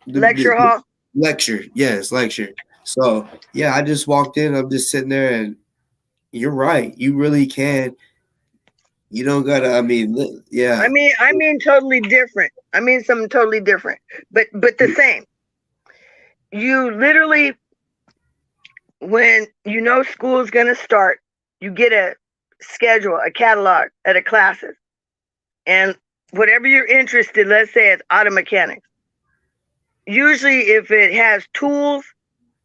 Lecture hall. lecture. Yes, lecture. So yeah, I just walked in. I'm just sitting there, and you're right. You really can. You don't gotta. I mean, yeah. I mean, totally different. I mean, something totally different, but the same. You literally, when school's gonna start, you get a schedule, a catalog at a classes, and whatever you're interested. Let's say it's auto mechanics. Usually, if it has tools,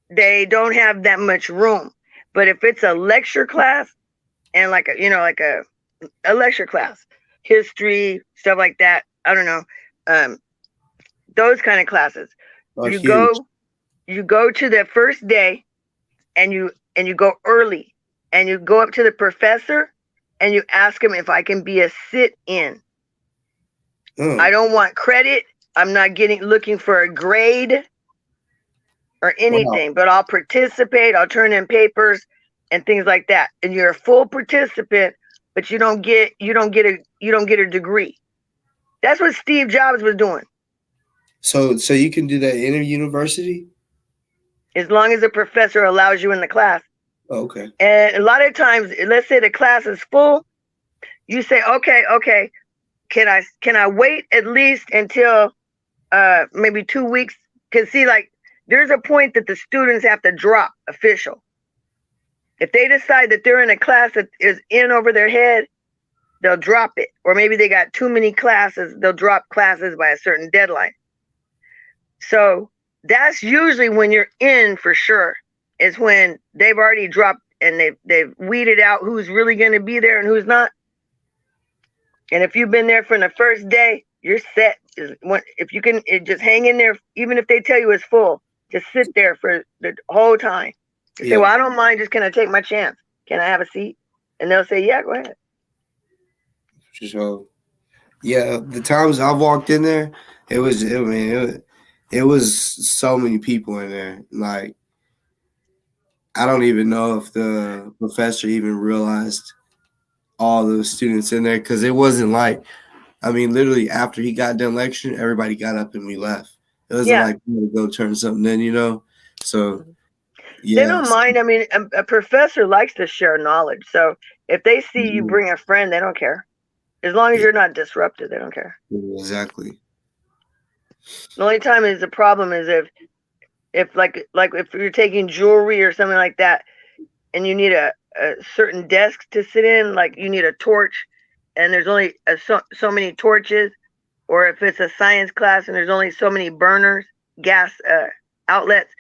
they don't have that much room. But if it's a lecture class and like a lecture class, history, stuff like that, I don't know, those kind of classes, you Huge. go to the first day, and you go early, and you go up to the professor and you ask him if I can be a sit-in. I don't want credit. I'm not looking for a grade or anything, but I'll participate. I'll turn in papers and things like that. And you're a full participant, but you don't get you don't get a degree. That's what Steve Jobs was doing. So you can do that in a university? As long as the professor allows you in the class. Okay. And a lot of times, let's say the class is full, you say, okay, can I wait at least until maybe 2 weeks? Because see, like, there's a point that the students have to drop official. If they decide that they're in a class that is in over their head, they'll drop it. Or maybe they got too many classes, they'll drop classes by a certain deadline. So that's usually when you're in for sure, is when they've already dropped and they've weeded out who's really going to be there and who's not. And if you've been there from the first day, you're set. If you can just hang in there, even if they tell you it's full, just sit there for the whole time. You say, well, I don't mind. Just can I take my chance? Can I have a seat? And they'll say, yeah, go ahead. So, yeah, the times I walked in there, it was so many people in there. Like, I don't even know if the professor even realized all the students in there, because it wasn't like, I mean, literally after he got done lecturing, everybody got up and we left. It wasn't like we had to go turn something in, you know? So, yeah. They don't mind. I mean, a professor likes to share knowledge. So if they see you bring a friend, they don't care. As long as you're not disruptive, they don't care. Exactly. The only time is the problem is if if you're taking jewelry or something like that, and you need a certain desk to sit in, like you need a torch, and there's only so many torches, or if it's a science class and there's only so many burners, gas outlets,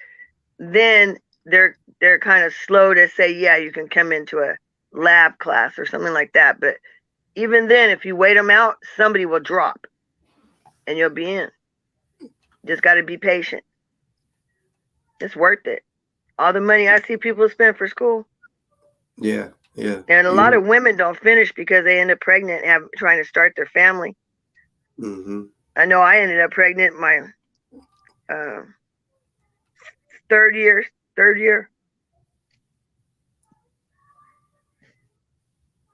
then they're kind of slow to say, yeah, you can come into a lab class or something like that. But even then, if you wait them out, somebody will drop and you'll be in. Just got to be patient. It's worth it. All the money I see people spend for school. Yeah. And a lot of women don't finish because they end up pregnant and trying to start their family. Mm-hmm. I know I ended up pregnant my third year.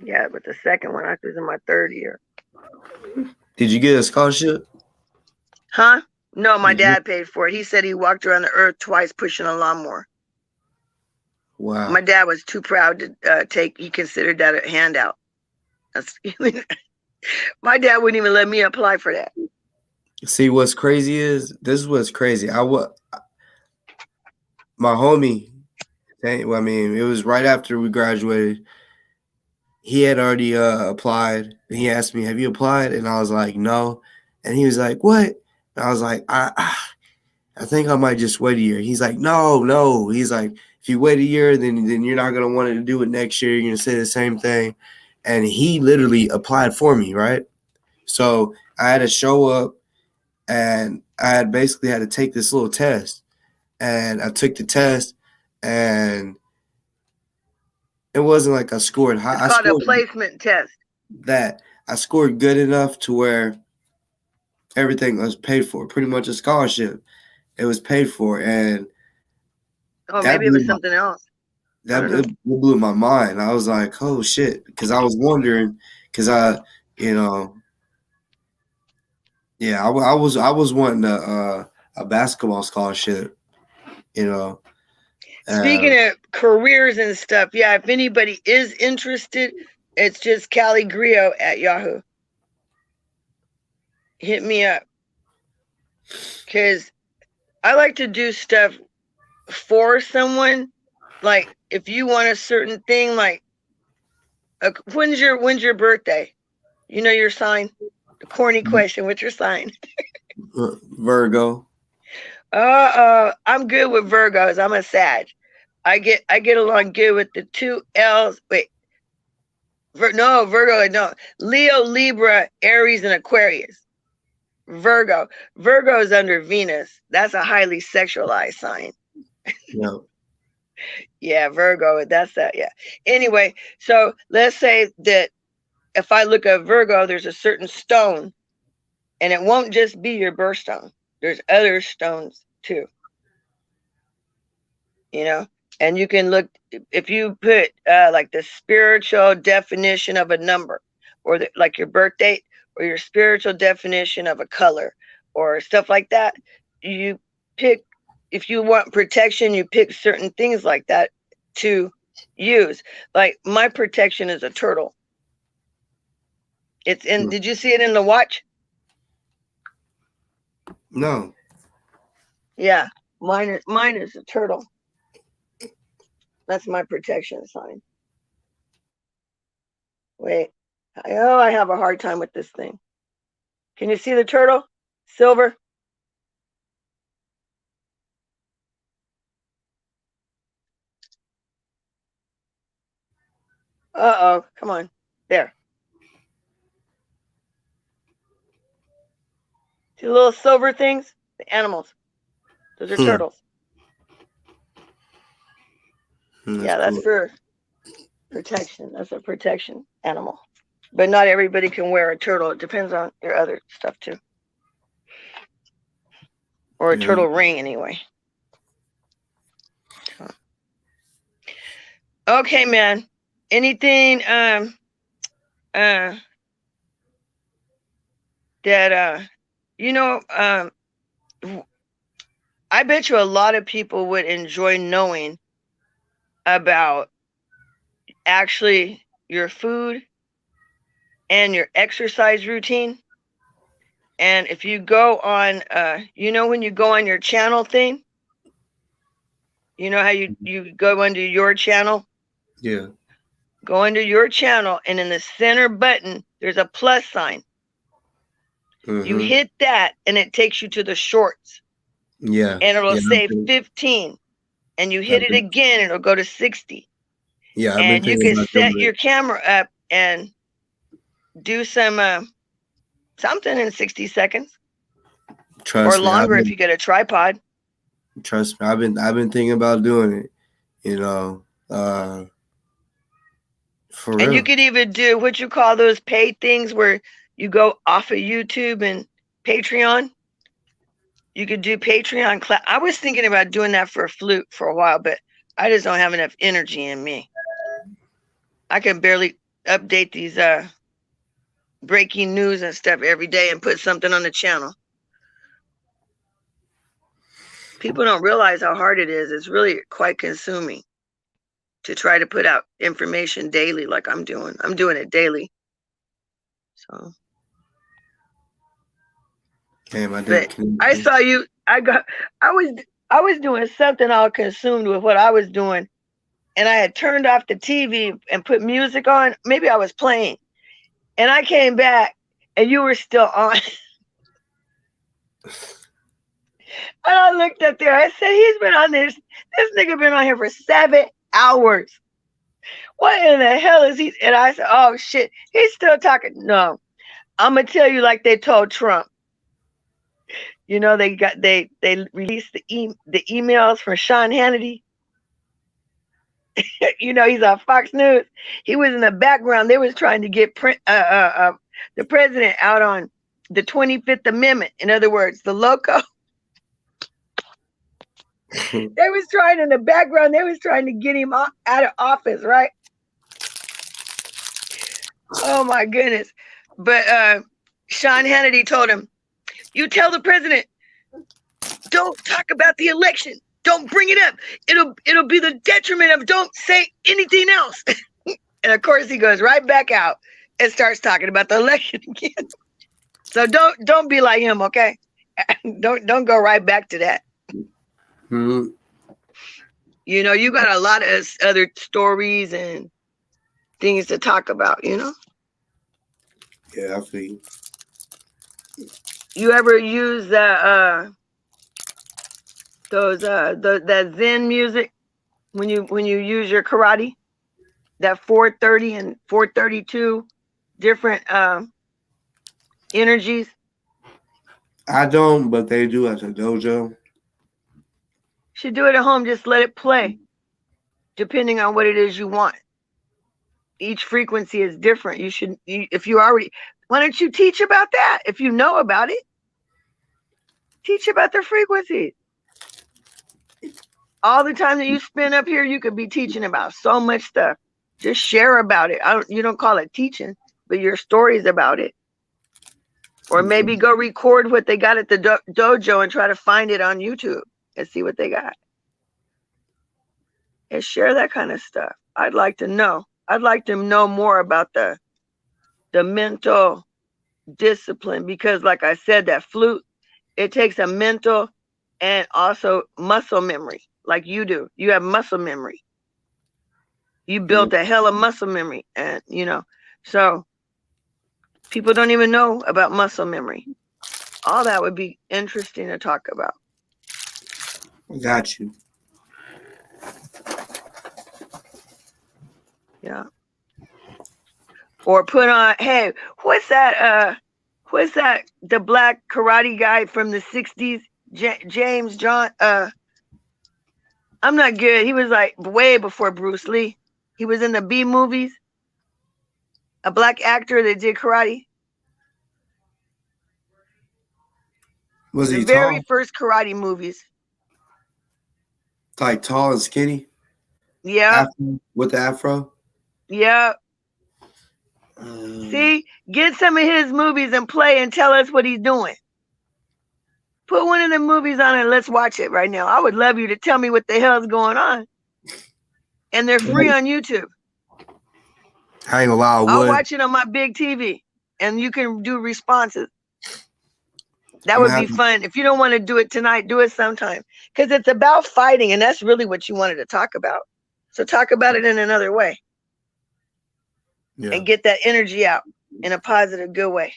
Yeah, but the second one, I was in my third year. Did you get a scholarship? Huh? No, my dad paid for it. He said he walked around the earth twice pushing a lawnmower. Wow. My dad was too proud to take. He considered that a handout. My dad wouldn't even let me apply for that. See, what's crazy is, this is what's crazy. My homie, well, I mean, it was right after we graduated. He had already applied. He asked me, have you applied? And I was like, no. And he was like, what? And I was like, I think I might just wait a year. He's like, no. He's like, if you wait a year, then you're not going to want to do it next year. You're going to say the same thing. And he literally applied for me, right? So I had to show up, and I had basically had to take this little test. And I took the test, and it wasn't like I scored high. It's called a placement test. That I scored good enough to where everything was paid for, pretty much a scholarship. It was paid for, and maybe it was something else. It blew my mind. I was like, oh shit, because I was wondering, because I was wanting a basketball scholarship, Speaking of careers and stuff, yeah, if anybody is interested, it's just Callie Griot at Yahoo. Hit me up. Because I like to do stuff for someone. Like, if you want a certain thing, like, when's your birthday? You know your sign? The corny question, what's your sign? Virgo. I'm good with Virgos. I'm a Sag. I get along good with the two L's. Wait. Virgo, no. Leo, Libra, Aries, and Aquarius. Virgo. Virgo is under Venus. That's a highly sexualized sign. No. Yeah, Virgo. That's that. Yeah. Anyway, so let's say that if I look at Virgo, there's a certain stone, and it won't just be your birthstone. There's other stones too. And you can look, if you put like the spiritual definition of a number, or like your birth date or your spiritual definition of a color or stuff like that, you pick, if you want protection, you pick certain things like that to use. Like my protection is a turtle. It's in, did you see it in the watch? No. Yeah, mine is a turtle. That's my protection sign. Wait. Oh, I have a hard time with this thing. Can you see the turtle? Silver? Uh-oh, come on. There. See the little silver things? The animals. Those are turtles. Yeah, that's cool. For protection. That's a protection animal. But not everybody can wear a turtle. It depends on your other stuff too. Or a turtle ring anyway. Okay, man. Anything that I bet you a lot of people would enjoy knowing about actually your food and your exercise routine. And if you go on, when you go on your channel thing, you know how you go into your channel? Yeah. Go into your channel, and in the center button, there's a plus sign. You hit that, and it takes you to the shorts. Yeah. And it'll say 15. And you hit it again, and it'll go to 60. Yeah. And you can set your camera up and do some something in 60 seconds. Or longer if you get a tripod. Trust me, I've been thinking about doing it, for real. And you could even do what you call those paid things where you go off of YouTube and Patreon. You could do Patreon class. I was thinking about doing that for a flute for a while, but I just don't have enough energy in me. I can barely update these breaking news and stuff every day and put something on the channel. People don't realize how hard it is. It's really quite consuming to try to put out information daily like I'm doing. I'm doing it daily. So. But I saw you. I was doing something all consumed with what I was doing, and I had turned off the TV and put music on. Maybe I was playing, and I came back, and you were still on. And I looked up there. I said, "He's been on this. This nigga been on here for 7 hours. What in the hell is he?" And I said, "Oh shit, he's still talking." No, I'm gonna tell you like they told Trump. You know, they released the emails from Sean Hannity. You know, he's on Fox News. He was in the background. They was trying to get the president out on the 25th Amendment. In other words, the loco. They was trying in the background. They was trying to get him out of office, right? Oh my goodness! But Sean Hannity told him, "You tell the president, don't talk about the election. Don't bring it up. It'll be the detriment of don't say anything else." And of course he goes right back out and starts talking about the election again. So don't be like him, okay? Don't go right back to that. Mm-hmm. You know, you got a lot of other stories and things to talk about, you know? Yeah, I feel you. You ever use that Zen music when you use your karate? That 430 and 432 different energies? I don't, but they do at the dojo. Should do it at home. Just let it play, depending on what it is you want. Each frequency is different. Why don't you teach about that? If you know about it, teach about the frequencies. All the time that you spend up here, you could be teaching about so much stuff. Just share about it. You don't call it teaching. but your stories about it. Or maybe go record what they got at the dojo and try to find it on YouTube and see what they got. And share that kind of stuff. I'd like to know. I'd like to know more about the mental discipline, because like I said, that flute, it takes a mental and also muscle memory, like you do. You have muscle memory. You built a hell of muscle memory. And, so people don't even know about muscle memory. All that would be interesting to talk about. Got you. Yeah. Or put on, hey, what's that, the black karate guy from the 60s, James John, I'm not good. He was like way before Bruce Lee. He was in the B movies. A black actor that did karate. Was he the very tall? first karate movies. Like tall and skinny? Yeah. With the afro? Yeah. See, get some of his movies and play and tell us what he's doing. Put one of the movies on and let's watch it right now. I would love you to tell me what the hell's going on. And they're free on YouTube. I ain't gonna lie, I'll watch it on my big TV and you can do responses. That would be fun. If you don't want to do it tonight, do it sometime. Because it's about fighting, and that's really what you wanted to talk about. So talk about it in another way. Yeah. And get that energy out in a positive, good way.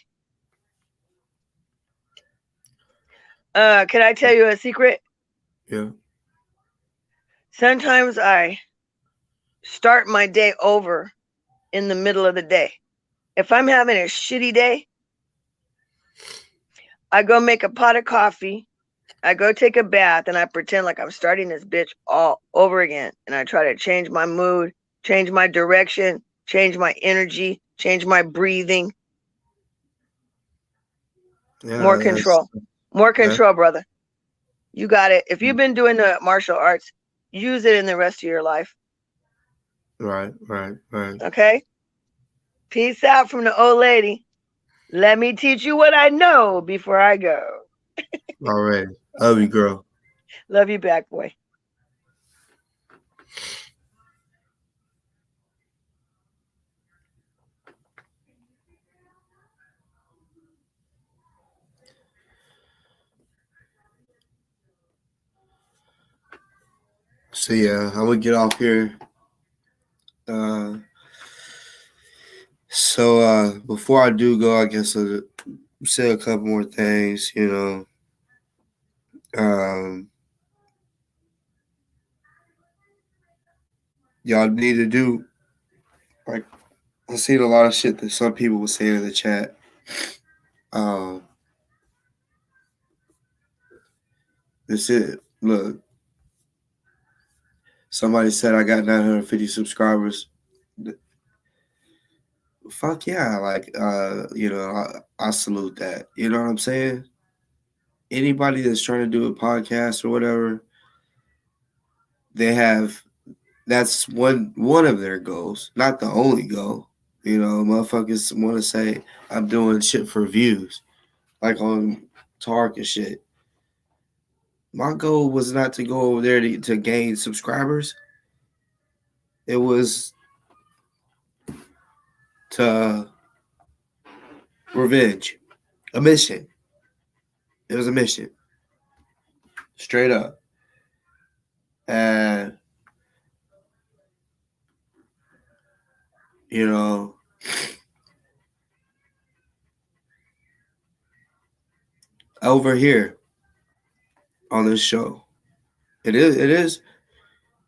Can I tell you a secret? Yeah. Sometimes I start my day over in the middle of the day. If I'm having a shitty day, I go make a pot of coffee, I go take a bath, and I pretend like I'm starting this bitch all over again. And I try to change my mood, change my direction, change my energy, change my breathing. Yeah, more control. More control, brother. You got it. If you've been doing the martial arts, use it in the rest of your life. Right. Okay? Peace out from the old lady. Let me teach you what I know before I go. All right. Love you, girl. Love you back, boy. So yeah, I'm gonna get off here. So before I do go, I guess I'll say a couple more things. Y'all need to do, like, I've seen a lot of shit that some people were saying in the chat. That's it. Look, somebody said I got 950 subscribers. Fuck yeah, like, I salute that. You know what I'm saying? Anybody that's trying to do a podcast or whatever, that's one of their goals, not the only goal. Motherfuckers want to say I'm doing shit for views, like on Tark and shit. My goal was not to go over there to gain subscribers. It was to revenge, a mission. It was a mission, straight up. And over here on this show, it is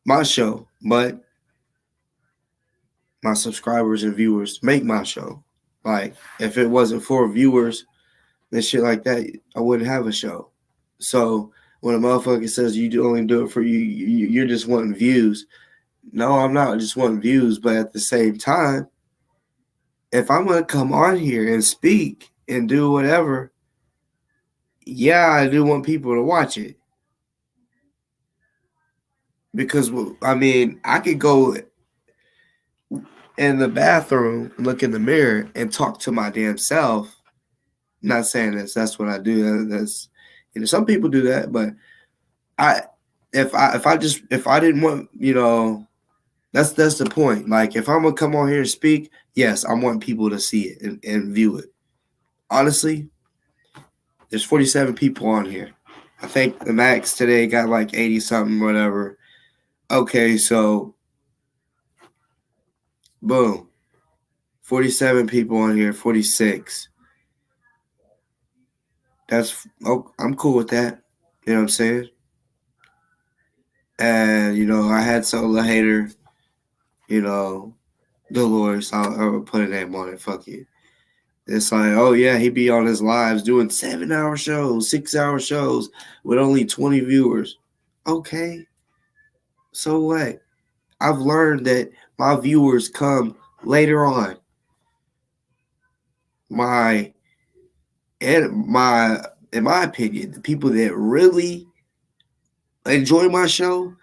my show, but my subscribers and viewers make my show. Like, if it wasn't for viewers and shit like that, I wouldn't have a show. So when a motherfucker says you only do it for you're just wanting views. No, I'm not just wanting views, but at the same time, if I'm going to come on here and speak and do whatever, yeah, I do want people to watch it. Because, I mean, I could go in the bathroom, look in the mirror, and talk to my damn self. I'm not saying that's what I do. That's some people do that, but if I didn't want, that's the point. Like if I'm gonna come on here and speak, yes, I want people to see it and view it. Honestly, there's 47 people on here. I think the max today got like 80 something, whatever. Okay, so boom. 47 people on here, 46. I'm cool with that. You know what I'm saying? And, I had some hater, Dolores, I'll put a name on it, fuck you. It's like, oh yeah, he be on his lives doing 7-hour shows, 6-hour shows with only 20 viewers. Okay. So what? I've learned that my viewers come later on. In my opinion, the people that really enjoy my show,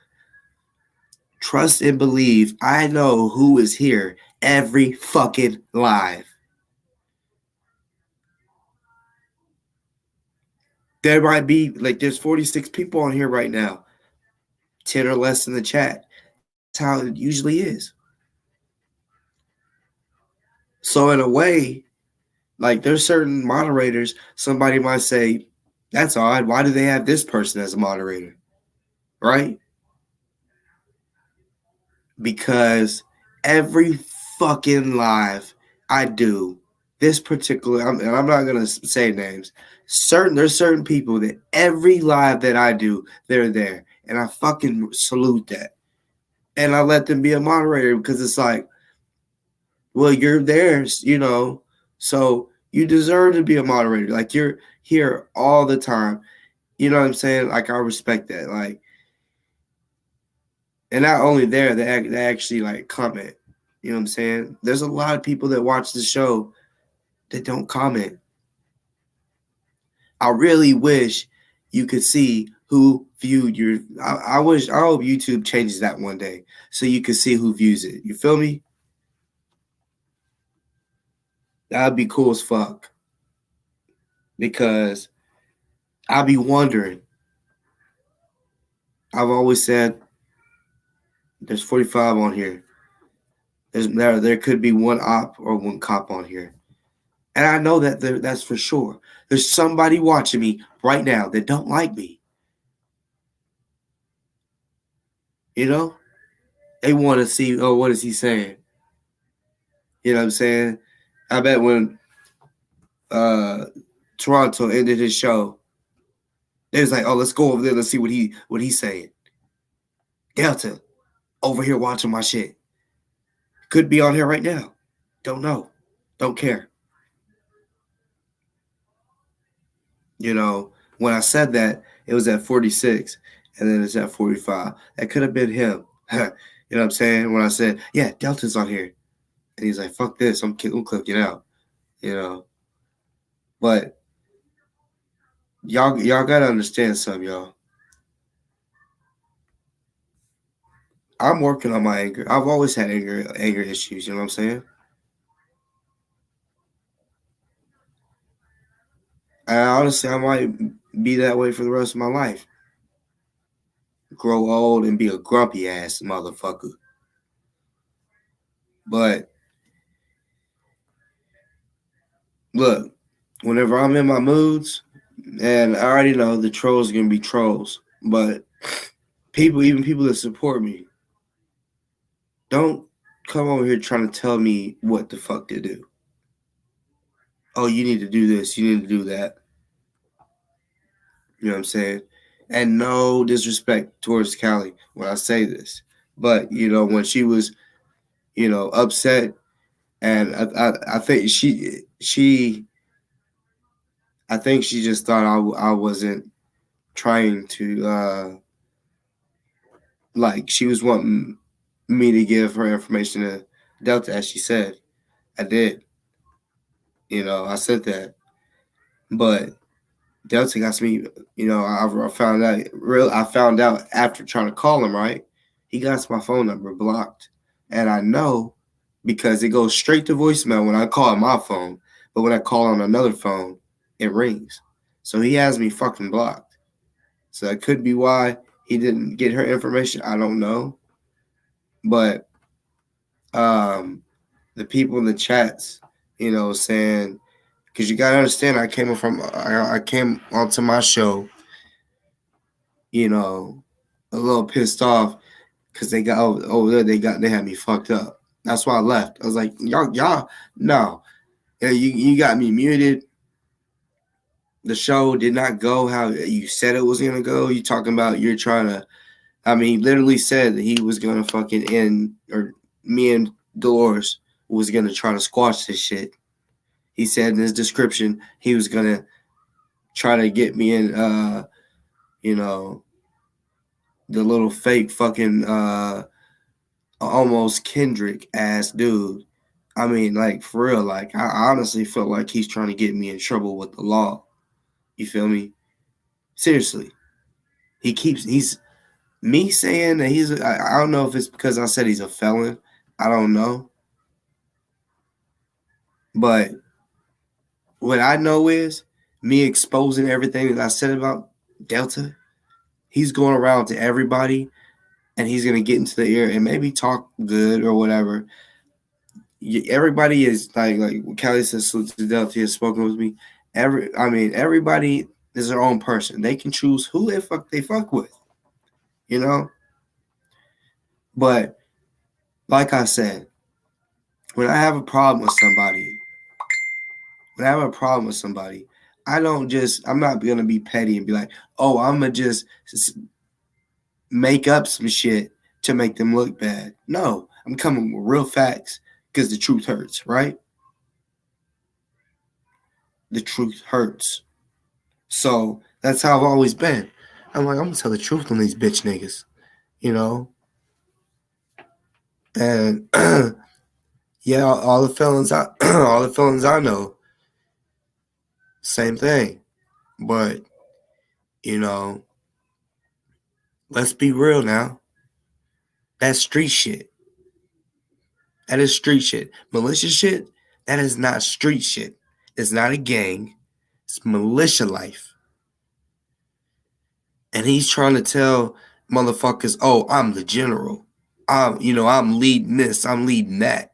trust and believe I know who is here every fucking live. There might be, like, there's 46 people on here right now. 10 or less in the chat. That's how it usually is. So in a way, like, there's certain moderators, somebody might say, that's odd. Why do they have this person as a moderator? Right? Because every fucking live I do, this particular, and I'm not going to say names, there's certain people that every live that I do, they're there. And I fucking salute that. And I let them be a moderator because it's like, well, you're there, so you deserve to be a moderator. Like, you're here all the time. You know what I'm saying? Like, I respect that. Like, and not only there, they actually, like, comment. You know what I'm saying? There's a lot of people that watch the show that don't comment. I really wish you could see who viewed your. I hope YouTube changes that one day so you can see who views it. You feel me? That'd be cool as fuck. Because I'll be wondering. I've always said there's 45 on here. There could be one op or one cop on here. And I know that's for sure. There's somebody watching me right now that don't like me. They want to see, oh, what is he saying? You know what I'm saying? I bet when Toronto ended his show, they was like, oh, let's go over there. Let's see what he's saying. Delta, over here watching my shit. Could be on here right now. Don't know. Don't care. When I said that, it was at 46, and then it's at 45. That could have been him. You know what I'm saying? When I said, yeah, Delta's on here. And he's like, fuck this. I'm clicking out. But y'all got to understand something, y'all. I'm working on my anger. I've always had anger issues. You know what I'm saying? And honestly, I might be that way for the rest of my life. Grow old and be a grumpy ass motherfucker. But look, whenever I'm in my moods, and I already know the trolls are gonna be trolls, but even people that support me, don't come over here trying to tell me what the fuck to do. Oh, you need to do this, you need to do that. You know what I'm saying? And no disrespect towards Callie when I say this, but when she was, upset, and I think I think she just thought I wasn't trying to, like, she was wanting me to give her information to Delta, as she said. I did. I said that. But Delta got me, I found out after trying to call him, right? He got my phone number blocked. And I know because it goes straight to voicemail when I call my phone, but when I call on another phone, it rings. So he has me fucking blocked. So that could be why he didn't get her information. I don't know. But the people in the chats, saying, because you gotta understand, I came onto my show, a little pissed off because they got over there. They had me fucked up. That's why I left. I was like, y'all, no, you got me muted. The show did not go how you said it was gonna go. You talking about you're trying to. I mean, he literally said that he was gonna fucking end, or me and Dolores was gonna try to squash this shit. He said in his description he was gonna try to get me in, the little fake fucking almost Kendrick ass dude. I mean, like, for real, like, I honestly feel like he's trying to get me in trouble with the law. You feel me? Seriously. He's me saying that I don't know if it's because I said he's a felon. I don't know. But what I know is me exposing everything that I said about Delta. He's going around to everybody and he's going to get into the ear and maybe talk good or whatever. Everybody is like Callie says, salute to Delta has spoken with me. Everybody is their own person. They can choose who they fuck with, But like I said, when I have a problem with somebody, I'm not going to be petty and be like, oh, I'm going to just make up some shit to make them look bad. No, I'm coming with real facts because the truth hurts, right? The truth hurts. So that's how I've always been. I'm like, I'm going to tell the truth on these bitch niggas, And yeah, all the felons I know, same thing. But, let's be real now. That's street shit. That is street shit. Militia shit, that is not street shit. It's not a gang. It's militia life. And he's trying to tell motherfuckers, oh, I'm the general. I'm leading this. I'm leading that.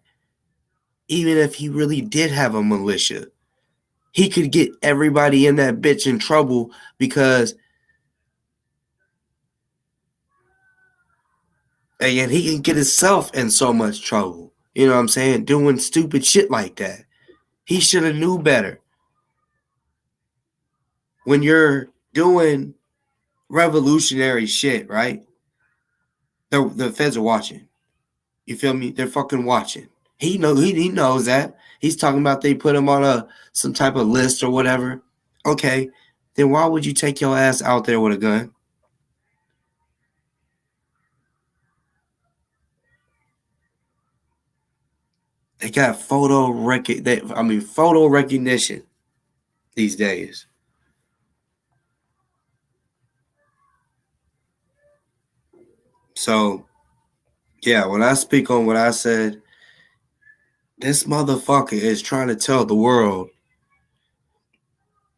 Even if he really did have a militia, he could get everybody in that bitch in trouble because, again, he can get himself in so much trouble. You know what I'm saying? Doing stupid shit like that. He should have knew better. When you're doing revolutionary shit, right? The feds are watching. You feel me? They're fucking watching. He knows that. He's talking about they put him on some type of list or whatever. Okay, then why would you take your ass out there with a gun? They got photo recognition these days. So, yeah, when I speak on what I said, this motherfucker is trying to tell the world,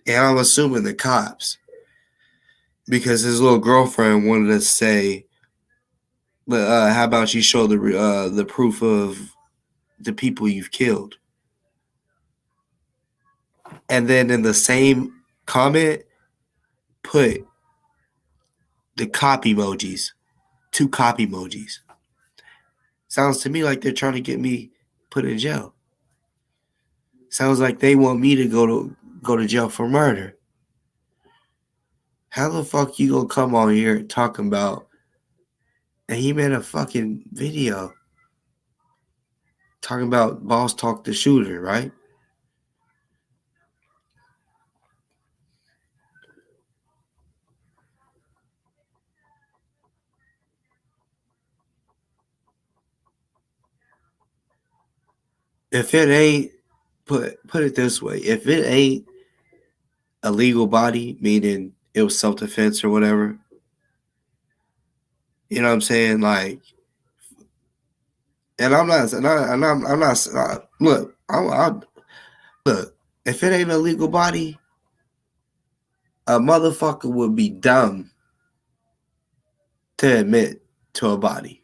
and I'm assuming the cops, because his little girlfriend wanted to say, how about you show the proof of the people you've killed? And then in the same comment, put the cop emojis, 2 cop emojis. Sounds to me like they're trying to get me put in jail. Sounds like they want me to go to jail for murder. How the fuck you gonna come on here talking about? And he made a fucking video talking about Boss Talk the shooter, right? If it ain't, put it this way, if it ain't a legal body, meaning it was self-defense or whatever, you know what I'm saying? Like, And I'm not. I'm not. Look, look. If it ain't a legal body, a motherfucker would be dumb to admit to a body.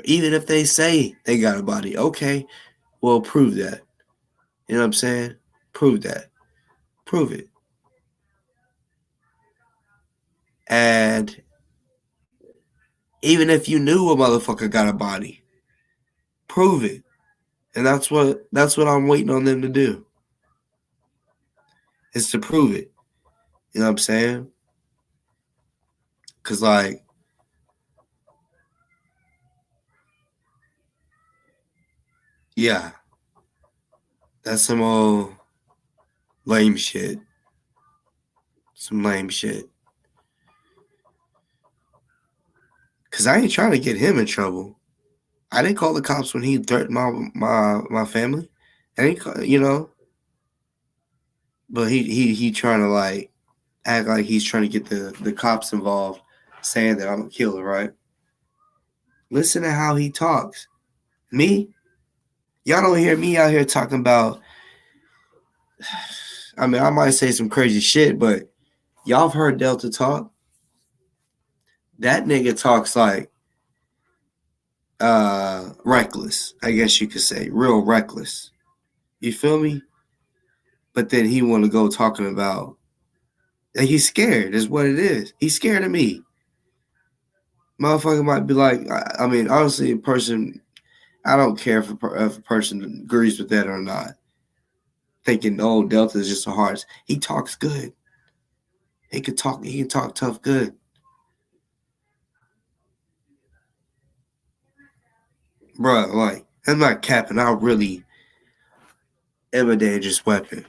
Even if they say they got a body, okay, well, prove that. You know what I'm saying? Prove that. Prove it. And even if you knew a motherfucker got a body, prove it. And that's what I'm waiting on them to do. Is to prove it. You know what I'm saying? Cause like, yeah, that's some old lame shit. Some lame shit. Cause I ain't trying to get him in trouble. I didn't call the cops when he threatened my family. I didn't call, you know. But he trying to like act like he's trying to get the cops involved, saying that I'm a killer, right? Listen to how he talks. Me? Y'all don't hear me out here talking about, I mean, I might say some crazy shit, but y'all have heard Delta talk? That nigga talks like reckless, I guess you could say. Real reckless. You feel me? But then he want to go talking about, and he's scared, is what it is. He's scared of me. Motherfucker might be like, I mean, honestly, a person, I don't care if a person agrees with that or not. Thinking, oh, Delta is just a heart. He talks good. He can talk tough good. Bruh, like, I'm not capping. I really am a dangerous weapon.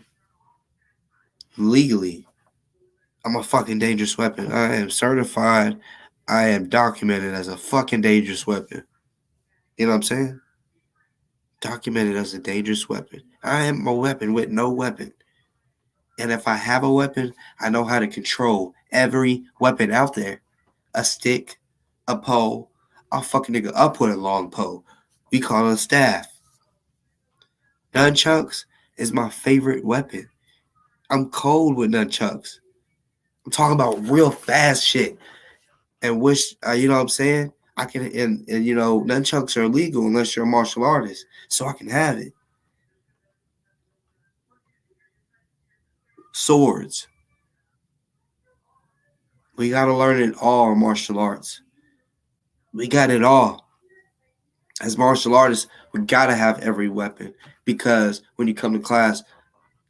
Legally, I'm a fucking dangerous weapon. I am certified. I am documented as a fucking dangerous weapon. You know what I'm saying? Documented as a dangerous weapon. I am a weapon with no weapon. And if I have a weapon, I know how to control every weapon out there. A stick, a pole. I'll fucking nigga up with a long pole. We call it a staff. Nunchucks is my favorite weapon. I'm cold with nunchucks. I'm talking about real fast shit. And wish, you know what I'm saying? I can, and you know, nunchucks are illegal unless you're a martial artist. So I can have it. Swords. We got to learn it all, martial arts. We got it all. As martial artists, we got to have every weapon. Because when you come to class,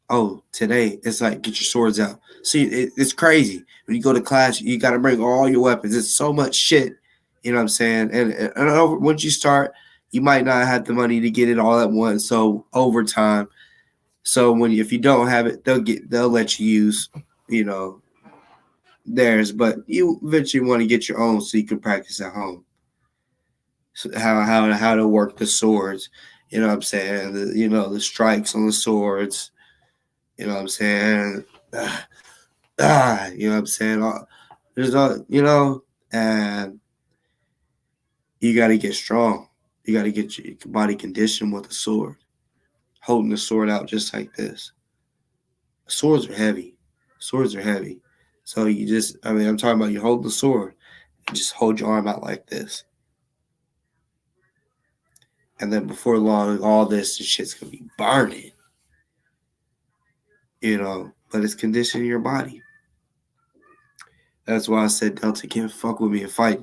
oh, today, it's like, get your swords out. See, it's crazy. When you go to class, you got to bring all your weapons. It's so much shit. You know what I'm saying? And once you start, you might not have the money to get it all at once. So over time, so if you don't have it, they'll let you use, you know, theirs. But you eventually want to get your own so you can practice at home. So how to work the swords. You know what I'm saying? The strikes on the swords. You know what I'm saying? You know what I'm saying? There's and you got to get strong. You got to get your body conditioned with the sword, holding the sword out just like this. Swords are heavy. Swords are heavy. So I'm talking about you hold the sword and just hold your arm out like this. And then before long, all this shit's going to be burning. You know, but it's conditioning your body. That's why I said Delta can't fuck with me and fight.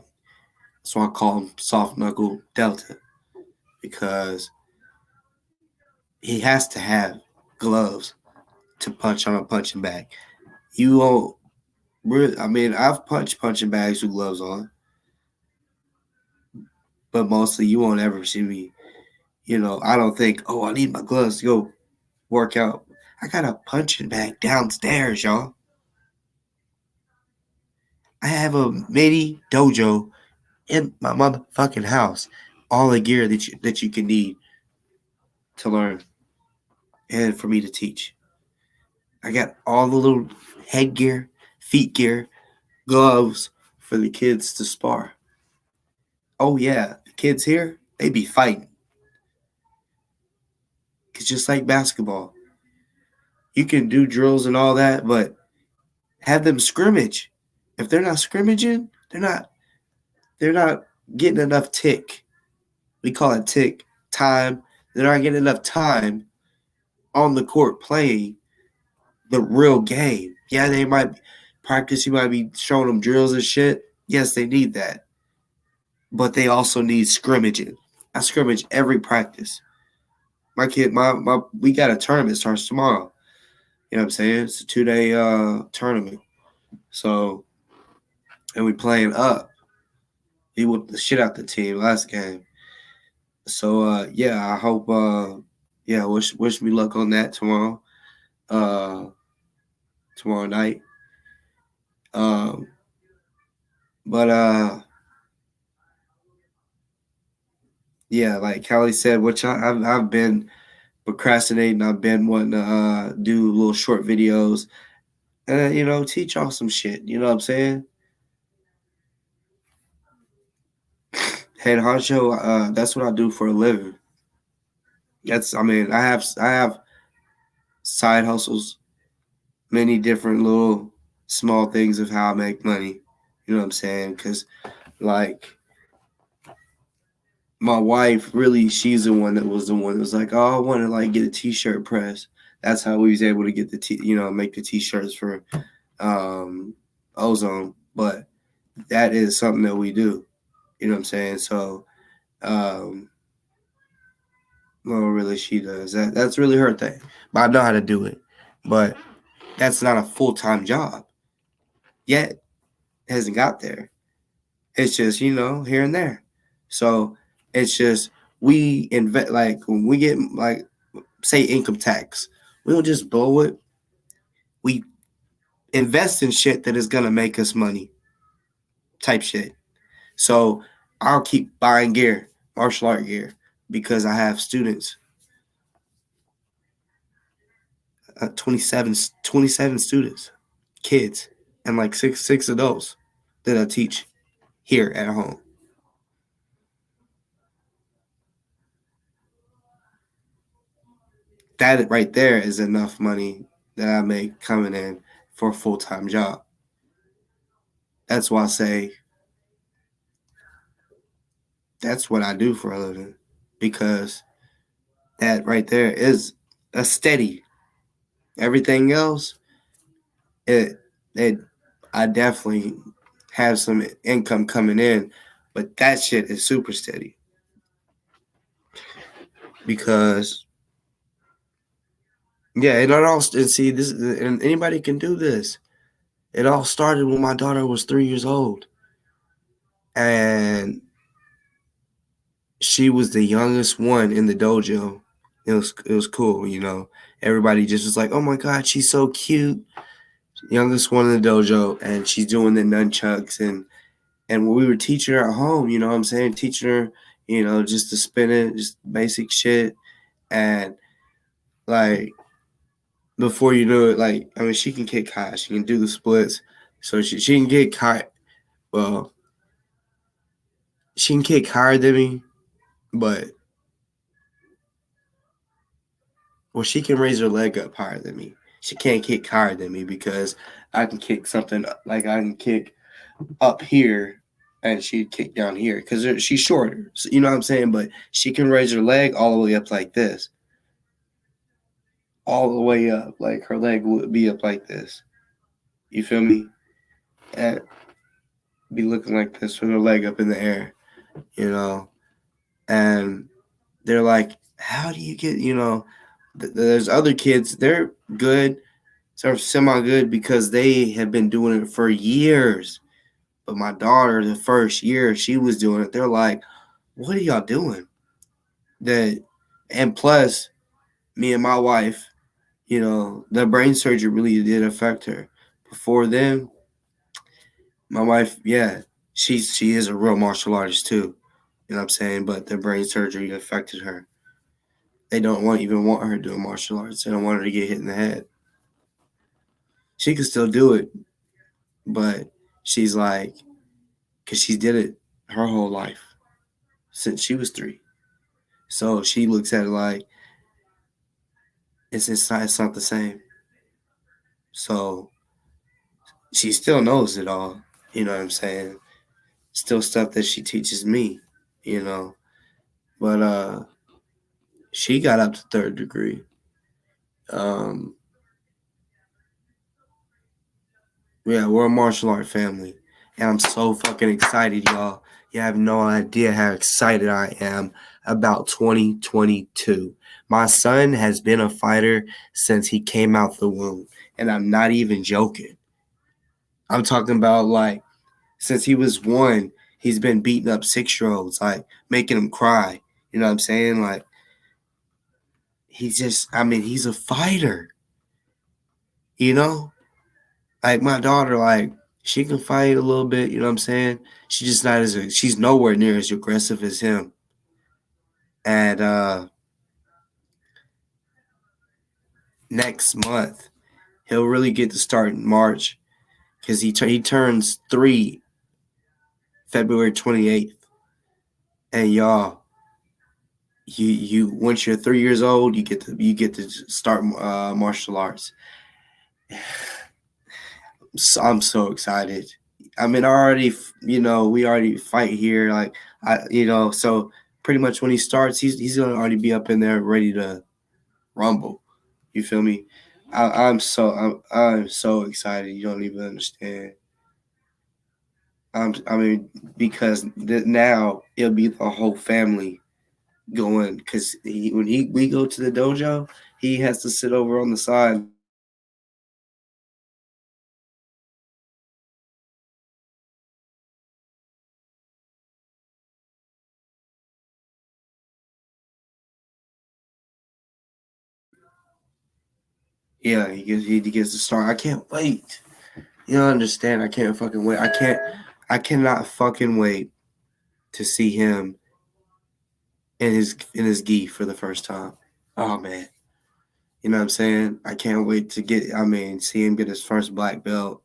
That's why I call him Soft Knuckle Delta. Because he has to have gloves to punch on a punching bag. You won't really, I mean, I've punched punching bags with gloves on. But mostly you won't ever see me, I don't think, oh, I need my gloves to go work out. I got a punching bag downstairs, y'all. I have a mini dojo in my motherfucking house. All the gear that you can need to learn and for me to teach. I got all the little headgear, feet gear, gloves for the kids to spar. Oh yeah, the kids here, they be fighting. It's just like basketball. You can do drills and all that, but have them scrimmage. If they're not scrimmaging, they're not getting enough tick. We call it tick time. They're not getting enough time on the court playing the real game. Yeah, they might practice. You might be showing them drills and shit. Yes, they need that. But they also need scrimmaging. I scrimmage every practice. My kid, we got a tournament starts tomorrow. You know what I'm saying? It's a 2-day tournament. So, and we playing up. He whooped the shit out the team last game. So yeah, I hope wish me luck on that tomorrow. Tomorrow night. But yeah, like Callie said, which I've been procrastinating. I've been wanting to do little short videos and teach y'all some shit. You know what I'm saying? Head honcho, that's what I do for a living. I have side hustles, many different little small things of how I make money. You know what I'm saying? Because like my wife, really, she's the one that was like, oh, I want to like get a t-shirt press. That's how we was able to get make the t-shirts for Ozone. But that is something that we do. You know what I'm saying? So, well, really, she does. That's really her thing. But I know how to do it. But that's not a full-time job yet. It hasn't got there. It's just, here and there. So it's just we invest, like when we get like say income tax, we don't just blow it. We invest in shit that is gonna make us money, type shit. So I'll keep buying gear, martial art gear, because I have students. 27 students, kids, and like six adults that I teach here at home. That right there is enough money that I make coming in for a full-time job. That's why I say that's what I do for a living, because that right there is a steady. Everything else, it I definitely have some income coming in, but that shit is super steady. Because yeah, and see this, and anybody can do this. It all started when my daughter was 3 years old, and she was the youngest one in the dojo. It was cool, Everybody just was like, "Oh my god, she's so cute." Youngest one in the dojo, and she's doing the nunchucks, and we were teaching her at home. You know what I'm saying? Teaching her, just to spin it, just basic shit, and like before you know it, like she can kick high, she can do the splits, so she can get high. Well, she can kick higher than me, but she can raise her leg up higher than me. She can't kick higher than me because I can kick something like I can kick up here and she'd kick down here because she's shorter. So, you know what I'm saying? But she can raise her leg all the way up like this. All the way up. Like her leg would be up like this. You feel me? And be looking like this with her leg up in the air, And they're like, how do you get, there's other kids, they're good. They're semi-good because they have been doing it for years. But my daughter, the first year she was doing it, they're like, what are y'all doing? And plus, me and my wife, the brain surgery really did affect her. Before then, my wife, yeah, she is a real martial artist too. You know what I'm saying? But the brain surgery affected her. They don't even want her doing martial arts. They don't want her to get hit in the head. She can still do it, but she's like, because she did it her whole life. since she was 3. So she looks at it like it's not the same. So she still knows it all. You know what I'm saying? Still stuff that she teaches me, you know. But she got up to 3rd degree. Um, yeah, we're a martial art family. And I'm so fucking excited, y'all. You have no idea how excited I am about 2022. My son has been a fighter since he came out the womb. And I'm not even joking. I'm talking about like since he was 1, he's been beating up 6-year-olds, like making them cry. You know what I'm saying? Like he's a fighter. You know? Like my daughter, like she can fight a little bit, you know what I'm saying? She's nowhere near as aggressive as him. And next month he'll really get to start in March because he turns 3 February 28th. And y'all, you once you're 3 years old, you get to start martial arts. So I'm so excited. I mean, we already fight here. Like, so pretty much when he starts, he's gonna already be up in there ready to rumble. You feel me? I'm so excited. You don't even understand. Because now it'll be the whole family going. Because when we go to the dojo, he has to sit over on the side. Yeah, he gets to start. I can't wait. You don't understand. I can't fucking wait. I cannot fucking wait to see him in his gi for the first time. Oh man. You know what I'm saying? I can't wait to see him get his first black belt.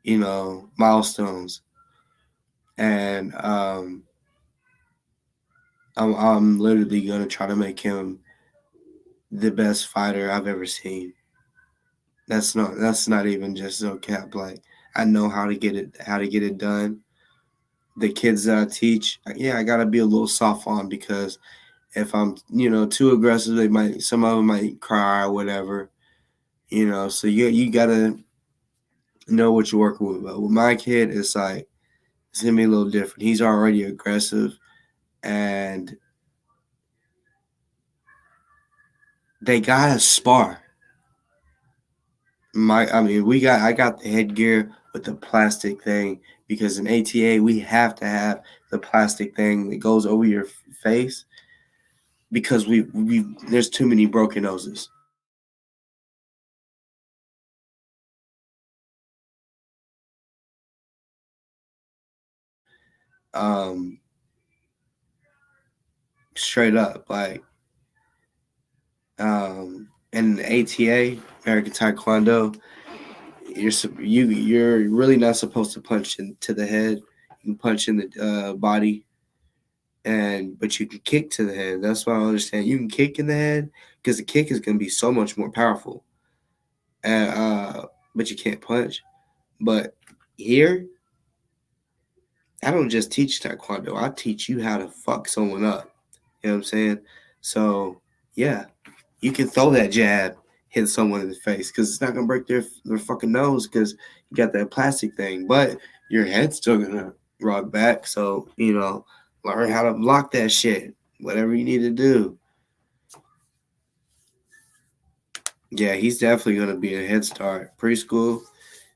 Milestones. And I'm literally gonna try to make him the best fighter I've ever seen. That's not even just no cap. Like I know how to get it done. The kids that I teach, I gotta be a little soft on because if I'm too aggressive, some of them might cry or whatever. So you gotta know what you're working with. But with my kid, it's gonna be a little different. He's already aggressive, and they gotta spar. I got the headgear with the plastic thing because in ATA we have to have the plastic thing that goes over your face because we there's too many broken noses. Um, straight up, like in ATA, American Taekwondo, you're really not supposed to punch into the head. You can punch in the body, but you can kick to the head. That's what I understand. You can kick in the head because the kick is going to be so much more powerful. But you can't punch. But here, I don't just teach Taekwondo. I teach you how to fuck someone up. You know what I'm saying? So yeah, you can throw that jab, hit someone in the face because it's not gonna break their fucking nose because you got that plastic thing, but your head's still gonna rock back. So learn how to block that shit. Whatever you need to do. Yeah, he's definitely gonna be a head start. Preschool,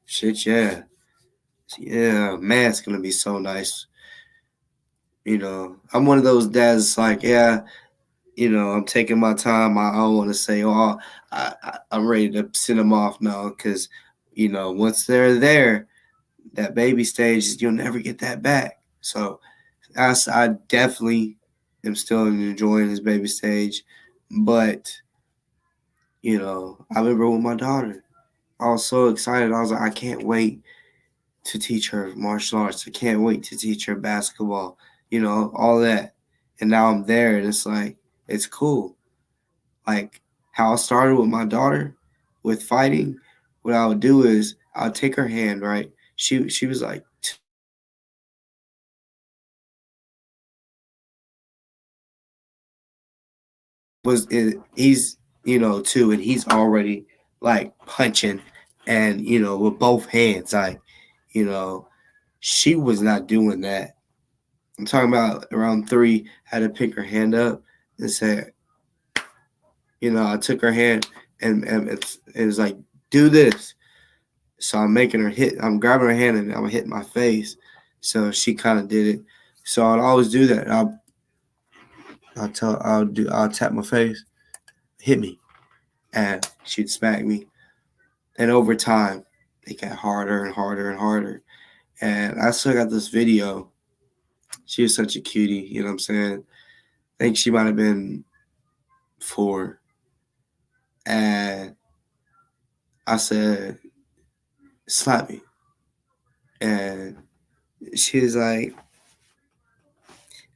shit, yeah, man, it's gonna be so nice. I'm one of those dads. Like, yeah, I'm taking my time. I don't want to say, oh, I'm ready to send them off now because, once they're there, that baby stage, you'll never get that back. So I definitely am still enjoying this baby stage. But, I remember with my daughter, I was so excited. I was like, I can't wait to teach her martial arts. I can't wait to teach her basketball. all that. And now I'm there, and it's like, it's cool. Like how I started with my daughter with fighting, what I would do is I'll take her hand, right? She was like 2 years old. He's 2, and he's already like punching, and with both hands, like you know she was not doing that. I'm talking about around 3, had to pick her hand up and say, I took her hand, and it was like, do this. So I'm grabbing her hand, and I'm hitting my face. So she kind of did it. So I'd always do that. I'll tap my face, hit me, and she'd smack me. And over time, it got harder and harder and harder. And I still got this video. She was such a cutie, you know what I'm saying? I think she might have been 4. And I said, slap me. And she was like,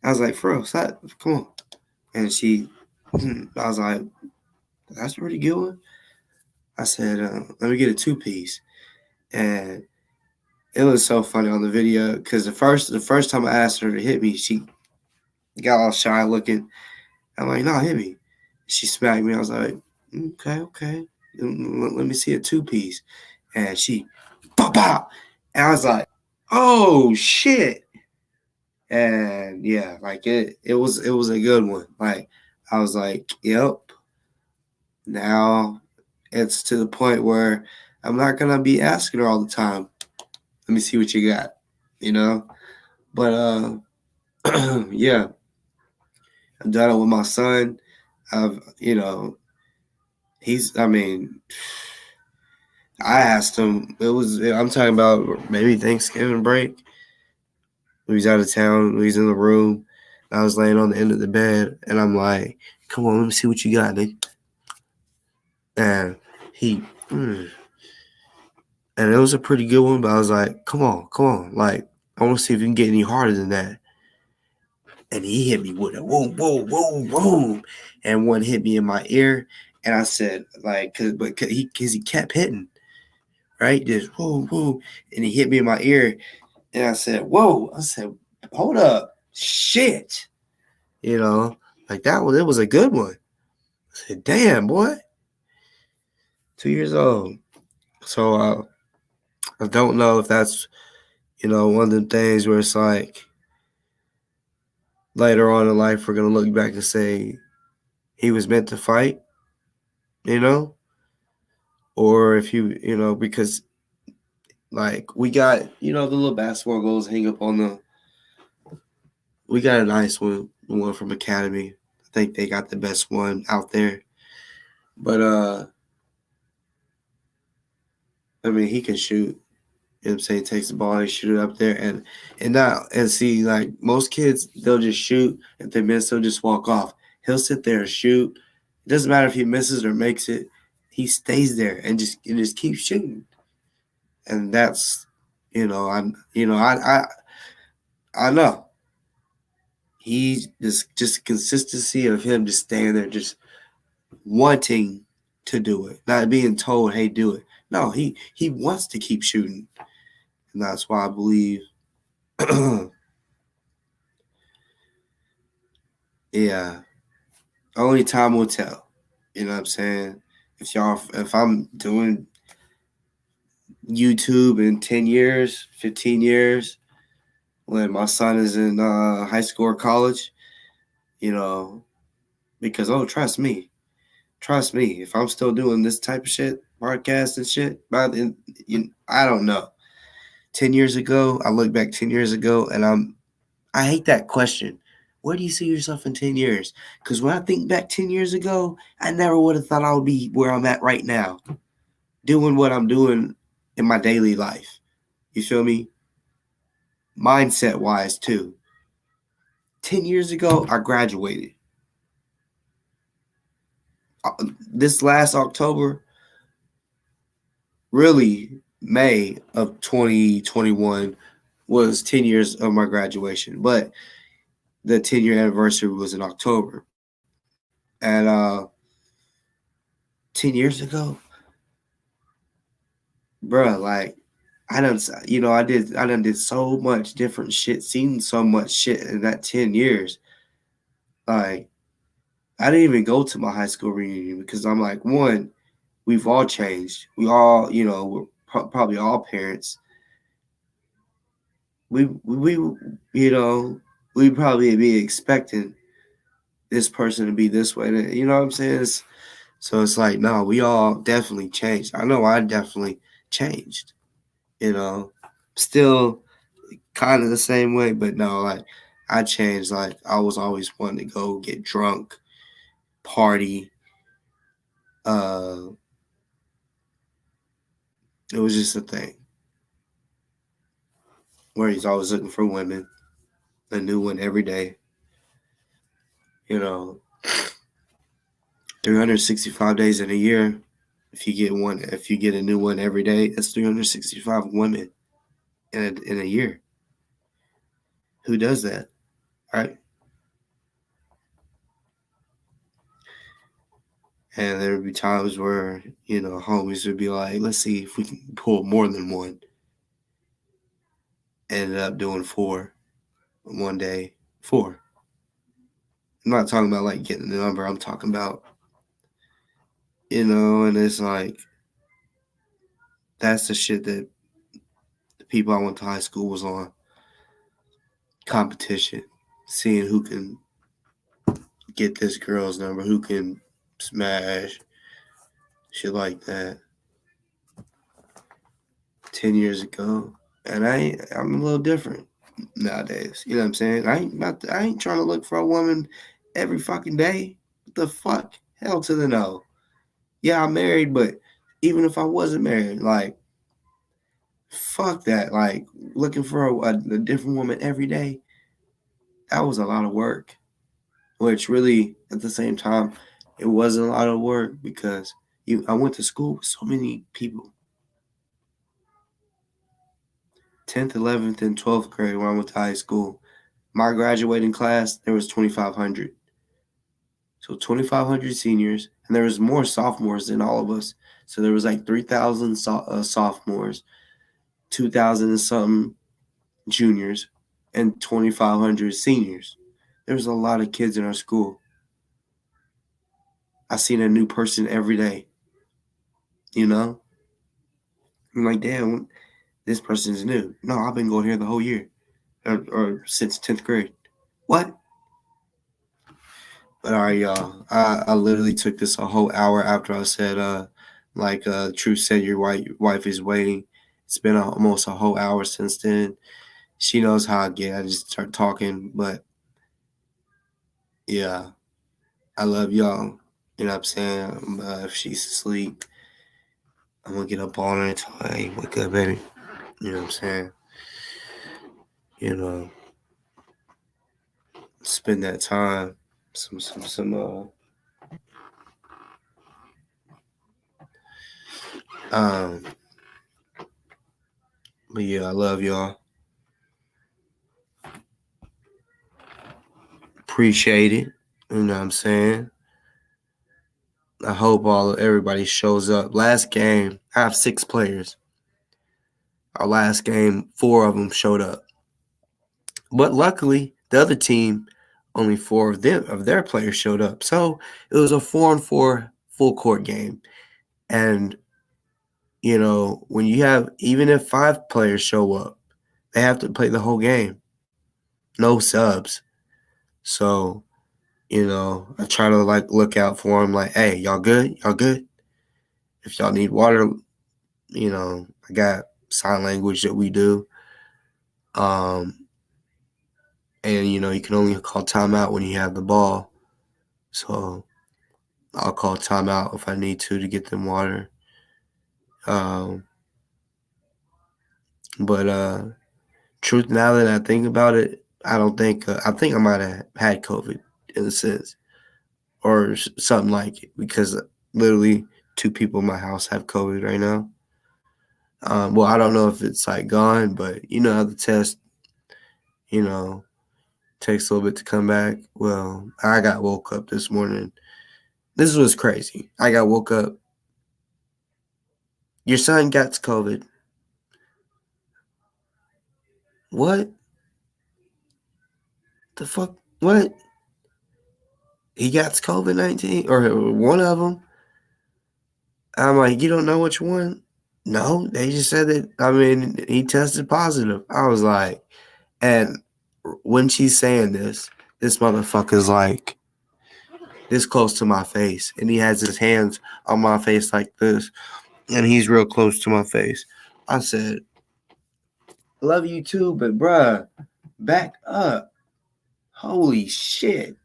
I was like, for real, slap, come on. And I was like, that's a pretty good one. I said, let me get a 2-piece. And it was so funny on the video because the first time I asked her to hit me, she got all shy looking. I'm like, no, hit me. She smacked me. I was like, okay. Let me see a 2-piece. And she, pop, pop. And I was like, oh, shit. And yeah, like it was a good one. Like I was like, yep. Now it's to the point where I'm not gonna be asking her all the time. Let me see what you got, But yeah, I've done it with my son. I've he's. I mean, I asked him. I'm talking about maybe Thanksgiving break. He's out of town. He's in the room. I was laying on the end of the bed, and I'm like, "Come on, let me see what you got, nigga." And he, and it was a pretty good one. But I was like, "Come on, like I want to see if you can get any harder than that." And he hit me with a boom, boom, boom, boom, and one hit me in my ear, and I said, like, cause he kept hitting, right, just whoa, whoa, and he hit me in my ear, and I said, whoa, I said, hold up, shit, like that was, it was a good one. I said, damn, boy, 2 years old. So I don't know if that's one of them things where it's like later on in life we're gonna look back and say he was meant to fight, or if because like we got the little basketball goals hang up on the. We got a nice one from Academy. I think they got the best one out there. But I mean, he can shoot. You know what I'm saying? Takes the ball and shoot it up there, and see, like most kids, they'll just shoot. If they miss, they'll just walk off. He'll sit there and shoot. It doesn't matter if he misses or makes it. He stays there and just keeps shooting. And that's, I know. He's just consistency of him just staying there, just wanting to do it, not being told, "Hey, do it." No, he wants to keep shooting, and that's why I believe, yeah, only time will tell. You know what I'm saying? If I'm doing YouTube in 10 years, 15 years, when my son is in high school or college, because trust me, if I'm still doing this type of shit, podcast and shit, I don't know. 10 years ago, I look back 10 years ago, and I hate that question. Where do you see yourself in 10 years? Because when I think back 10 years ago, I never would have thought I would be where I'm at right now, doing what I'm doing in my daily life. You feel me? Mindset wise, too. 10 years ago, I graduated. This last October, really May of 2021, was 10 years of my graduation. But the 10-year anniversary was in October. And 10 years ago, bruh, like, I done did so much different shit, seen so much shit in that 10 years. Like, I didn't even go to my high school reunion because I'm like, one, we've all changed. We all, we're probably all parents. We we probably be expecting this person to be this way. You know what I'm saying? So it's like, no, we all definitely changed. I know I definitely changed. Still kind of the same way, but no, like I changed. Like I was always wanting to go get drunk, party. It was just a thing where he's always looking for women, a new one every day. 365 days in a year. If you get a new one every day, that's 365 women in a year. Who does that, right? And there would be times where, homies would be like, let's see if we can pull more than one. Ended up doing 4 one day. 4. I'm not talking about like getting the number. I'm talking about, and it's like, that's the shit that the people I went to high school was on. Competition. Seeing who can get this girl's number, who can smash, shit like that. 10 years ago. And I'm a little different nowadays. You know what I'm saying? I ain't trying to look for a woman every fucking day. What the fuck? Hell to the no. Yeah, I'm married, but even if I wasn't married, like, fuck that. Like, looking for a different woman every day, that was a lot of work. Which really, at the same time, it wasn't a lot of work because I went to school with so many people. 10th, 11th, and 12th grade when I went to high school. My graduating class, there was 2,500. So 2,500 seniors, and there was more sophomores than all of us. So there was like 3,000 sophomores, 2,000 and something juniors, and 2,500 seniors. There was a lot of kids in our school. I seen a new person every day. I'm like, damn, this person is new. No, I've been going here the whole year, or since 10th grade. What? But all right, y'all. I literally took this a whole hour after I said, Truth said your wife is waiting. It's been almost a whole hour since then. She knows how I get. I just start talking. But yeah, I love y'all. You know what I'm saying? If she's asleep, I'm going to get up on her and tell her, hey, wake up, baby. You know what I'm saying? Spend that time. But yeah, I love y'all. Appreciate it. You know what I'm saying? I hope everybody shows up. Last game, I have 6 players. Our last game, 4 of them showed up. But luckily, the other team, only 4 of their players showed up. So it was a 4-on-4 full court game. And, when you have, even if 5 players show up, they have to play the whole game. No subs. So, I try to look out for them like, hey, y'all good? Y'all good? If y'all need water, I got sign language that we do. And, you can only call timeout when you have the ball. So I'll call timeout if I need to get them water. But truth, now that I think about it, I don't think, I think I might have had COVID in a sense or something like it because literally 2 people in my house have COVID right now. Well, I don't know if it's gone, but how the test, Takes a little bit to come back. Well, I got woke up this morning. This was crazy. I got woke up. Your son got COVID. What? The fuck? What? He got COVID-19? Or one of them? I'm like, you don't know which one? No, they just said that, I mean, he tested positive. I was like, and when she's saying this motherfucker's like this close to my face. And he has his hands on my face like this. And he's real close to my face. I said, love you too, but bruh, back up. Holy shit.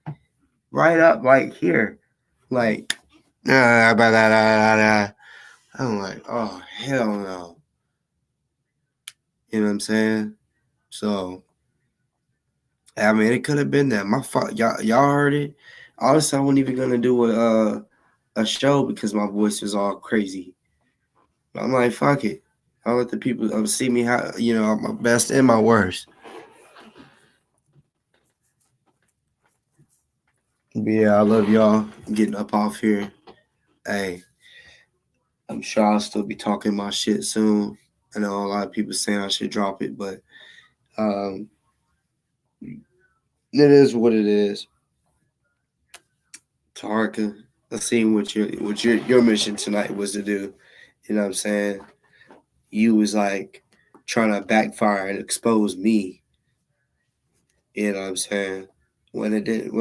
Right up like here. Like, I'm like, oh, hell no. You know what I'm saying? So, I mean, it could have been that. My fault. Y'all heard it. Honestly, I wasn't even gonna do a show because my voice was all crazy. I'm like, fuck it. I'll let the people see me how my best and my worst. But yeah, I love y'all. I'm getting up off here. Hey, I'm sure I'll still be talking my shit soon. I know a lot of people saying I should drop it, but it is what it is. Tarka, let's see what your mission tonight was to do. You know what I'm saying? You was like trying to backfire and expose me. You know what I'm saying? When it did,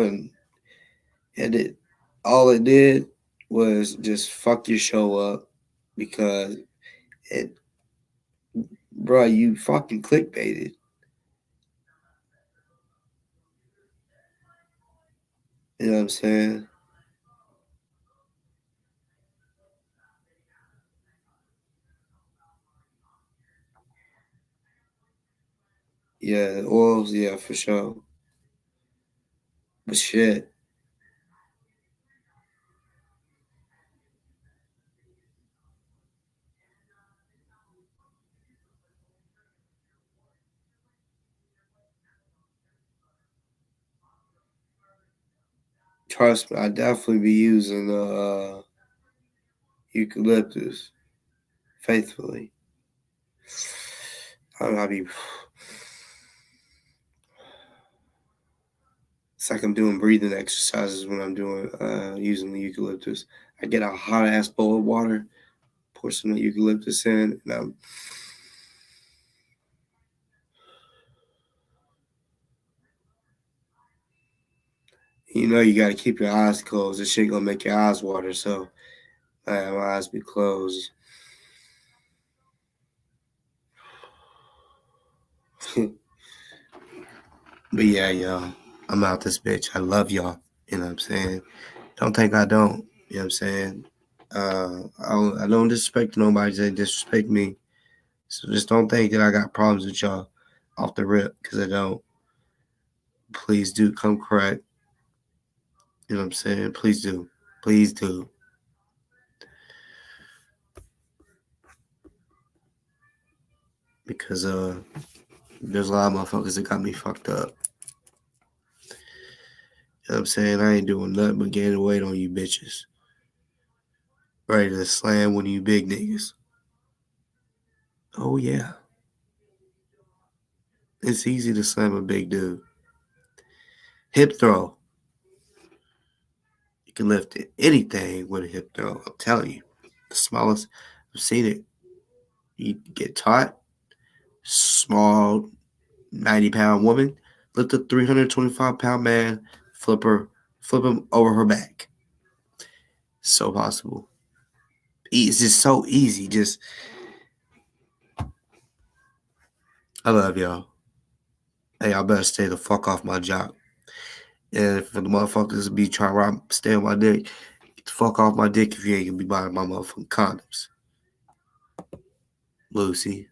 all it did was just fuck your show up because bro, you fucking clickbaited. You know what I'm saying? Yeah, oils, yeah, for sure. But shit. Trust me, I definitely be using the eucalyptus faithfully. I be. It's like I'm doing breathing exercises when I'm doing using the eucalyptus. I get a hot ass bowl of water, pour some eucalyptus in, and I'm. You know you gotta keep your eyes closed. This shit gonna make your eyes water, so my eyes be closed. But yeah, y'all, I'm out this bitch. I love y'all. You know what I'm saying? Don't think I don't. You know what I'm saying? I don't disrespect nobody. They disrespect me. So just don't think that I got problems with y'all off the rip, because I don't. Please do come correct. You know what I'm saying? Please do. Please do. Because there's a lot of motherfuckers that got me fucked up. You know what I'm saying? I ain't doing nothing but gaining weight on you bitches. Ready to slam one of you big niggas. Oh yeah. It's easy to slam a big dude. Hip throw. You can lift anything with a hip throw. I'm telling you. The smallest. I've seen it. You get taught. Small 90-pound woman. Lift a 325-pound man. Flip him over her back. So possible. It's just so easy. I love y'all. Hey, y'all better stay the fuck off my job. And for the motherfuckers be trying to stay on my dick, get the fuck off my dick if you ain't gonna be buying my motherfucking condoms. Lucy.